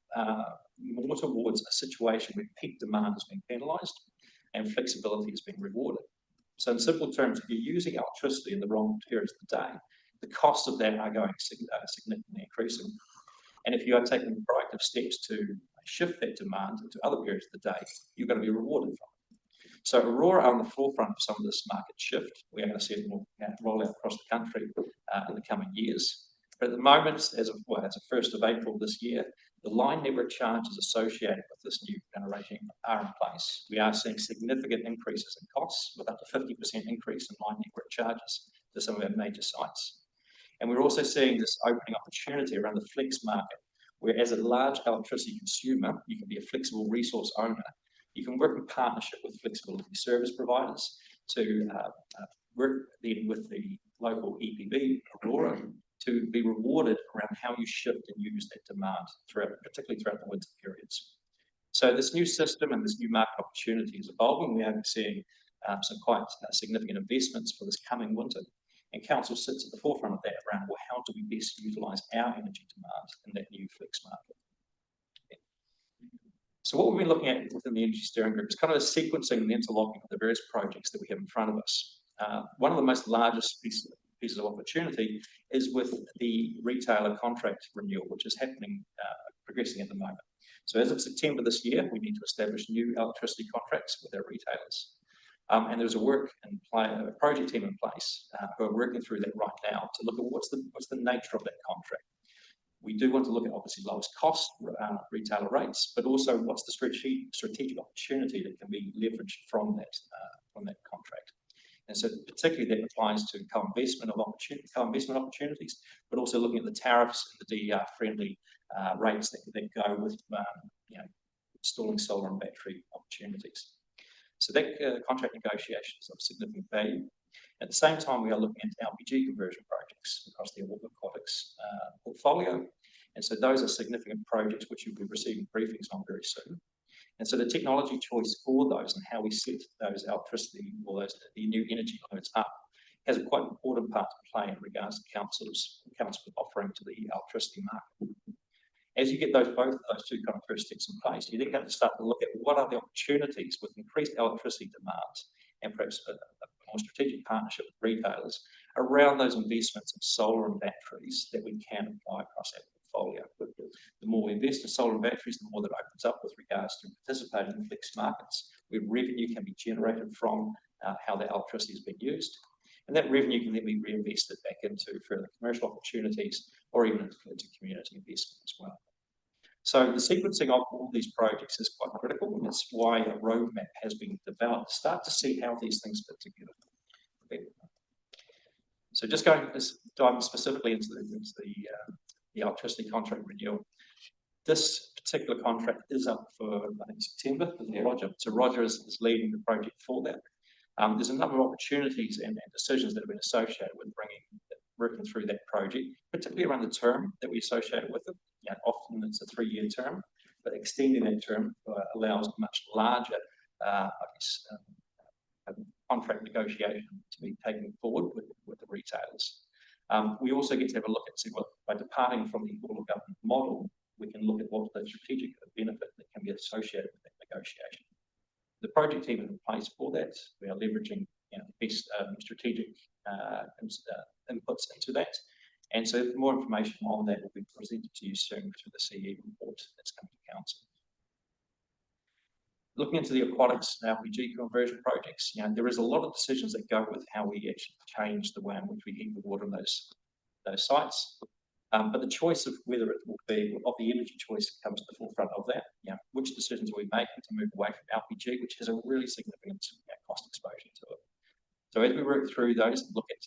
more towards a situation where peak demand is being penalised and flexibility is being rewarded. So in simple terms, if you're using electricity in the wrong periods of the day, the costs of that are going significantly increasing. And if you are taking proactive steps to shift that demand into other periods of the day, you're going to be rewarded for it. So Aurora are on the forefront of some of this market shift. We are going to see it roll out across the country in the coming years. But at the moment, as of 1st of April this year, the line network charges associated with this new regime are in place. We are seeing significant increases in costs, with up to 50% increase in line network charges to some of our major sites. And we're also seeing this opening opportunity around the flex market, where as a large electricity consumer, you can be a flexible resource owner. You can work in partnership with flexibility service providers to work then with the local EPB, Aurora, to be rewarded around how you shift and use that demand, particularly throughout the winter periods. So this new system and this new market opportunity is evolving. We are seeing some quite significant investments for this coming winter. And council sits at the forefront of that around, well, how do we best utilise our energy demand in that new flex market? So what we've been looking at within the Energy Steering Group is kind of a sequencing and interlocking of the various projects that we have in front of us. One of the most largest pieces of opportunity is with the retailer contract renewal, which is happening, progressing at the moment. So as of September this year, we need to establish new electricity contracts with our retailers. And there's a project team in place who are working through that right now to look at what's the nature of that contract. We do want to look at obviously lowest cost retailer rates, but also what's the strategic opportunity that can be leveraged from that contract. And so particularly that applies to co-investment opportunities, but also looking at the tariffs and the DER friendly rates that go with installing solar and battery opportunities. So that contract negotiation is of significant value. At the same time, we are looking at LPG conversion projects across the aquatics portfolio. And so those are significant projects which you'll be receiving briefings on very soon. And so the technology choice for those and how we set those electricity or the new energy loads up has a quite important part to play in regards to council's offering to the electricity market. As you get both of those two kind of first steps in place, you then have to start to look at what are the opportunities with increased electricity demand and perhaps a more strategic partnership with retailers around those investments in solar and batteries that we can apply across our portfolio. The more we invest in solar and batteries, the more that opens up with regards to participating in flex markets, where revenue can be generated from how that electricity has been used. And that revenue can then be reinvested back into further commercial opportunities or even into community investment as well. So the sequencing of all these projects is quite critical, and it's why a roadmap has been developed to start to see how these things fit together. Okay. So just diving specifically into the electricity contract renewal. This particular contract is up for, I think, September with Roger. So Roger is leading the project for that. There's a number of opportunities and decisions that have been associated with working through that project, particularly around the term that we associate with it. Often it's a 3-year term, but extending that term allows a much larger contract negotiation to be taken forward with the retailers. We also get to have a look at, by departing from the all of government model, we can look at what the strategic benefit that can be associated with that negotiation. The project team is in place for that. We are leveraging the best strategic inputs into that. And so more information on that will be presented to you soon through the CE report that's coming to council. Looking into the aquatics and LPG conversion projects, there is a lot of decisions that go with how we actually change the way in which we heat the water in those sites. But the choice of whether it will be, of the energy choice comes to the forefront of that. Which decisions are we making to move away from LPG, which has a really significant cost exposure to it. So as we work through those and look at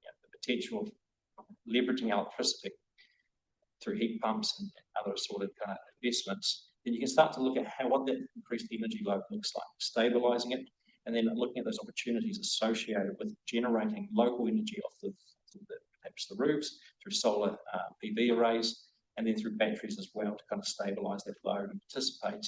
the potential of leveraging electricity through heat pumps and other sort of investments, then you can start to look at what that increased energy load looks like, stabilising it, and then looking at those opportunities associated with generating local energy off perhaps the roofs, through solar PV arrays, and then through batteries as well to kind of stabilise that load and participate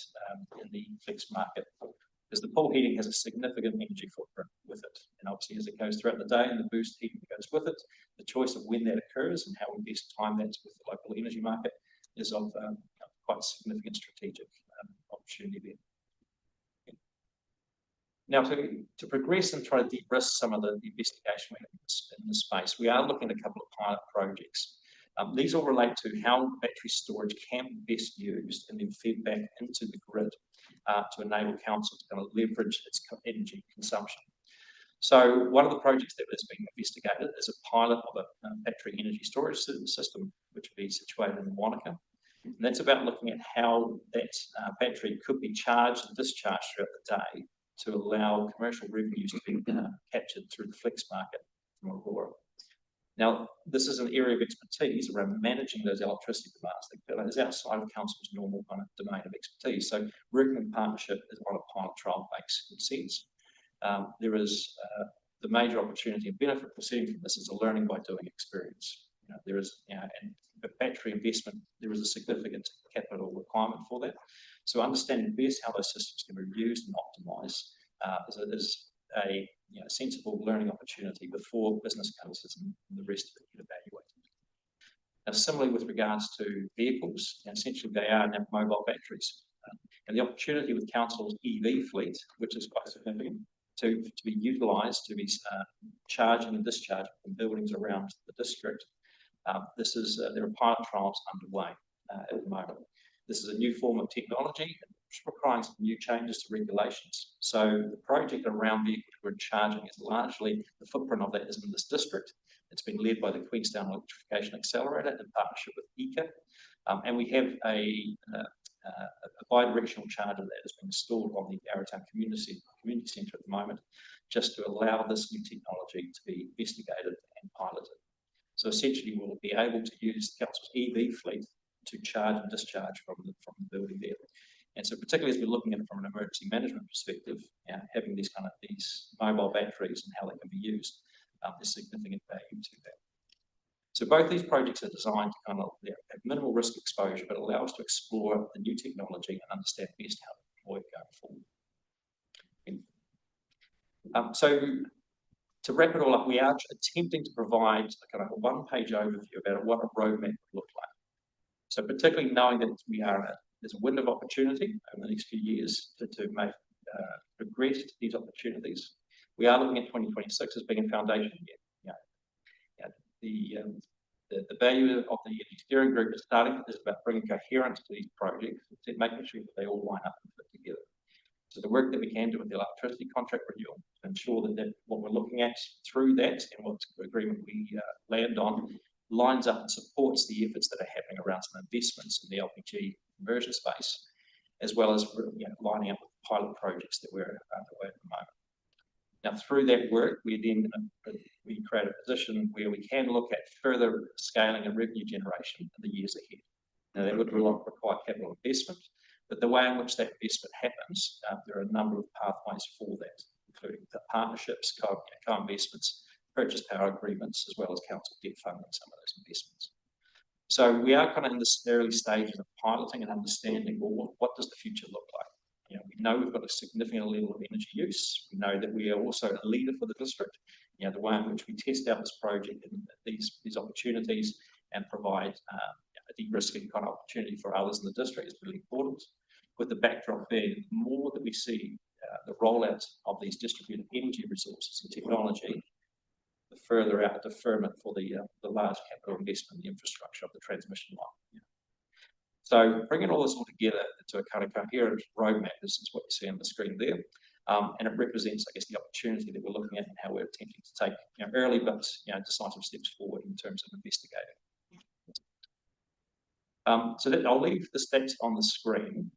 in the flex market. Because the pool heating has a significant energy footprint with it. And obviously as it goes throughout the day and the boost heating goes with it, the choice of when that occurs and how we best time that with the local energy market is of quite significant strategic opportunity there. Now, to progress and try to de-risk some of the investigation in this space, we are looking at a couple of pilot projects. These all relate to how battery storage can be best used and then fed back into the grid to enable council to kind of leverage its energy consumption. So one of the projects that is being investigated is a pilot of a battery energy storage system, which will be situated in Wanaka. And that's about looking at how that battery could be charged and discharged throughout the day to allow commercial revenues to be captured through the flex market from Aurora. Now, this is an area of expertise around managing those electricity demands that is outside of council's normal kind of domain of expertise. So working in partnership is what a pilot trial makes good sense. There is the major opportunity and benefit proceeding from this is a learning by doing experience. There is, and the battery investment, there is a significant capital requirement for that. So understanding best how those systems can be used and optimised is a sensible learning opportunity before business cases and the rest of it get evaluated. Now, similarly with regards to vehicles, essentially they are now mobile batteries. And the opportunity with council's EV fleet, which is quite significant, to be utilised to be charging and discharging from buildings around the district. There are pilot trials underway at the moment. This is a new form of technology, requiring some new changes to regulations. So the project around vehicle grid charging is largely, the footprint of that is in this district. It's been led by the Queenstown Electrification Accelerator in partnership with ECA. And we have a bi-directional charger that has been installed on the Arrowtown Community Centre at the moment, just to allow this new technology to be investigated and piloted. So essentially we'll be able to use the council's EV fleet to charge and discharge from the building there. And so particularly as we're looking at it from an emergency management perspective, having these mobile batteries and how they can be used, there's significant value to that. So both these projects are designed to have minimal risk exposure, but allow us to explore the new technology and understand best how to deploy it going forward. So to wrap it all up, we are attempting to provide a one-page overview about what a roadmap would look like. So particularly knowing that there's a window of opportunity over the next few years to make progress to these opportunities. We are looking at 2026 as being a foundation year. The value of the steering group is about bringing coherence to these projects, making sure that they all line up and fit together. So the work that we can do with the electricity contract renewal to ensure that what we're looking at through that and what agreement we land on lines up and supports the efforts that are happening around some investments in the LPG conversion space, as well as lining up with pilot projects that we're underway at the moment. Now, through that work, we create a position where we can look at further scaling and revenue generation in the years ahead. Now, that would require capital investment, but the way in which that investment happens, there are a number of pathways for that, including the partnerships, co-investments, purchase power agreements, as well as council debt funding some of those investments. So we are in this early stages of piloting and understanding, well, what does the future look like? We know we've got a significant level of energy use. We know that we are also a leader for the district. The way in which we test out this project and these opportunities and provide a de-risking opportunity for others in the district is really important. With the backdrop being, the more that we see the rollout of these distributed energy resources and technology, the further out deferment for the large capital investment in the infrastructure of the transmission line. So bringing all this all together into a coherent roadmap is what you see on the screen there. And it represents, I guess, the opportunity that we're looking at and how we're attempting to take early but decisive steps forward in terms of investigating. So I'll leave the stats on the screen,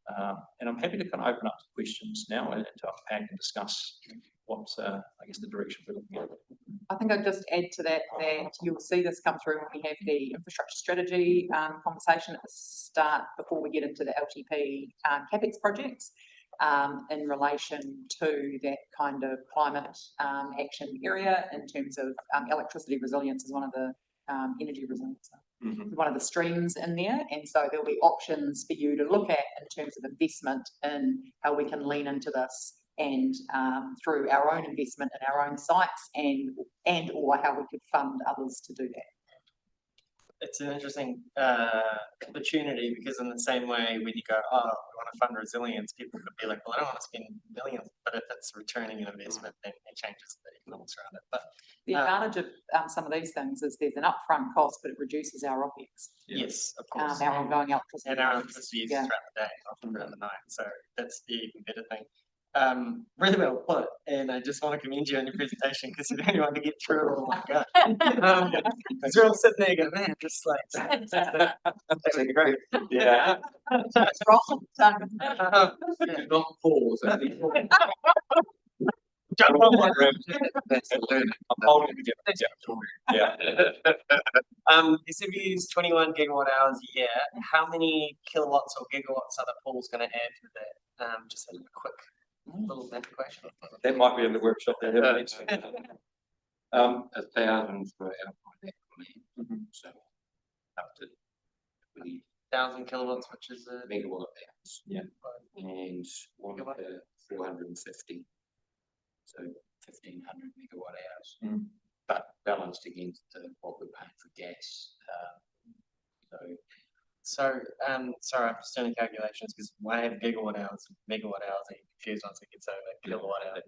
and I'm happy to open up to questions now and to unpack and discuss what, I guess, the direction we're looking at. I think I'd just add to that you'll see this come through when we have the infrastructure strategy conversation at the start before we get into the LTP CapEx projects in relation to that climate action area in terms of electricity resilience is one of the energy resilience. One of the streams in there, and so there'll be options for you to look at in terms of investment and how we can lean into this and through our own investment in our own sites and or how we could fund others to do that. It's an interesting opportunity because in the same way when you go, we want to fund resilience, people could be like, well, I don't want to spend millions, but if it's returning an investment, then it changes the economics around it. But the advantage of some of these things is there's an upfront cost, but it reduces our OPEX. Yes, of course. Our ongoing electricity. And our electricity use throughout the day, often throughout the night. So that's the even better thing. Really well put, and I just want to commend you on your presentation because you don't want to get through it all. Because we're all sitting there going, man, just like that's great. Yeah. Not pause. Jump on one room. That's the learning. I'm holding it together. Yeah. If you use 21 gigawatt hours a year, how many kilowatts or gigawatts are the pools going to add to that? Just a quick little math question. That might be in the workshop. 1,000 for our so up to 1,000 kilowatts, which is a megawatt hours. Yeah, and 1 per 450. So 1,500 megawatt hours, but balanced against what we're paying for gas. Sorry, I'm just doing calculations because I have gigawatt hours, megawatt hours, and confused once it gets over kilowatt hours.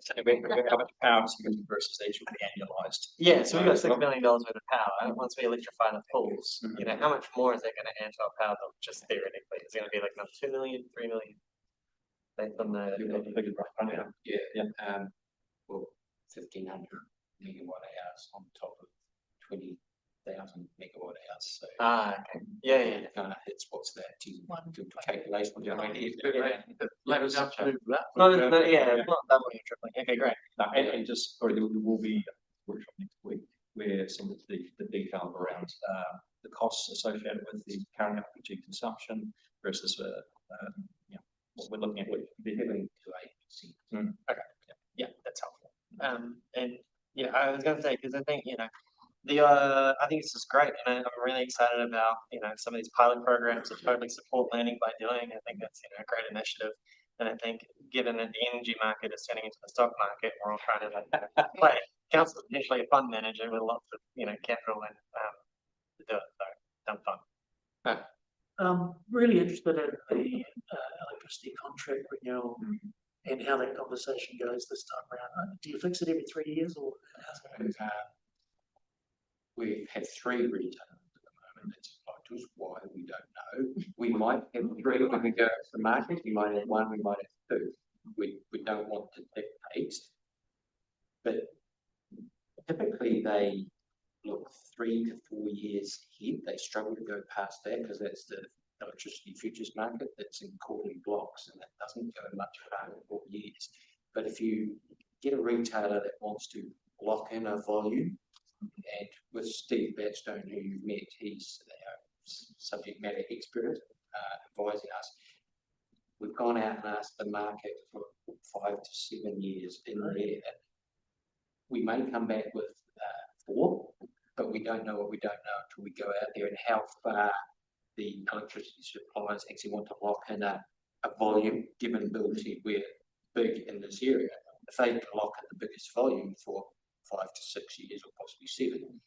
How much power is used versus actually annualized? Yeah, so we've got $6 million worth of power. Once we electrify the pools, you know, how much more is that going to add to our power bill? Just theoretically, it's going to be like another 2 million, 3 million. Based on the Well, 1,500 megawatt hours on top of 20,000 megawatt hours. So okay. Yeah. It's what's that? Do calculation. No, Not doubling or tripling. Okay, great. And just, sorry, there will be a workshop next week where some of the detail around the costs associated with the current LPG consumption versus what we're looking at with the heavily to 8%. Okay. Yeah, that's helpful. And yeah, I was going to say, because I think, you know, I think this is great, and I'm really excited about, you know, some of these pilot programs that totally support learning by doing. I think that's, you know, a great initiative. And I think given that the energy market is turning into the stock market, we're all trying to play. Council potentially a fund manager with lots of, you know, capital and to do it. So done fun. Really interested in the electricity contract renewal and how that conversation goes this time around. Do you fix it every 3 years or how's it? We have 3 retailers at the moment that's applied to us. Why, we don't know. We might have 3 when we go to the market. We might have 1, we might have 2. We don't want to dictate, but typically they look 3 to 4 years ahead. They struggle to go past that because that's the electricity futures market that's in quarterly blocks, and that doesn't go much farther than 4 years. But if you get a retailer that wants to lock in a volume, and with Steve Batstone, who you've met, he's subject matter expert advising us. We've gone out and asked the market for 5 to 7 years in there. We may come back with 4, but we don't know what we don't know until we go out there and how far the electricity suppliers actually want to lock in a volume, given Bill said we're big in this area. If they can lock in the biggest volume for 5 to 6 years or possibly 7,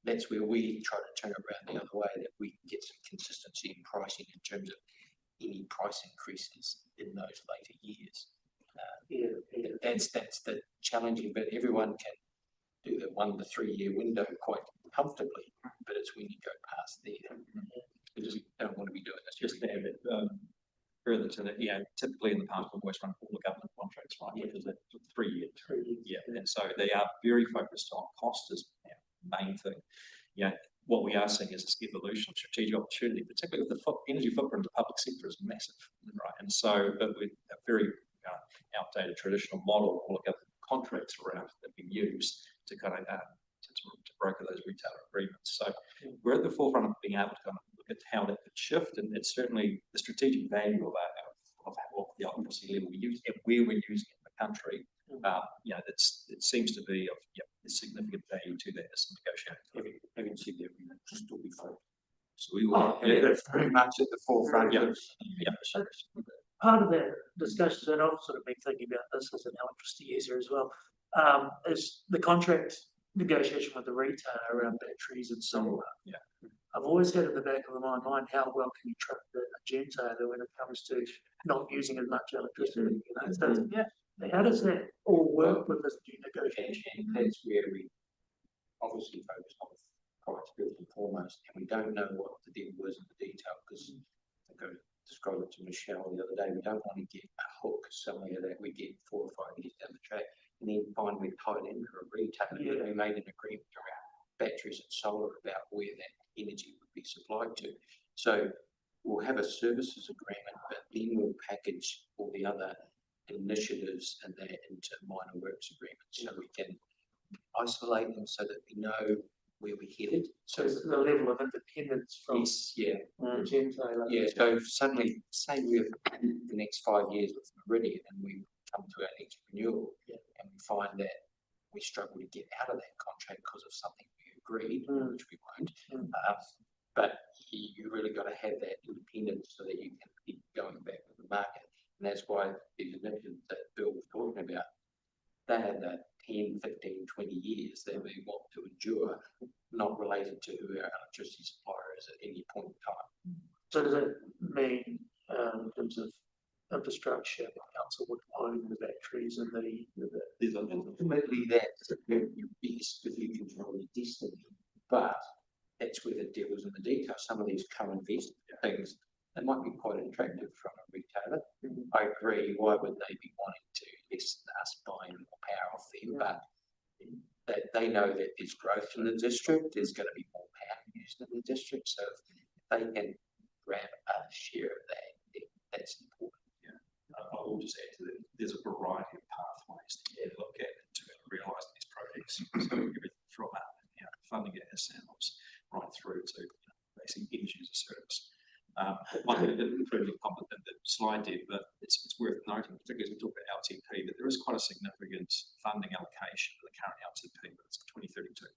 that's where we try to turn it around the other way, that we can get some consistency in pricing in terms of any price increases in those later years. That's the challenging bit. Everyone can do the 1 to 3 year window quite comfortably, but it's when you go past there. We just don't want to be doing this. Just to add that further to that, typically in the past we've always run all the government contracts, right? Because they're 3 years. And so they are very focused on cost as the main thing. What we are seeing is this evolution of strategic opportunity, particularly with the energy footprint of the public sector is massive, right? And so, but with a very outdated traditional model, all the government contracts around that we use to kind of to broker those retailer agreements. So we're at the forefront of being able to kind of look at how that could shift, and it's certainly the strategic value of the electricity level we use and where we're using it in the country. It seems to be of significant value to that as negotiating. Having said that, we will still be focused. So we will that's very much at the forefront. Part of that discussion, and I've sort of been thinking about this as an electricity user as well, is the contract negotiation with the retailer around batteries and solar. I've always had in the back of my mind how well can you trust a gentailer when it comes to not using as much electricity. So, how does that all work with this new negotiation? And that's where we obviously focus on price first and foremost, and we don't know what the deal was in the detail because I think I described it to Michelle the other day. We don't want to get a hook somewhere that we get 4 or 5 years down the track and then find we're tied into a retailer. We made an agreement around batteries and solar about where that energy would be supplied to. So we'll have a services agreement, but then we'll package all the other initiatives and that into minor works agreements, so we can isolate them so that we know where we're headed. So it's the level of independence from the gentailer. So suddenly, say we're the next 5 years with Meridian and we come to our next renewal and we find that we struggle to get out of that contract because of something we agreed, which we won't. But you really got to have that independence so that you can keep going back with the market. And that's why these initiatives that Bill was talking about they have that 10, 15, 20 years that we want to endure, not related to who our electricity supplier is at any point in time. So does it mean, in terms of infrastructure, the council would own the batteries and Ultimately, that's your best if you control your destiny. But that's where the devil's in the detail. Some of these co-invest things, they might be quite attractive from a retailer. I agree. Why would they be wanting to lessen us buying more power off them? But they know that there's growth in the district. There's going to be more power used in the district. So if they can grab a share of that, that's important. I will just add to that, there's a variety of pathways that you look at to realise these projects. So everything from funding it ourselves right through to basic energy as a service. One thing that didn't really pop in the slide there, but it's worth noting, particularly as we talk about LTP, that there is quite a significant funding allocation for the current LTP, but it's 2032.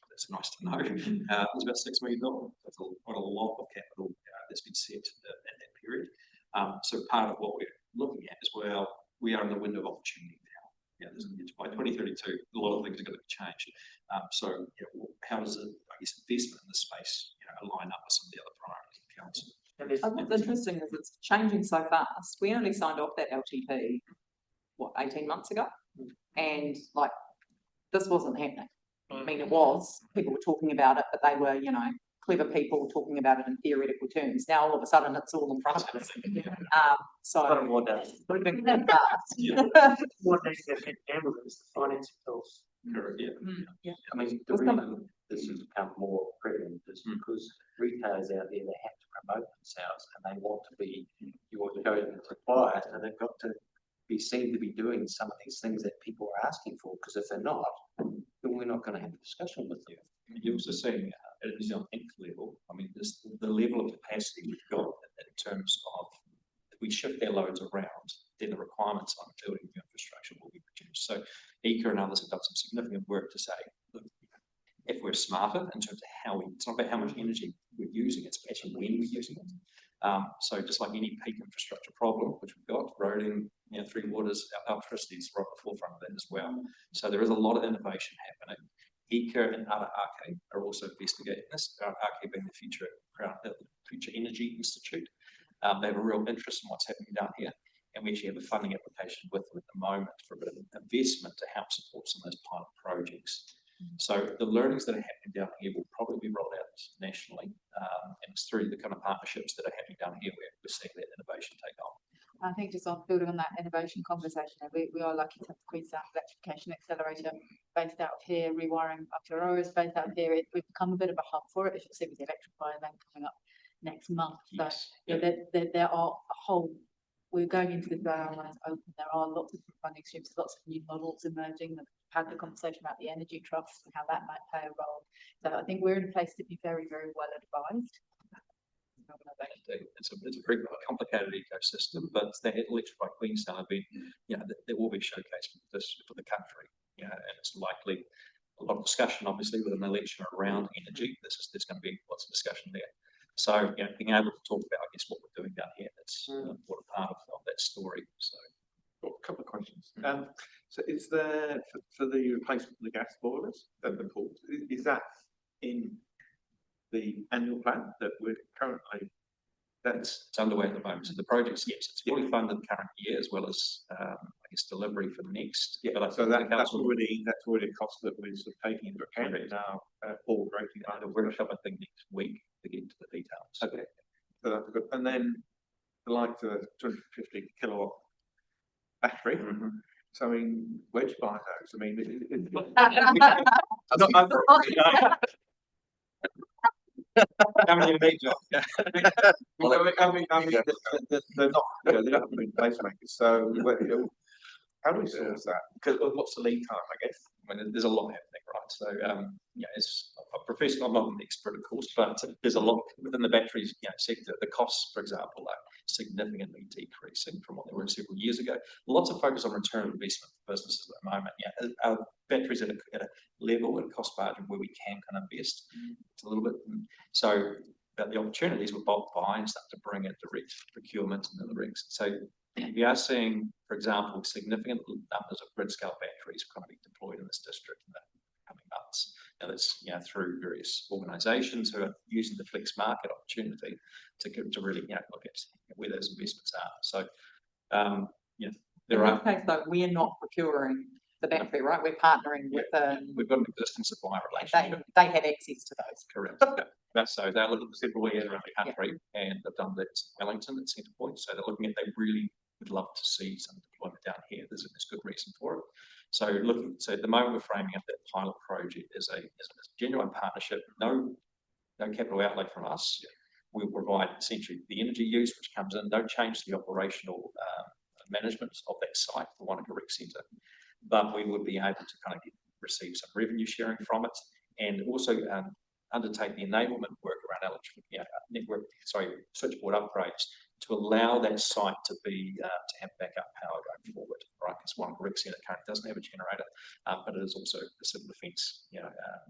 That's nice to know. It's about $6 million. That's quite a lot of capital that's been set in that period. So part of what we're looking at as well, we are in the window of opportunity now. By 2032, a lot of things are going to be changed. How does investment in this space, align up with some of the other priorities of council? What's interesting is it's changing so fast. We only signed off that LTP, 18 months ago? And this wasn't happening. I mean, it was, people were talking about it, but they were, clever people talking about it in theoretical terms. Now, all of a sudden, it's all in front of us. what needs to get handled is the financing bills. Correct. Yeah. I mean, the reason this has become more prevalent is because retailers out there, they have to promote themselves and they want to be your chosen supplier, and they've got to be seen to be doing some of these things that people are asking for, because if they're not, then we're not going to have a discussion with you. You're also seeing at a New Zealand Inc level, I mean, the level of capacity we've got in terms of if we shift their loads around, then the requirements on building the infrastructure will be reduced. So ECA and others have done some significant work to say, look, if we're smarter in terms of how it's not about how much energy we're using, it's actually when we're using it. So just like any peak infrastructure problem, which we've got, roading, Three Waters, electricity is right at the forefront of that as well. So there is a lot of innovation happening. ECA and other RK are also investigating this, RK being the Future Energy Institute. They have a real interest in what's happening down here, and we actually have a funding application with them at the moment for a bit of investment to help support some of those pilot projects. So the learnings that are happening down here will probably be rolled out nationally, and it's through the kind of partnerships that are happening down here where we're seeing that innovation take off. I think just on building on that innovation conversation, we are lucky to have the Queenstown Electrification Accelerator based out of here, Rewiring Aotearoa is based out of here. We've become a bit of a hub for it, as you'll see with the Electrify event coming up next month. Yes. So there are a whole, we're going into this eyes open. There are lots of funding streams, lots of new models emerging. We've had the conversation about the energy trust and how that might play a role. So I think we're in a place to be very, very well advised. It's a very complicated ecosystem, but the Electrify Queenstown have been, there will be showcase for this for the country, and it's likely a lot of discussion, obviously, with an election around energy. There's going to be lots of discussion there. So, being able to talk about, I guess, what we're doing down here, that's what a part of that story. So, a couple of questions. So, is there for the replacement of the gas boilers that they're called? Is that in the annual plan that we're currently? It's underway at the moment. So the project's, yes, it's fully funded current year as well as I guess delivery for the next. Yeah, but so that's already a cost that we're sort of taking into account now. All rating under workshop, I think next week to get into the details. Okay, so that's good. And then the like the 250 kilowatt battery. So I mean, where do you buy those? I mean, How many of these? I mean, they're not. They don't have to be placemakers. So how do we source that? Because what's the lead time? I guess. I mean, there's a lot happening, right? So, as a professional, I'm not an expert, of course, but there's a lot within the batteries, sector. The costs, for example, are significantly decreasing from what they were several years ago. Lots of focus on return on investment for businesses at the moment. Our batteries at a level and cost margin where we can kind of invest. It's a little bit. So, about the opportunities with bulk buy and stuff to bring in direct procurement and the regs. So, We are seeing, for example, significant numbers of grid scale batteries going to be deployed in this district in the coming months. And it's, you know, through various organisations who are using the flex market opportunity to really, you know, look at where those investments are. So, you know, there In are. this case, though, we're not procuring the battery, right? We're partnering with We've got an existing supply relationship. they have access to those. Correct. So they're looking at several areas around the country, and they've done that in Wellington at Centre Point. So they're looking at, they really would love to see some deployment down here. There's good reason for it. So at the moment we're framing up that pilot project as a genuine partnership, no capital outlay from us. We'll provide essentially the energy use which comes in, don't change the operational management of that site for Wanaka Rec Centre, but we would be able to kind of receive some revenue sharing from it, and also undertake the enablement work around switchboard upgrades to allow that site to be to have backup power going forward, right? Because Wanaka Rec Centre currently doesn't have a generator, but it is also a civil defence,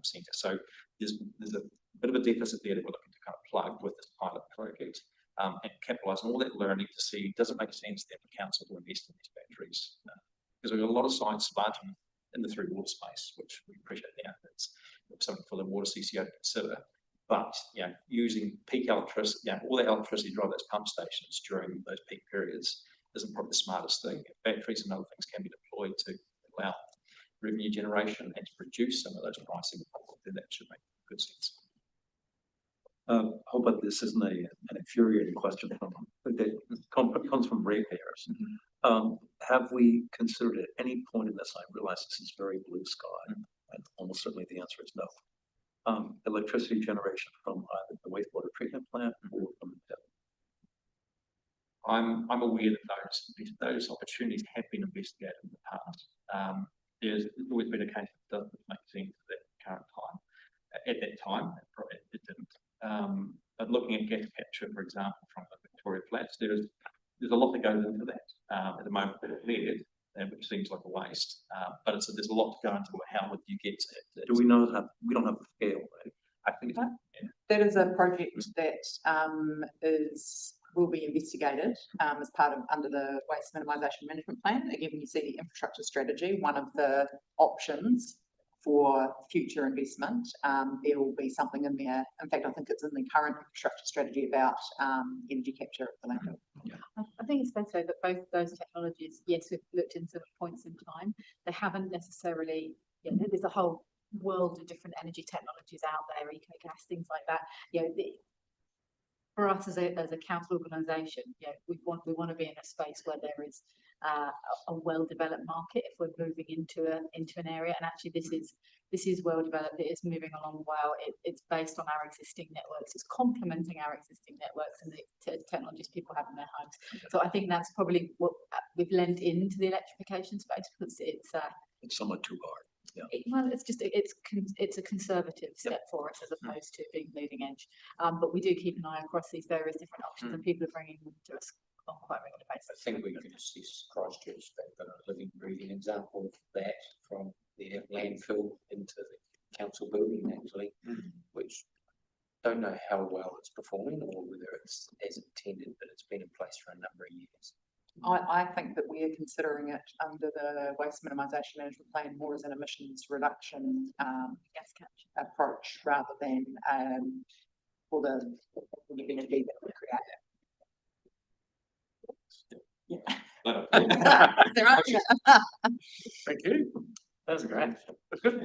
centre. So there's a bit of a deficit there that we're looking to kind of plug with this pilot project, and capitalise on all that learning to see, does it make sense then for council to invest in these batteries? Because we've got a lot of sites largely in the through water space, which we appreciate now. It's something for the water CCO to consider. But using peak electricity, all that electricity to drive those pump stations during those peak periods isn't probably the smartest thing. If batteries and other things can be deployed to allow revenue generation and to reduce some of those pricing, then that should make good sense. I hope that this isn't an infuriating question that comes from ratepayers. Have we considered at any point in this, I realize this is very blue sky, and almost certainly the answer is no, electricity generation from either the wastewater treatment plant or from the pit? I'm aware that those opportunities have been investigated in the past. There's always been a case that doesn't make sense at that current time. At that time, it didn't. But looking at gas capture, for example, from the Victoria Flats, there's a lot that goes into that. At the moment, it's cleared, which seems like a waste. But there's a lot to go into how would you get to it. Do we know that we don't have the scale? Right? I think that is a project that will be investigated as part of under the waste minimisation management plan. Again, when you see the infrastructure strategy, one of the options for future investment, there will be something in there. In fact, I think it's in the current infrastructure strategy about energy capture at the landfill. Yeah. I think it's fair to say that both those technologies, yes, we've looked into points in time. They haven't necessarily, there's a whole world of different energy technologies out there, eco gas, things like that. For us as a council organisation, we want to be in a space where there is a well-developed market if we're moving into an area, and actually this is well developed. It is moving along well. It's based on our existing networks. It's complementing our existing networks and the technologies people have in their homes. So I think that's probably what we've lent into the electrification space, because it's somewhat too hard. It's a conservative step for us as opposed to being leading edge. But we do keep an eye across these various different options, and people are bringing them to us on quite a regular basis. I think we can see Christchurch, they've got a living, breathing example of that from their landfill into the council building, actually, which don't know how well it's performing or whether it's as intended, but it's been in place for a number of years. I think that we are considering it under the waste minimisation management plan more as an emissions reduction gas capture approach rather than for the energy that we create. Thank you. That was great. That's good.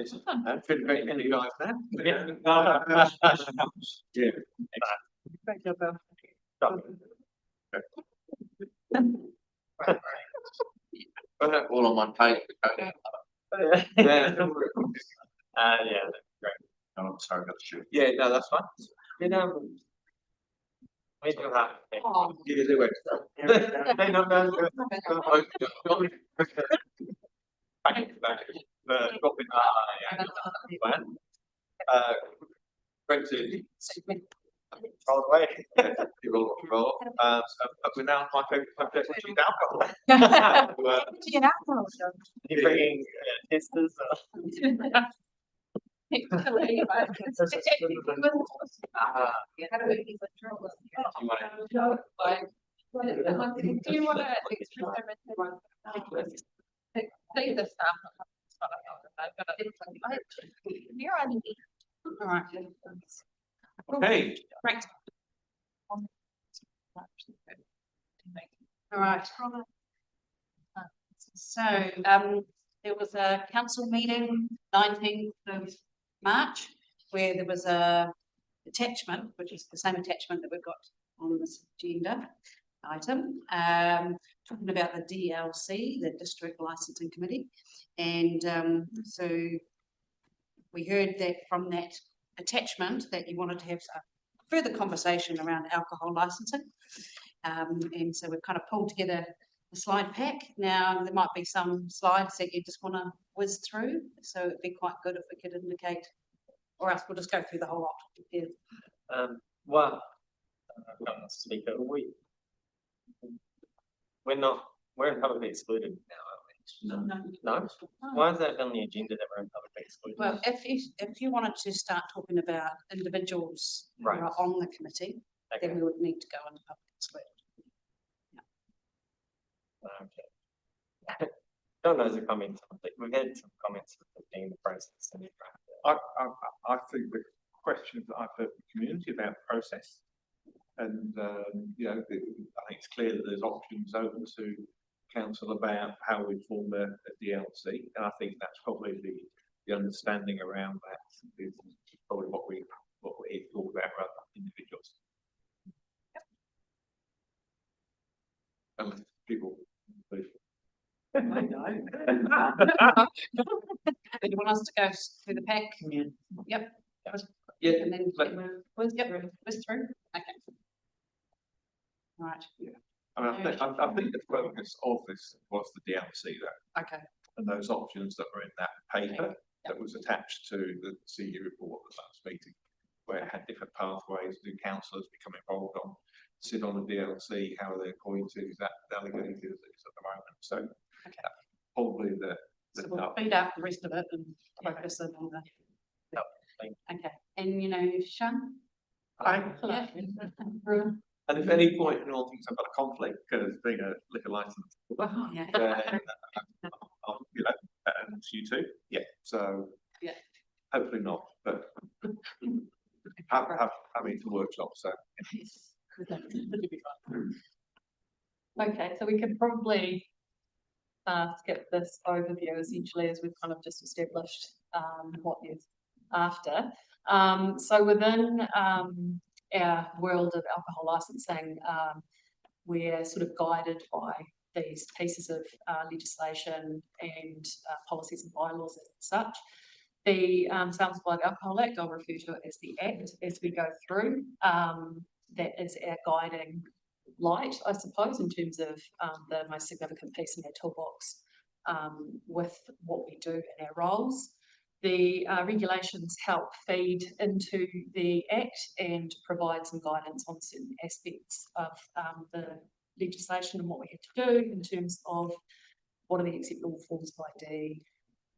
That's good. Great. And you guys, that? Yeah. Thank you, Bill. All on one page. Yeah, great. Oh, I'm sorry, I got to shoot. Yeah, no, that's fine. We do have. You do it. Great to roll away. Roll. We're now on my favourite subject, which is alcohol. You're bringing testers. Do you want to see the stuff? You're on. All right. Okay. Right. All right. So, there was a council meeting, 19th of March, where there was a attachment, which is the same attachment that we've got on this agenda item, talking about the DLC, the District Licensing Committee. And so we heard that from that attachment that you wanted to have a further conversation around alcohol licensing. And so we've kind of pulled together a slide pack. Now, there might be some slides that you just want to whiz through. So it'd be quite good if we could indicate, or else we'll just go through the whole lot. Yeah. Well, speaker, we're in publicly excluded now, aren't we? No? Why is that on the agenda that we're in publicly excluded? Well, if you wanted to start talking about individuals who Right. are on the committee, Okay. then we would need to go into public excluded. Okay. Don't know the comments. We've had some comments in the process. And I think the questions that I've heard from the community about process, and you know, I think it's clear that there's options open to council about how we form a DLC, and I think that's probably the understanding around that is probably what we thought about rather than individuals. And people. I know. Do you want us to go through the pack? Yeah. Yep. Yeah. And then whiz through. Okay. Right. Yeah. I think the focus of this was the DLC though. Okay. And those options that were in that paper that was attached to the CE report at the last meeting, where it had different pathways, do councillors become involved on, sit on the DLC, how are they appointed, is that delegated as it is at the moment? So that's probably the So we'll feed out the rest of it and focus in on the. Okay. And you know, Sean? Yeah. And if any point anyone thinks I've got a conflict because being a liquor license, Yeah. then you know, and you too. Yeah. So yeah. Hopefully not, but having to workshop. So Okay, so we could probably skip this overview essentially as we've kind of just established what you're after. So within our world of alcohol licensing, we're sort of guided by these pieces of legislation and policies and bylaws and such. The Sound Supply of Alcohol Act, I'll refer to it as the Act as we go through. That is our guiding light, I suppose, in terms of the most significant piece in our toolbox with what we do in our roles. The regulations help feed into the Act and provide some guidance on certain aspects of the legislation and what we have to do in terms of what are the acceptable forms of ID,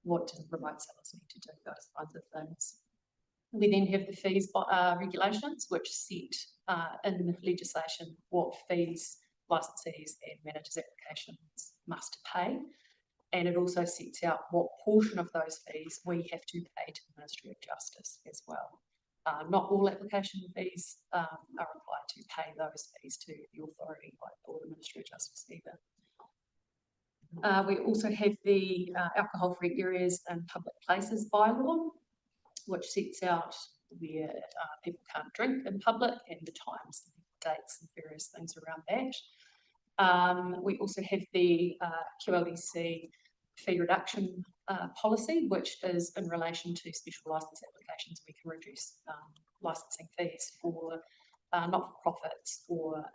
what do remote sellers need to do, those kinds of things. We then have the fees regulations, which set in legislation what fees licensees and managers' applications must pay. And it also sets out what portion of those fees we have to pay to the Ministry of Justice as well. Not all application fees are required to pay those fees to the authority, like or the Ministry of Justice either. We also have the alcohol-free areas and public places bylaw, which sets out where people can't drink in public and the times, dates and various things around that. We also have the QLDC fee reduction policy, which is in relation to special licence applications. We can reduce licensing fees for not-for-profits or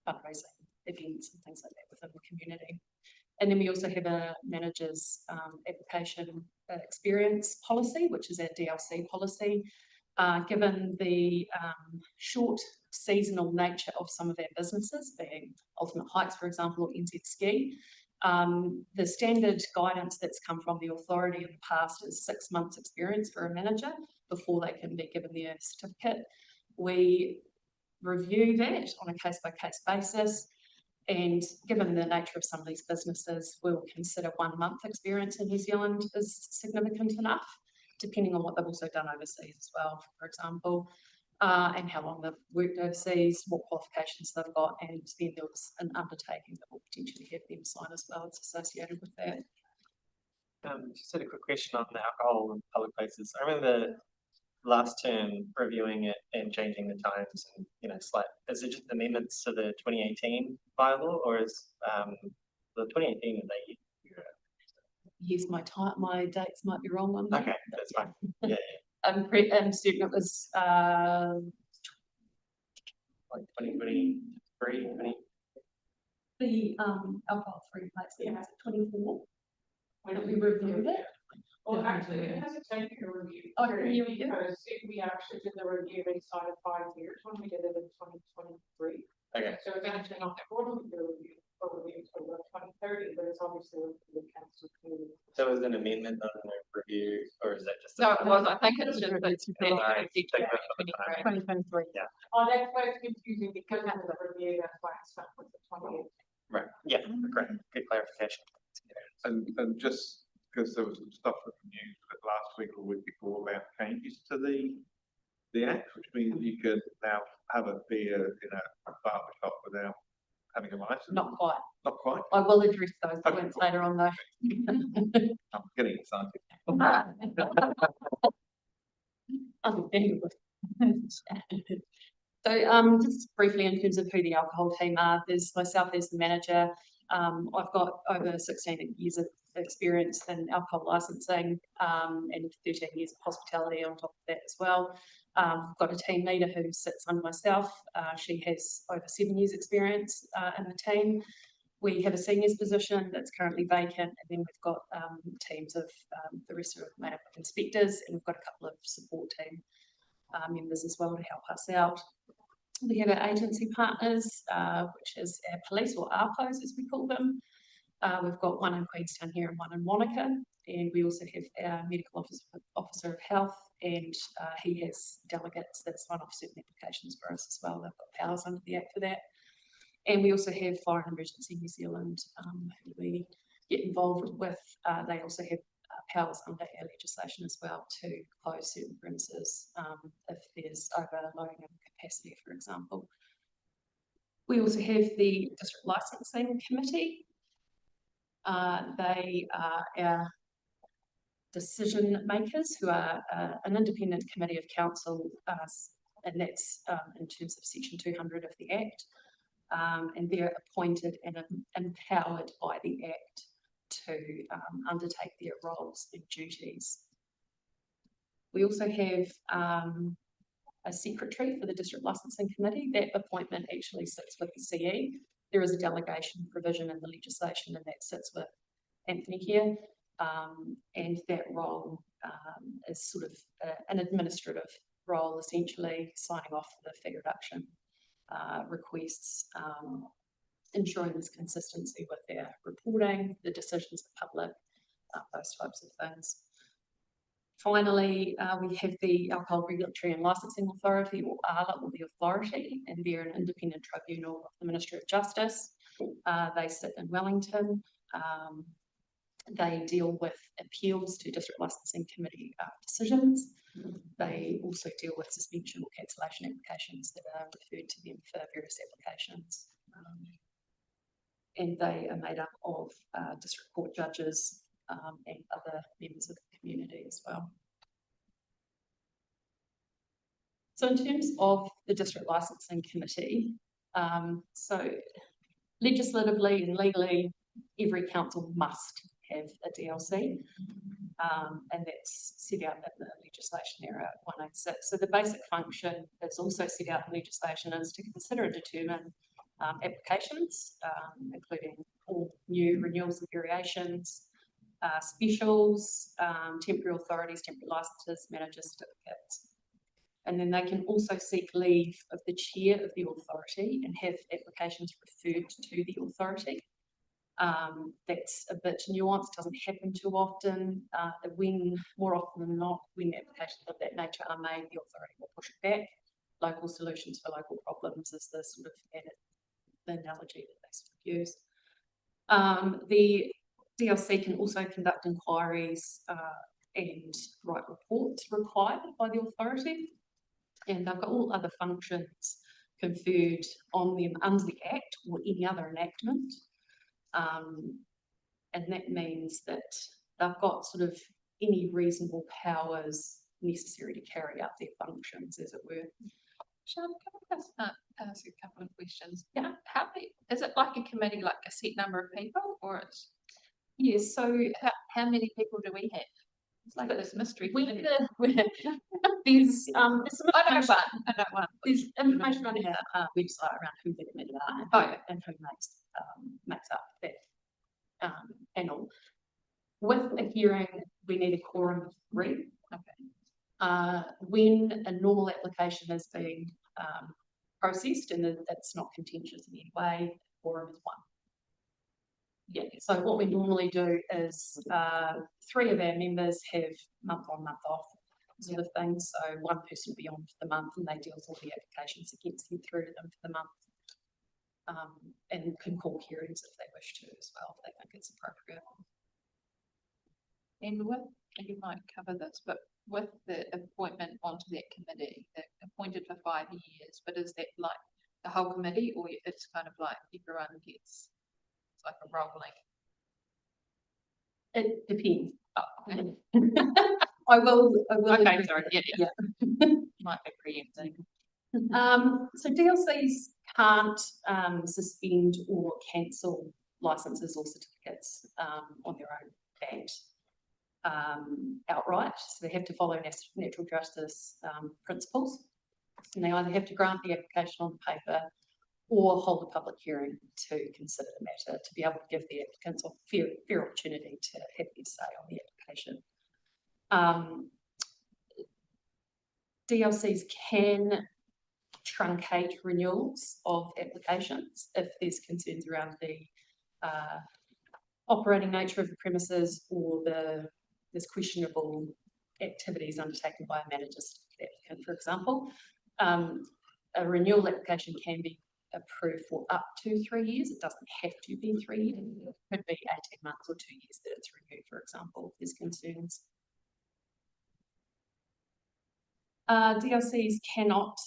fundraising events and things like that within the community. And then we also have a manager's application experience policy, which is our DLC policy. Given the short seasonal nature of some of our businesses, being Ultimate Hikes, for example, or NZ Ski, the standard guidance that's come from the authority in the past is 6 months experience for a manager before they can be given their certificate. We review that on a case-by-case basis. And given the nature of some of these businesses, we'll consider 1 month experience in New Zealand is significant enough, depending on what they've also done overseas as well, for example, and how long they've worked overseas, what qualifications they've got, and then there was an undertaking that will potentially have them sign as well. It's associated with that. Just had a quick question on the alcohol in public places. I remember last term reviewing it and changing the times and, is it just amendments to the 2018 bylaw, or is the 2018 are they? Yes, my dates might be wrong on that. Okay, that's fine. Yeah. I'm certain it was Like 2023, 20. the alcohol free place. Yeah, 24. When we reviewed it. Well, actually, it hasn't taken a review. Oh, here we go. Because we actually did the review inside of 5 years when we did it in 2023. Okay. So it's actually not quarterly review until 2030, but it's obviously the council committee. So is an amendment not a review, or is that just? No, it was. I think it's just 2023. Yeah. Oh, that's why it's confusing because of the review, that's why it's stuck with the 28. Right. Yeah. Great. Good clarification. And just because there was some stuff that we knew last week or week before about changes to the act, which means you can now have a beer in a barber shop without having a license. Not quite. Not quite. I will address those points later on though. I'm getting excited. Understandable. So just briefly in terms of who the alcohol team are, there's myself as the manager. I've got over 16 years of experience in alcohol licensing and 13 years of hospitality on top of that as well. I've got a team leader who sits under myself. She has over 7 years experience in the team. We have a seniors position that's currently vacant, and then we've got teams of the rest are made up of inspectors, and we've got a couple of support team members as well to help us out. We have our agency partners, which is our police, or ARPOs as we call them. We've got one in Queenstown here and one in Wanaka, and we also have our medical officer of health, and he has delegates that sign off certain applications for us as well. They've got powers under the Act for that. And we also have Fire and Emergency New Zealand, who we get involved with. They also have powers under our legislation as well to close certain premises if there's overloading of capacity, for example. We also have the District Licensing Committee. They are our decision makers who are an independent committee of council, and that's in terms of Section 200 of the Act. And they're appointed and empowered by the Act to undertake their roles and duties. We also have a secretary for the District Licensing Committee. That appointment actually sits with the CE. There is a delegation provision in the legislation, and that sits with Anthony here. And that role is sort of an administrative role, essentially signing off the fee reduction requests, ensuring there's consistency with their reporting, the decisions of the public, those types of things. Finally, we have the Alcohol Regulatory and Licensing Authority, or ALA, or the authority, and they're an independent tribunal of the Ministry of Justice. They sit in Wellington. They deal with appeals to District Licensing Committee decisions. They also deal with suspension or cancellation applications that are referred to them for various applications. And they are made up of district court judges and other members of the community as well. So in terms of the District Licensing Committee, so legislatively and legally, every council must have a DLC, and that's set out in the legislation area 186. So the basic function that's also set out in legislation is to consider and determine applications, including all new renewals and variations, specials, temporary authorities, temporary licenses, manager certificates. And then they can also seek leave of the chair of the authority and have applications referred to the authority. That's a bit nuanced, doesn't happen too often. More often than not, when applications of that nature are made, the authority will push it back. Local solutions for local problems is the sort of the analogy that they sort of use. The DLC can also conduct inquiries and write reports required by the authority, and they've got all other functions conferred on them under the Act or any other enactment. And that means that they've got sort of any reasonable powers necessary to carry out their functions, as it were. Sean, can I ask you a couple of questions? Yeah. How many, is it like a committee, like a set number of people, or it's? Yes, so how many people do we have? It's like this mystery. There's I don't want. There's information on our website around who the committee are and who makes up that panel. With a hearing, we need a quorum of 3. Okay. When a normal application is being processed and it's not contentious in any way, quorum is 1. Yeah, so what we normally do is 3 of our members have month on, month off sort of thing. So one person will be on for the month and they deal with all the applications that get sent through to them for the month. And can call hearings if they wish to as well, if they think it's appropriate. And you might cover this, but with the appointment onto that committee, they're appointed for 5 years, but is that like the whole committee, or it's kind of like everyone gets, it's like a rolling? It depends. I will. Okay, sorry. Yeah. Might be preempting. So DLCs can't suspend or cancel licenses or certificates on their own bat outright. So they have to follow natural justice principles, and they either have to grant the application on paper or hold a public hearing to consider the matter, to be able to give the applicants a fair opportunity to have their say on the application. DLCs can truncate renewals of applications if there's concerns around the operating nature of the premises, or there's questionable activities undertaken by a manager applicant, for example. A renewal application can be approved for up to 3 years. It doesn't have to be 3 years. It could be 18 months or 2 years that it's renewed, for example, if there's concerns. DLCs cannot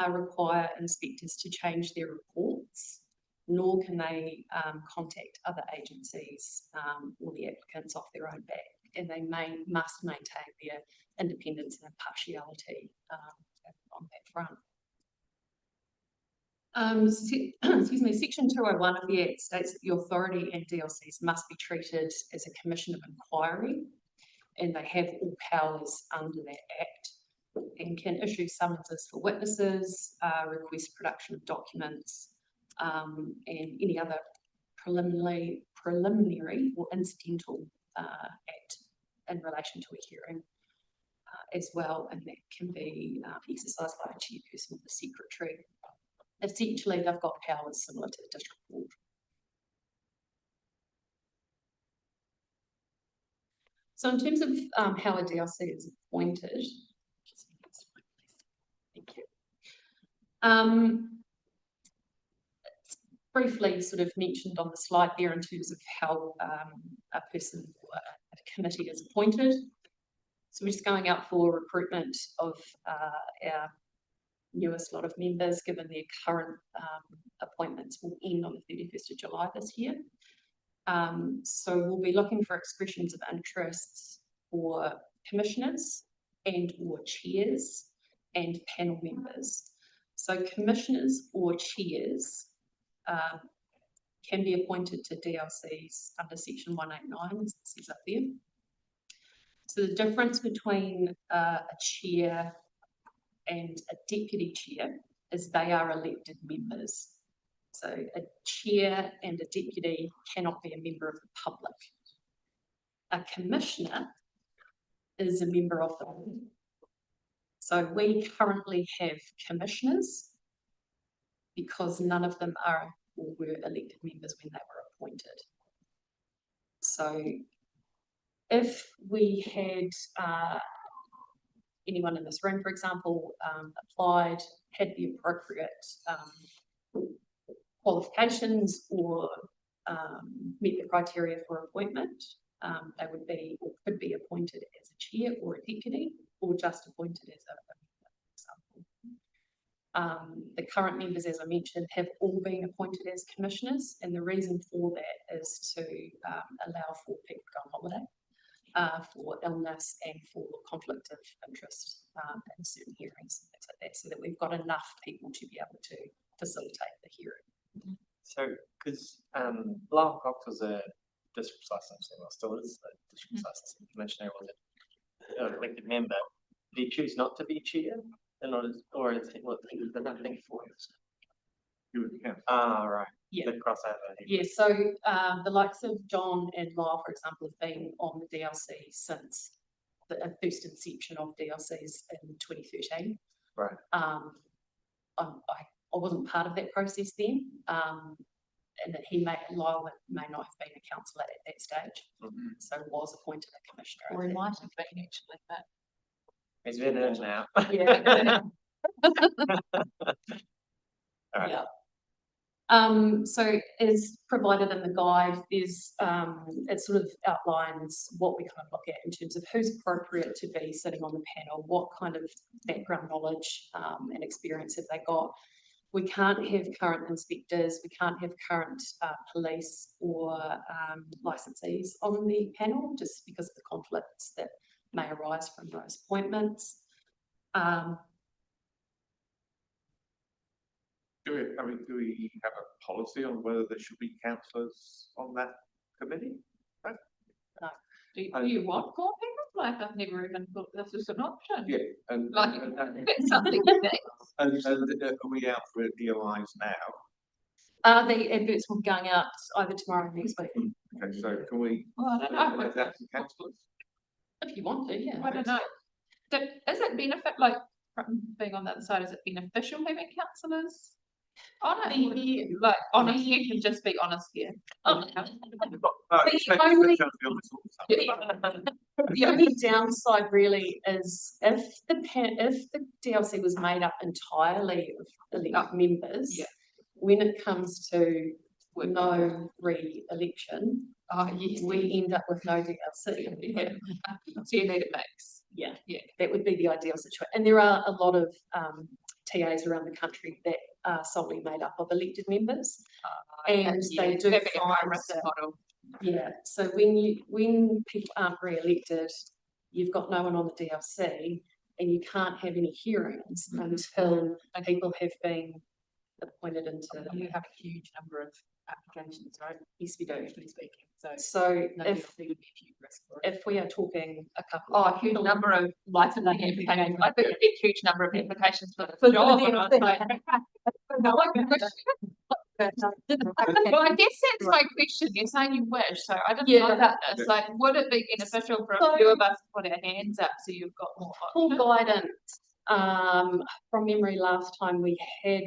require inspectors to change their reports, nor can they contact other agencies or the applicants off their own back, and they must maintain their independence and impartiality on that front. Excuse me, Section 201 of the Act states that the authority and DLCs must be treated as a commission of inquiry, and they have all powers under that Act, and can issue summonses for witnesses, request production of documents, and any other preliminary or incidental act in relation to a hearing as well, and that can be exercised by a chairperson or the secretary. Essentially, they've got powers similar to the district court. So in terms of how a DLC is appointed, thank you. It's briefly sort of mentioned on the slide there in terms of how a person or a committee is appointed. So we're just going out for recruitment of our newest lot of members, given their current appointments will end on the 31st of July this year. So we'll be looking for expressions of interests for commissioners and or chairs and panel members. So commissioners or chairs can be appointed to DLCs under Section 189, as it says up there. So the difference between a chair and a deputy chair is they are elected members. So a chair and a deputy cannot be a member of the public. A commissioner is a member of the board. So we currently have commissioners because none of them are or were elected members when they were appointed. So if we had anyone in this room, for example, applied, had the appropriate qualifications or meet the criteria for appointment, they would be or could be appointed as a chair or a deputy, or just appointed as a the current members, as I mentioned, have all been appointed as commissioners, and the reason for that is to allow for people to go on holiday, for illness and for conflict of interest in certain hearings and things like that, so that we've got enough people to be able to facilitate the hearing. So, because Lyle Cox was a district licensing, or still is a district licensing commissioner, was an elected member, did he choose not to be chair? Or is it what the nothing for us? Right. Yeah. The crossover. Yeah, so the likes of John and Lyle, for example, have been on the DLC since the first inception of DLCs in 2013. Right. I wasn't part of that process then, and that Lyle may not have been a councillor at that stage, so was appointed a commissioner. Or he might have been actually, but he's been in now. Yeah. All right. Yeah. So as provided in the guide, there's it sort of outlines what we kind of look at in terms of who's appropriate to be sitting on the panel, what kind of background knowledge and experience have they got. We can't have current inspectors, we can't have current police or licensees on the panel, just because of the conflicts that may arise from those appointments. Do we have a policy on whether there should be councillors on that committee? No. Do you want more people? Like, I've never even thought this is an option. Yeah, and Like, it's something to think. and are we out for DLIs now? The adverts will be going out either tomorrow or next week. Okay, so can we? Well, I don't know. Let that to councillors? If you want to, yeah. I don't know. Is it benefit, like, from being on the other side, is it beneficial having councillors on it? Like, honest, you can just be honest here. The only downside really is if the DLC was made up entirely of elected members, when it comes to no re-election, we end up with no DLC. Yeah. So you need a mix. Yeah, yeah, that would be the ideal situation. And there are a lot of TAs around the country that are solely made up of elected members, and they do find model. Yeah, so when people aren't re-elected, you've got no one on the DLC, and you can't have any hearings until people have been appointed into. You have a huge number of applications, right? Yes, we do. Usually speaking. So no if DLC would be a huge risk for it. if we are talking a couple, a huge number of licensing applications. I think it'd be a huge number of applications for the job. And I was like, well, I guess that's my question. You're saying you wish, so I didn't know about this. Like, would it be beneficial for a few of us to put our hands up so you've got more options? full guidance. From memory, last time we had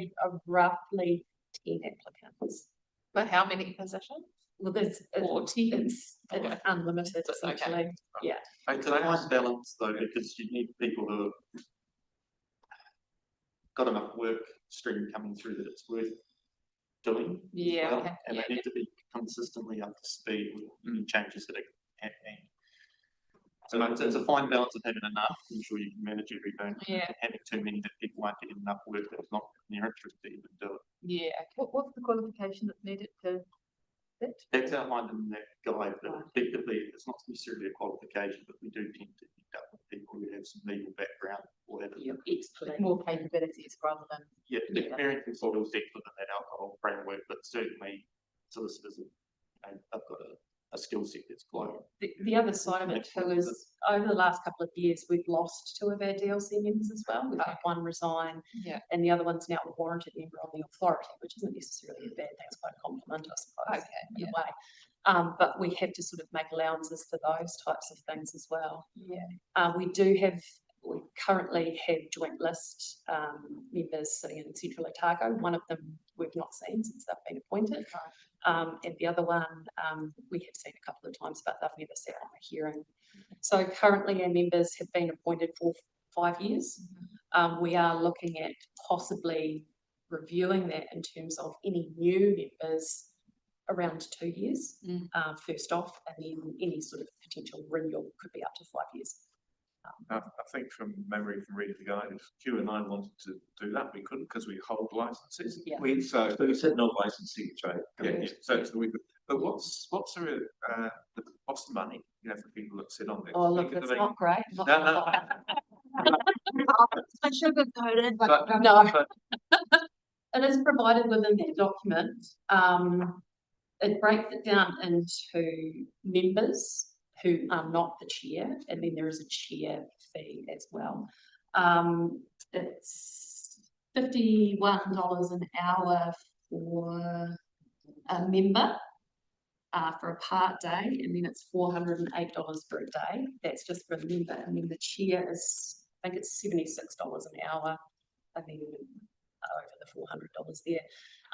roughly 10 applicants. For how many positions? Well, it's unlimited, essentially. Okay. Yeah. It's a nice balance though, because you need people who have got enough work stream coming through that it's worth doing. Yeah. Well, and they need to be consistently up to speed with any changes that are happening. So it's a fine balance of having enough to ensure you can manage everything. Yeah. And having too many that people aren't getting enough work that's not in their interest to even do it. Yeah. What's the qualification that's needed to fit? That's outlined in that guide, but effectively it's not necessarily a qualification, but we do tend to end up with people who have some legal background or have More capabilities rather than. the experience is sort of depth within that alcohol framework, but certainly solicitors have got a skill set that's global. The other side of it too is over the last couple of years, we've lost 2 of our DLC members as well. We've had one resign, and the other one's now a warranted member on the authority, which isn't necessarily a bad thing. It's quite a compliment, I suppose, in a way. But we have to sort of make allowances for those types of things as well. Yeah. We currently have joint list members sitting in Central Otago. One of them we've not seen since they've been appointed. And the other one we have seen a couple of times, but they've never sat on a hearing. So currently our members have been appointed for 5 years. We are looking at possibly reviewing that in terms of any new members around 2 years, first off, and then any sort of potential renewal could be up to 5 years. I think from memory from reading the guide, if Q and I wanted to do that, we couldn't because we hold licenses. Yeah. So So you said no licensing, right? yeah, so we could. But what's the money, you know, for people that sit on this? Oh, look, Because it's I mean- not great. No, no. It's sugar coated, But- no. but- It is provided within that document. It breaks it down into members who are not the chair, and then there is a chair fee as well. It's $51 an hour for a member. For a part day, and then it's $408 for a day. That's just for a member, and then the chair is, I think it's $76 an hour, and then over the $400 there.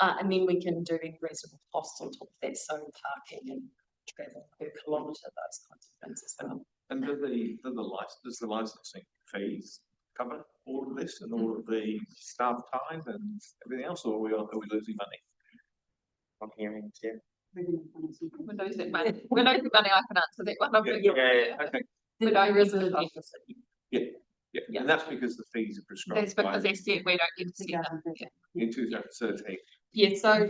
And then we can do any reasonable costs on top of that, so parking and travel per kilometre, those kinds of things as well. And does the licensing fees cover all of this and all of the staff time and everything else, or are we losing money? On hearings, yeah. When those that money, when I can answer that one. Okay. There is a deficit. Yeah, and that's because the fees are prescribed. That's because they said we don't need to see them. In 2013. Yeah, so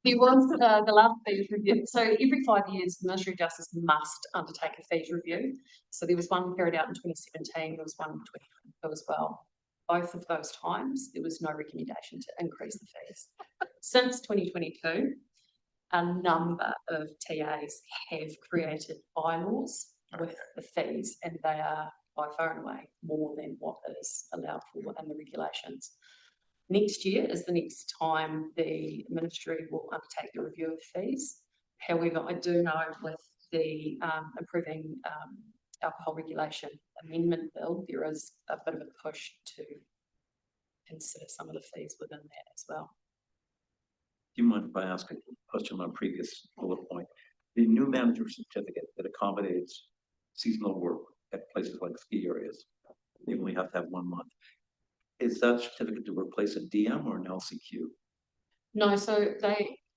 there was the last fees review. So every 5 years, the Ministry of Justice must undertake a fees review. So there was one carried out in 2017, there was one in 2022 as well. Both of those times, there was no recommendation to increase the fees. Since 2022, a number of TAs have created bylaws with the fees, and they are by far and away more than what is allowed for in the regulations. Next year is the next time the ministry will undertake the review of fees. However, I do know with the improving alcohol regulation amendment bill, there is a bit of a push to consider some of the fees within that as well. Do you mind if I ask a question on a previous bullet point? The new manager certificate that accommodates seasonal work at places like ski areas, they only have to have 1 month. Is that certificate to replace a DM or an LCQ? No, so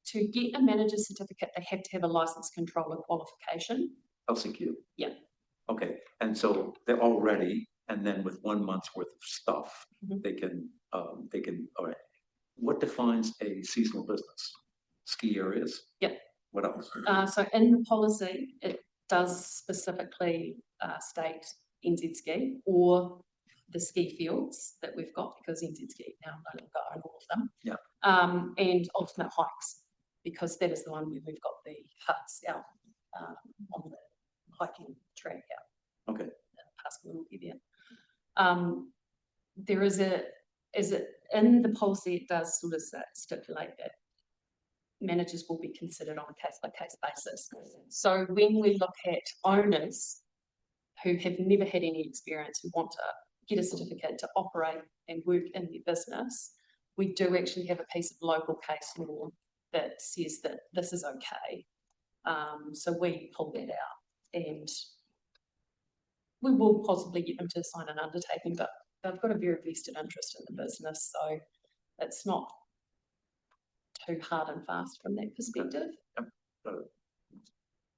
to get a manager's certificate, they have to have a license controller qualification. LCQ? Yeah. Okay, and so they're all ready, and then with 1 month's worth of stuff, Mhm. they can, all right. What defines a seasonal business? Ski areas? Yeah. What else? So in the policy, it does specifically state NZ Ski or the ski fields that we've got, because NZ Ski now no longer own all of them. Yeah. And alternate hikes, because that is the one where we've got the huts out on the hiking track out. Okay. Pascal will be there. There is in the policy, it does sort of stipulate that managers will be considered on a case-by-case basis. So when we look at owners who have never had any experience, who want to get a certificate to operate and work in their business, we do actually have a piece of local case law that says that this is okay. So we pull that out, and we will possibly get them to sign an undertaking, but they've got a very vested interest in the business, so it's not too hard and fast from that perspective.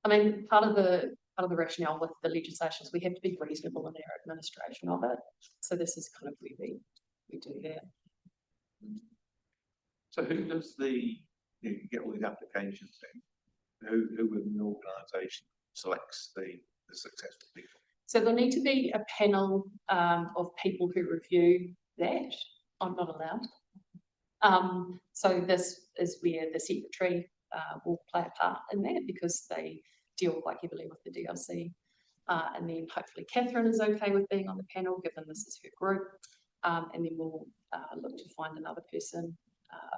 I mean, part of the rationale with the legislation is we have to be reasonable in our administration of it. So this is kind of where we do that. So who does you get all these applications in? Who within the organisation selects the successful people? So there'll need to be a panel of people who review that. I'm not allowed. So this is where the secretary will play a part in that, because they deal quite heavily with the DLC. And then hopefully Catherine is okay with being on the panel, given this is her group. And then we'll look to find another person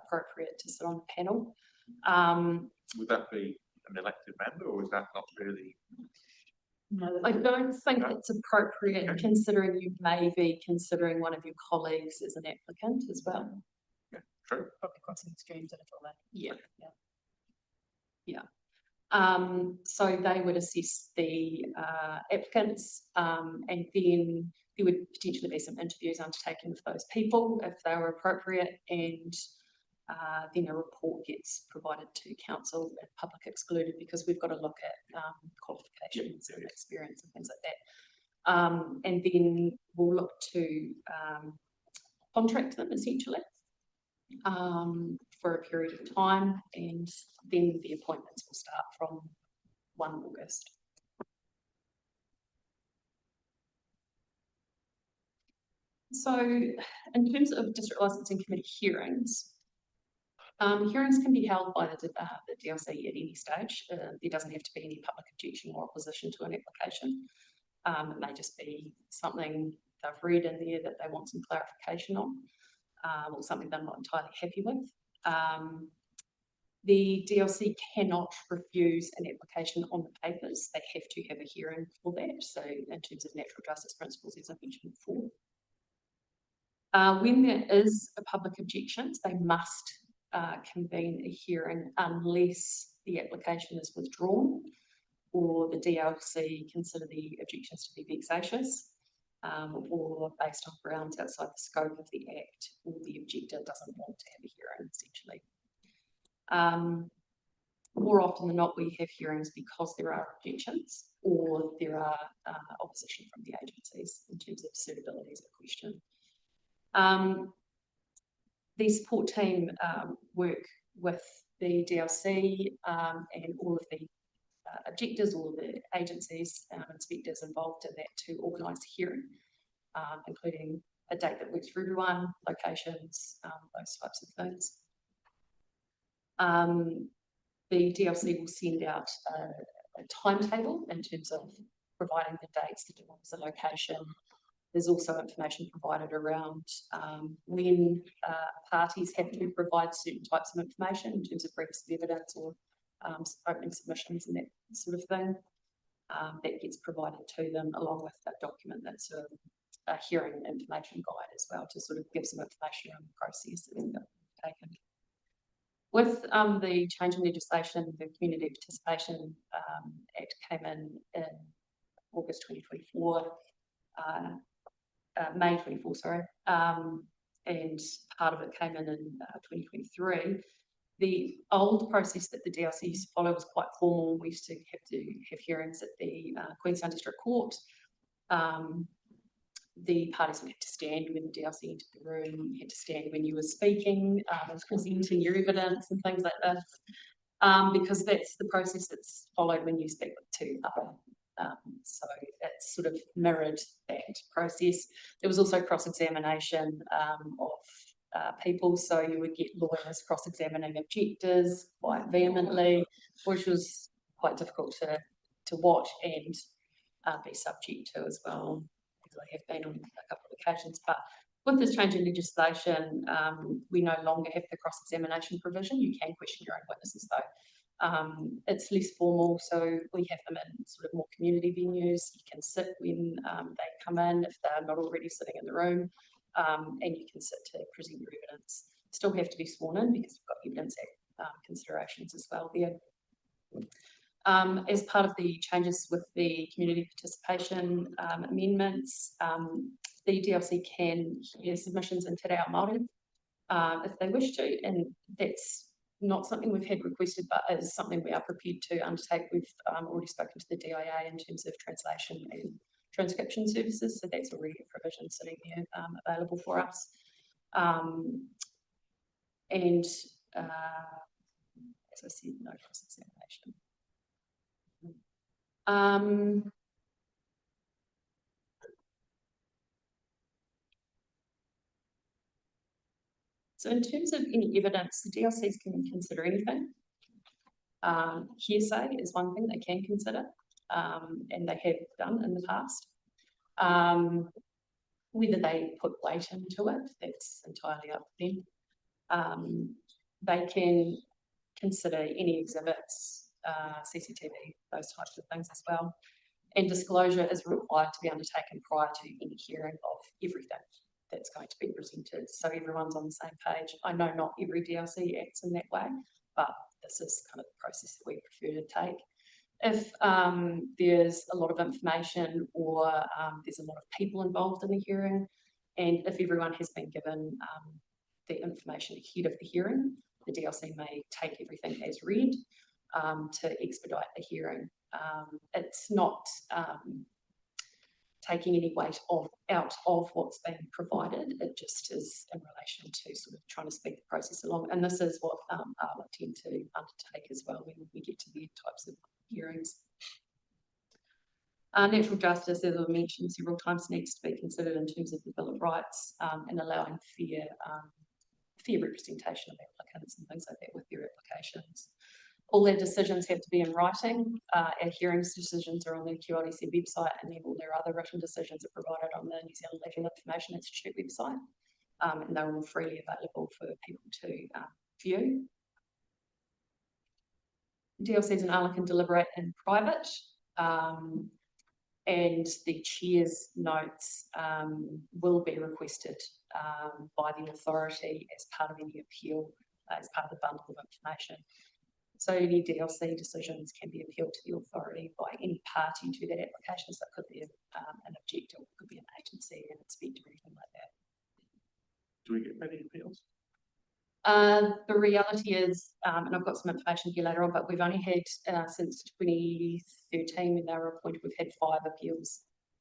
appropriate to sit on the panel. Would that be an elected member, or is that not really? No, I don't think it's appropriate, considering you may be considering one of your colleagues as an applicant as well. Yeah, true. Probably crossing streams and all that. Yeah. So they would assess the applicants, and then there would potentially be some interviews undertaken with those people if they were appropriate, and then a report gets provided to council and public excluded, because we've got to look at qualifications and experience and things like that. And then we'll look to contract them essentially for a period of time, and then the appointments will start from 1 August. So in terms of district licensing committee hearings, hearings can be held by the DLC at any stage. There doesn't have to be any public objection or opposition to an application. It may just be something they've read in there that they want some clarification on, or something they're not entirely happy with. The DLC cannot refuse an application on the papers. They have to have a hearing for that. So in terms of natural justice principles, as I mentioned before. When there is a public objection, they must convene a hearing unless the application is withdrawn or the DLC consider the objections to be vexatious, or based on grounds outside the scope of the Act, or the objector doesn't want to have a hearing, essentially. More often than not, we have hearings because there are objections or there are opposition from the agencies in terms of suitability as a question. The support team work with the DLC and all of the objectors, all of the agencies, inspectors involved in that to organise a hearing, including a date that works for everyone, locations, those types of things. The DLC will send out a timetable in terms of providing the dates, the times, the location. There's also information provided around when parties have to provide certain types of information in terms of briefs of evidence or opening submissions and that sort of thing. That gets provided to them along with that document that's a hearing information guide as well, to sort of give some information around the process that's been taken. With the change in legislation, the Community Participation Act came in August 2024, May 24, sorry, and part of it came in 2023. The old process that the DLC used to follow was quite formal. We used to have hearings at the Queenstown District Court. The parties would have to stand when the DLC entered the room, you had to stand when you were speaking, presenting your evidence and things like that, because that's the process that's followed when you speak to other. So it's sort of mirrored that process. There was also cross-examination of people, so you would get lawyers cross-examining objectors quite vehemently, which was quite difficult to watch and be subject to as well, as I have been on a couple of occasions. But with this change in legislation, we no longer have the cross-examination provision. You can question your own witnesses though. It's less formal, so we have them in sort of more community venues. You can sit when they come in if they're not already sitting in the room, and you can sit to present your evidence. Still have to be sworn in because we've got Evidence Act considerations as well there. As part of the changes with the community participation amendments, the DLC can hear submissions in Te Reo Māori if they wish to, and that's not something we've had requested, but is something we are prepared to undertake. We've already spoken to the DIA in terms of translation and transcription services, so that's already a provision sitting there available for us. And as I said, no cross-examination. So in terms of any evidence, the DLCs can consider anything. Hearsay is one thing they can consider, and they have done in the past. Whether they put weight into it, that's entirely up to them. They can consider any exhibits, CCTV, those types of things as well. And disclosure is required to be undertaken prior to any hearing of everything that's going to be presented, so everyone's on the same page. I know not every DLC acts in that way, but this is kind of the process that we prefer to take. If there's a lot of information or there's a lot of people involved in the hearing, and if everyone has been given the information ahead of the hearing, the DLC may take everything as read to expedite the hearing. It's not taking any weight out of what's being provided. It just is in relation to sort of trying to speed the process along. And this is what ARLA tend to undertake as well when we get to the types of hearings. Natural justice, as I mentioned several times, needs to be considered in terms of the Bill of Rights and allowing fair representation of applicants and things like that with their applications. All their decisions have to be in writing. Our hearings decisions are on the QLDC website, and then all their other written decisions are provided on the New Zealand Legal Information Institute website, and they're all freely available for people to view. DLCs and ARLA can deliberate in private, and the chair's notes will be requested by the authority as part of any appeal, as part of the bundle of information. So any DLC decisions can be appealed to the authority by any party to that application. So it could be an objector, it could be an agency, an inspector, or anything like that. Do we get many appeals? The reality is, and I've got some information here later on, but we've only had since 2013 when they were appointed, we've had 5 appeals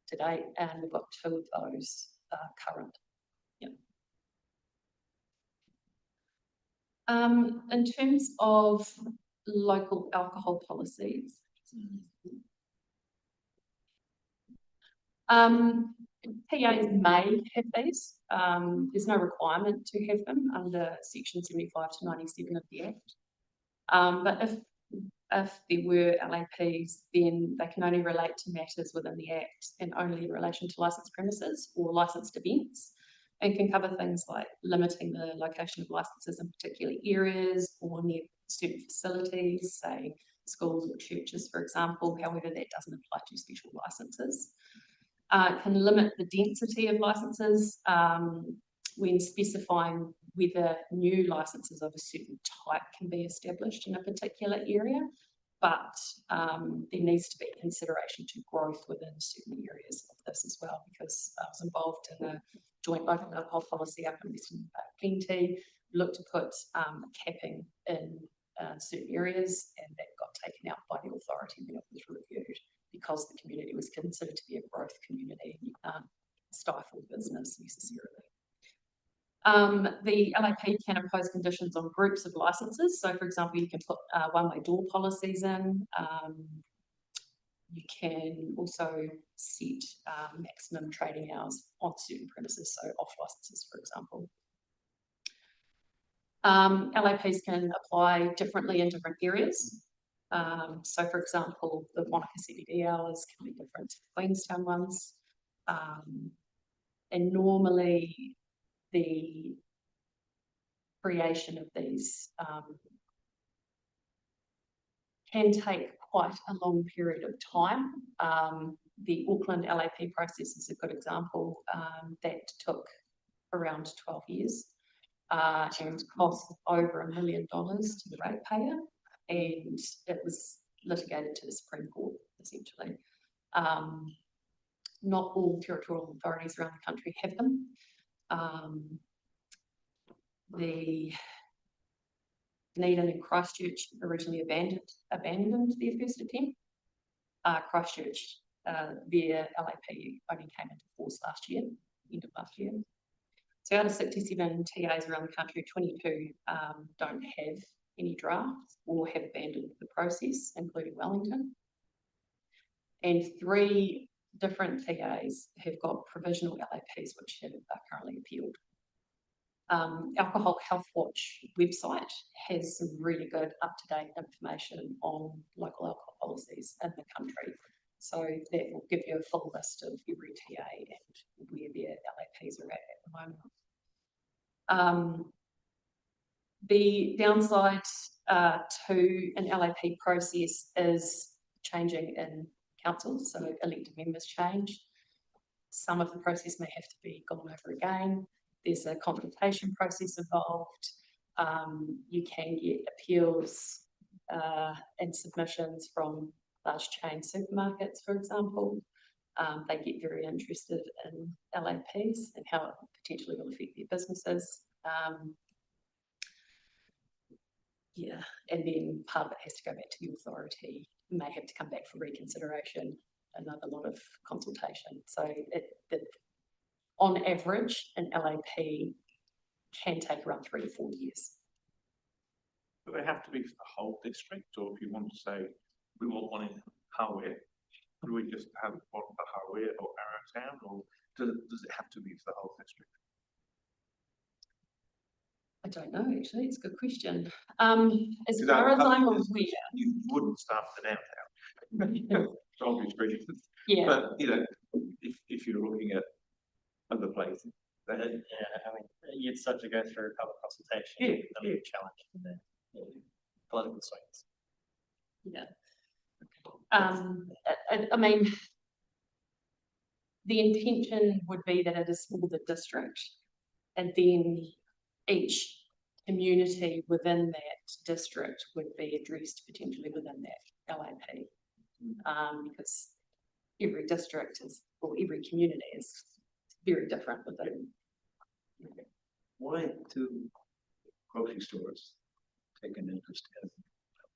to date, and we've got 2 of those current. Yeah. In terms of local alcohol policies, PAs may have these. There's no requirement to have them under section 75 to 97 of the Act. But if there were LAPs, then they can only relate to matters within the Act and only in relation to licensed premises or licensed events, and can cover things like limiting the location of licenses in particular areas or near certain facilities, say schools or churches, for example. However, that doesn't apply to special licenses. Can limit the density of licenses when specifying whether new licenses of a certain type can be established in a particular area, but there needs to be consideration to growth within certain areas of this as well, because I was involved in a joint local alcohol policy up in Western Plenty, looked to put capping in certain areas, and that got taken out by the authority when it was reviewed, because the community was considered to be a growth community, stifle business necessarily. The LAP can impose conditions on groups of licenses. So, for example, you can put one-way door policies in. You can also set maximum trading hours on certain premises, so off licenses, for example. LAPs can apply differently in different areas. So, for example, the Wanaka CBD hours can be different to the Queenstown ones. And normally the creation of these can take quite a long period of time. The Auckland LAP process is a good example. That took around 12 years and cost over $1 million to the ratepayer, and it was litigated to the Supreme Court, essentially. Not all territorial authorities around the country have them. The Dunedin and Christchurch originally abandoned their first attempt. Christchurch, their LAP only came into force end of last year. So out of 67 TAs around the country, 22 don't have any drafts or have abandoned the process, including Wellington. And 3 different TAs have got provisional LAPs which are currently appealed. Alcohol Health Watch website has some really good up-to-date information on local alcohol policies in the country. So that will give you a full list of every TA and where their LAPs are at the moment. The downside to an LAP process is changing in council, so elected members change. Some of the process may have to be gone over again. There's a consultation process involved. You can get appeals and submissions from large chain supermarkets, for example. They get very interested in LAPs and how it potentially will affect their businesses. Yeah, and then part of it has to go back to the authority, may have to come back for reconsideration, another lot of consultation. So on average, an LAP can take around 3 to 4 years. Do they have to be for the whole district, or if you want to say, we want one in Hawea, do we just have one for Hawea or Arrowtown, or does it have to be for the whole district? I don't know, actually, it's a good question. As far as I'm aware, you wouldn't start with the downtown, for obvious reasons. Yeah. But you know, if you're looking at other places, then I mean, you'd start to go through public consultation. Yeah, that'll be a challenge for the political swings. Yeah. I mean, the intention would be that it is for the district, and then each community within that district would be addressed potentially within that LAP, because every district is, or every community is very different within. Why do grocery stores take an interest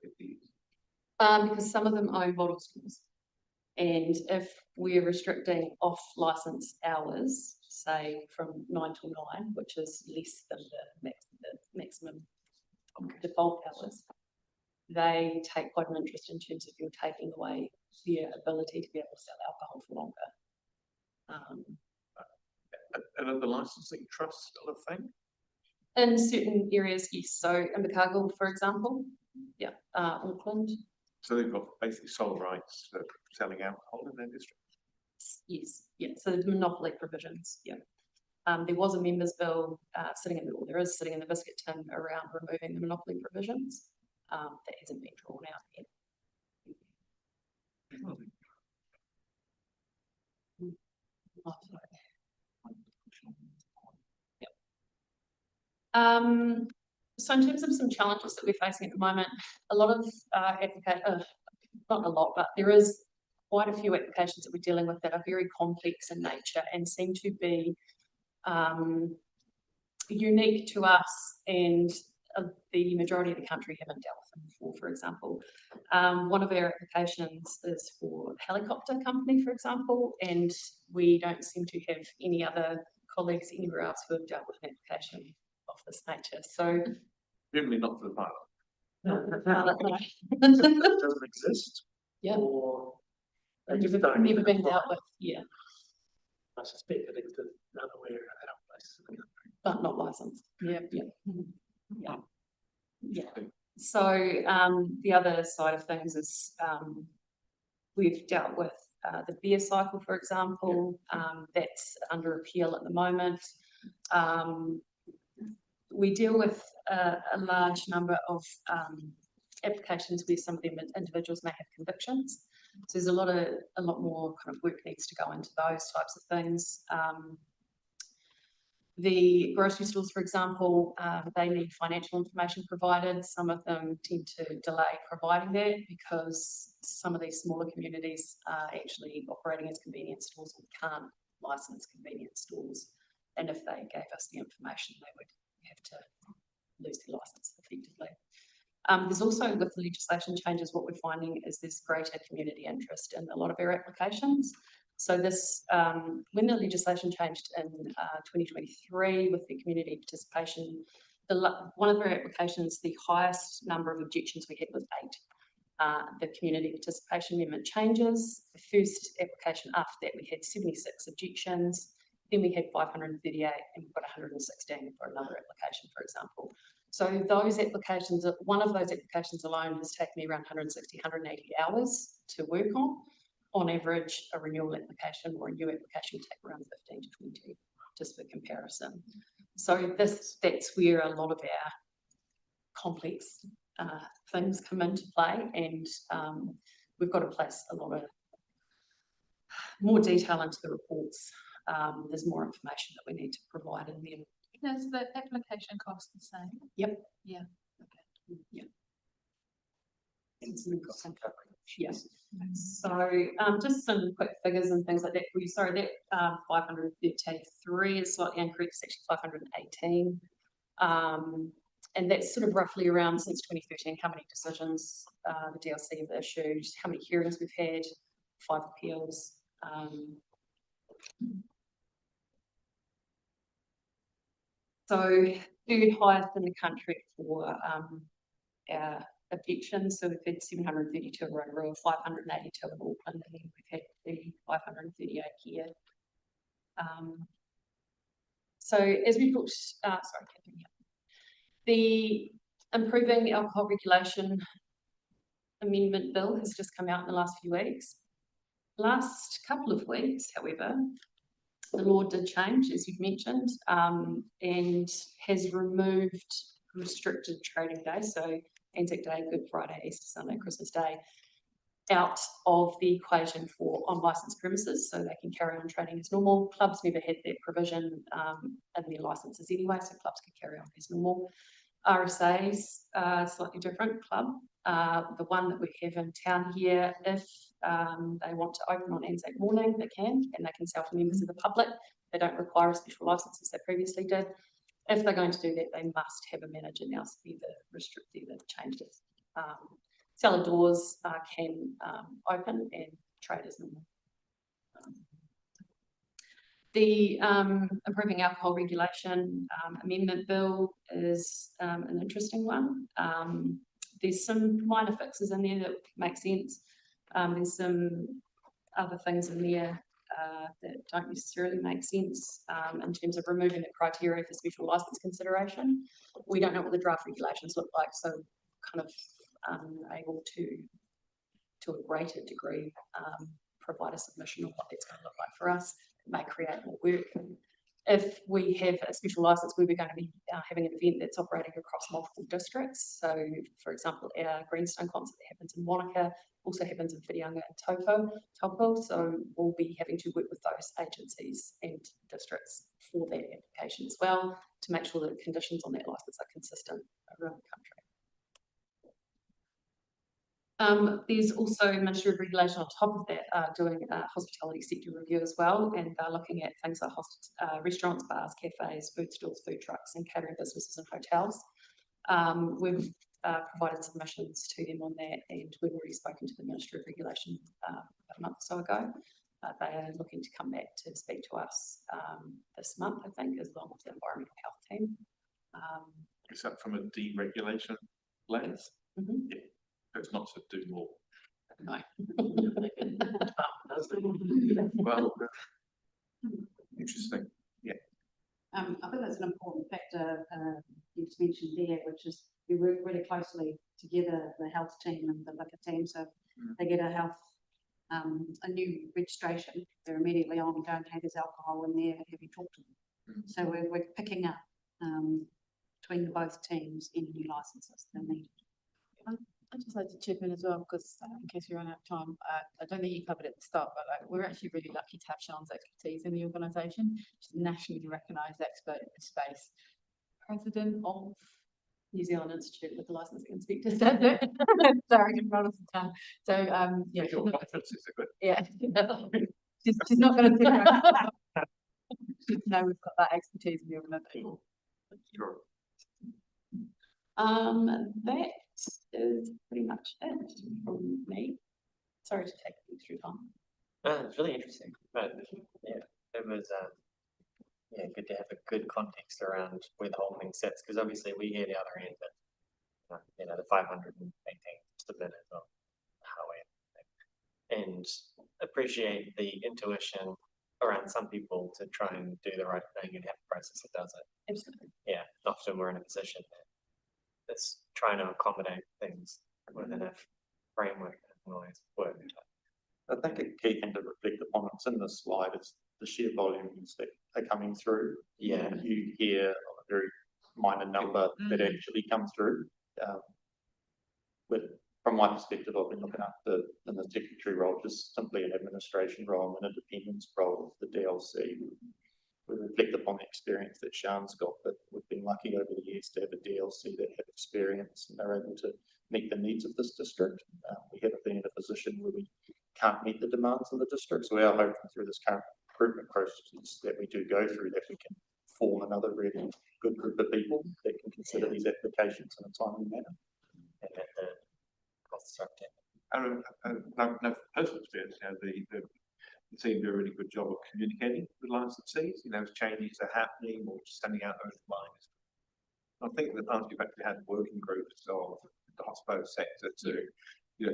in these? Because some of them own bottle stores. And if we're restricting off license hours, say from 9 till 9, which is less than the maximum default hours, they take quite an interest in terms of you're taking away their ability to be able to sell alcohol for longer. And are the licensing trusts still a thing? In certain areas, yes. So in Invercargill, for example, yeah, Auckland. So they've got basically sole rights for selling alcohol in their district? Yes, yeah, so the monopoly provisions, yeah. There was a members bill there is sitting in the biscuit tin around removing the monopoly provisions. That hasn't been drawn out yet. Oh, yep. So in terms of some challenges that we're facing at the moment, a lot of not a lot, but there is quite a few applications that we're dealing with that are very complex in nature and seem to be unique to us, and the majority of the country haven't dealt with them before. For example, one of our applications is for a helicopter company, for example, and we don't seem to have any other colleagues anywhere else who have dealt with an application of this nature. So Presumably not for the pilot. It doesn't exist. Yeah. Or they Never, just don't never even been apply. dealt with, yeah, I suspect it exists in other places in the country. but not licensed. Yeah. Yeah. Yeah. So the other side of things is we've dealt with the beer cycle, for example. That's under appeal at the moment. We deal with a large number of applications where some of them individuals may have convictions. So there's a lot more kind of work needs to go into those types of things. The grocery stores, for example, they need financial information provided. Some of them tend to delay providing that because some of these smaller communities are actually operating as convenience stores or can't license convenience stores. And if they gave us the information, they would have to lose their license effectively. There's also, with the legislation changes, what we're finding is there's greater community interest in a lot of our applications. So this, when the legislation changed in 2023 with the community participation, one of our applications, the highest number of objections we had was 8. The community participation amendment changes. The first application after that, we had 76 objections. Then we had 538, and we've got 116 for another application, for example. So those applications, one of those applications alone has taken me around 160, 180 hours to work on. On average, a renewal application or a new application will take around 15 to 20, just for comparison. So that's where a lot of our complex things come into play, and we've got to place a lot of more detail into the reports. There's more information that we need to provide in them. Does the application cost the same? Yep. Yeah. Okay. Yep. Some coverage. Yes. So, just some quick figures and things like that for you. Sorry, that 533 is slightly incorrect. It's actually 518. And that's sort of roughly around since 2013, how many decisions the DLC have issued, how many hearings we've had, 5 appeals. So third highest in the country for our evictions. So we've had 732 in Rotorua, 582 in Auckland, and then we've had the 538 here. So as we put, the Improving Alcohol Regulation Amendment Bill has just come out in the last few weeks. Last couple of weeks, however, the law did change, as you've mentioned, and has removed restricted trading days, so Anzac Day, Good Friday, Easter Sunday, Christmas Day, out of the equation for on-licensed premises, so they can carry on trading as normal. Clubs never had that provision in their licenses anyway, so clubs could carry on as normal. RSAs, slightly different club. The one that we have in town here, if they want to open on Anzac morning, they can, and they can sell to members of the public. They don't require a special license as they previously did. If they're going to do that, they must have a manager now, so they've changed it. Cellar doors can open and trade as normal. The Improving Alcohol Regulation Amendment Bill is an interesting one. There's some minor fixes in there that make sense. There's some other things in there that don't necessarily make sense in terms of removing the criteria for special license consideration. We don't know what the draft regulations look like, so kind of able to a greater degree provide a submission of what that's going to look like for us. It may create more work. If we have a special license, we're going to be having an event that's operating across multiple districts. So, for example, our Greenstone concert that happens in Wanaka also happens in Whitianga and Taupo. So we'll be having to work with those agencies and districts for that application as well to make sure that the conditions on that license are consistent around the country. There's also Ministry of Regulation on top of that doing a hospitality sector review as well, and they're looking at things like restaurants, bars, cafes, food stalls, food trucks, and catering businesses and hotels. We've provided submissions to them on that, and we've already spoken to the Ministry of Regulation about a month or so ago. They are looking to come back to speak to us this month, I think, as long as the environmental health team. Is that from a deregulation lens? Mm-hmm. Yeah. It's not to do more. No. Well, interesting. Yeah. I think that's an important factor you've mentioned there, which is we work really closely together, the health team and the liquor team. So they get a new registration, they're immediately on, don't have his alcohol in there, have you talked to them? So we're picking up between both teams any new licenses they need. I'd just like to chip in as well, because in case we run out of time, I don't think you covered it at the start, but we're actually really lucky to have Sean's expertise in the organisation. She's a nationally recognised expert in this space. President of New Zealand Institute with the Licensing Inspector standard. Sorry, I can roll off the tongue. So, yeah. Yeah. she's not going to know we've got that expertise in the organisation. Sure. That is pretty much it from me. Sorry to take you through time. It's really interesting, but yeah, it was good to have a good context around where the whole thing sits, because obviously we hear the other end that the 518 submitted on highway, and appreciate the intuition around some people to try and do the right thing and have a process that does it. Absolutely. Yeah, often we're in a position that's trying to accommodate things within a framework that doesn't always work. I think a key thing to reflect upon, it's in this slide, is the sheer volumes that are coming through. Yeah. You hear a very minor number that actually come through. But from my perspective, I've been looking after in the secretary role, just simply an administration role, an independence role of the DLC. We reflect upon the experience that Sean's got, but we've been lucky over the years to have a DLC that have experience and they're able to meet the needs of this district. We haven't been in a position where we can't meet the demands of the district. So we are hoping through this current recruitment process that we do go through that we can form another really good group of people that can consider these applications in a timely manner. And that the costs are kept. No personal experience, the team do a really good job of communicating with licensees, if changes are happening or just sending out those lines. I think in the past you've actually had working groups of the hospital sector to,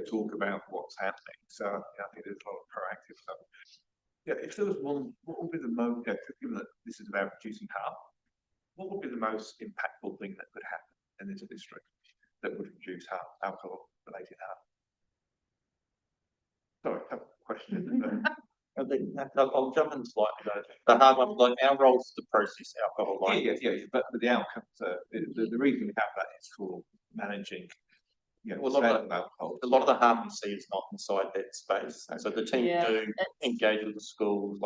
talk about what's happening. So I think there's a lot of proactive stuff. Yeah, if there was one, what would be the most, given that this is about reducing harm, what would be the most impactful thing that could happen in this district that would reduce harm, alcohol-related harm? Sorry, tough question. I think I'll jump in slightly though. The hard one, like our role is to process alcohol. But the outcomes, the reason we have that is for managing. A lot of the harm we see is not inside that space. So the team do engage with the schools,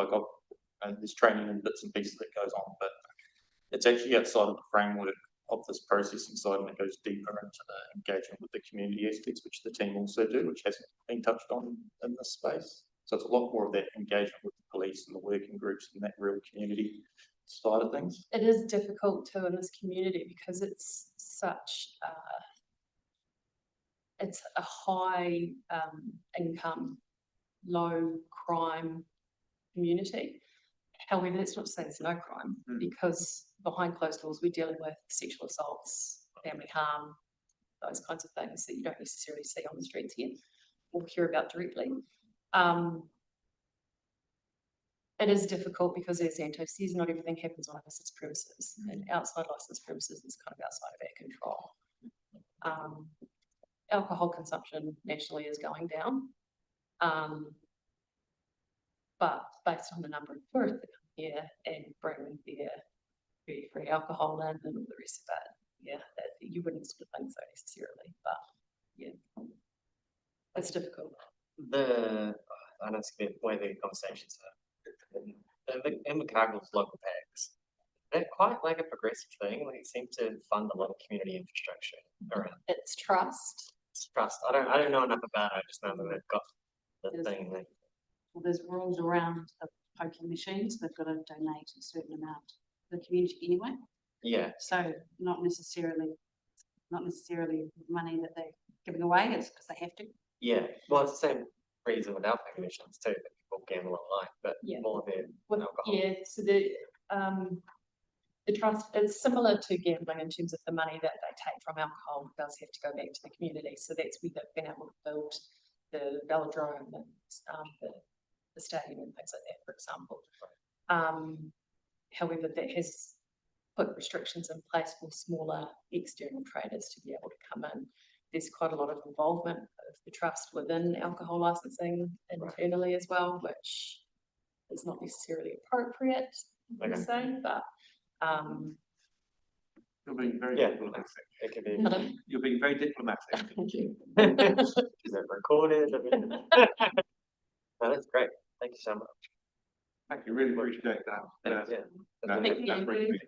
and there's training and bits and pieces that goes on, but it's actually outside of the framework of this processing side, and it goes deeper into the engagement with the community aspects, which the team also do, which hasn't been touched on in this space. So it's a lot more of that engagement with the police and the working groups and that real community side of things. It is difficult too in this community because it's such it's a high income, low crime community. However, that's not to say there's no crime, because behind closed doors we're dealing with sexual assaults, family harm, those kinds of things that you don't necessarily see on the streets here or hear about directly. It is difficult because, as Anto says, not everything happens on licensed premises, and outside licensed premises is kind of outside of our control. Alcohol consumption nationally is going down, but based on the number of tourists that come here and bring their free alcohol in and all the rest of it, you wouldn't sort of think so necessarily, but it's difficult. I know it's the way the conversations are. In Chicago's local packs, they're quite like a progressive thing. They seem to fund a lot of community infrastructure around. It's trust. It's trust. I don't know enough about it. I just know that they've got the thing. Well, there's rules around the poker machines. They've got to donate a certain amount to the community anyway. Yeah. So not necessarily money that they're giving away. It's because they have to. Yeah. Well, it's the same reason with alcohol commissions too. That people gamble online, but more than alcohol. Yeah. So the trust is similar to gambling in terms of the money that they take from alcohol does have to go back to the community. So that's where they've been able to build the velodrome and the stadium and things like that, for example. However, that has put restrictions in place for smaller external traders to be able to come in. There's quite a lot of involvement of the trust within alcohol licensing internally as well, which is not necessarily appropriate, per se, but you're being very diplomatic. It can be. You're being very diplomatic. Thank you. Is it recorded? No, that's great. Thank you so much. Thank you. Really appreciate that. Yeah. That brings me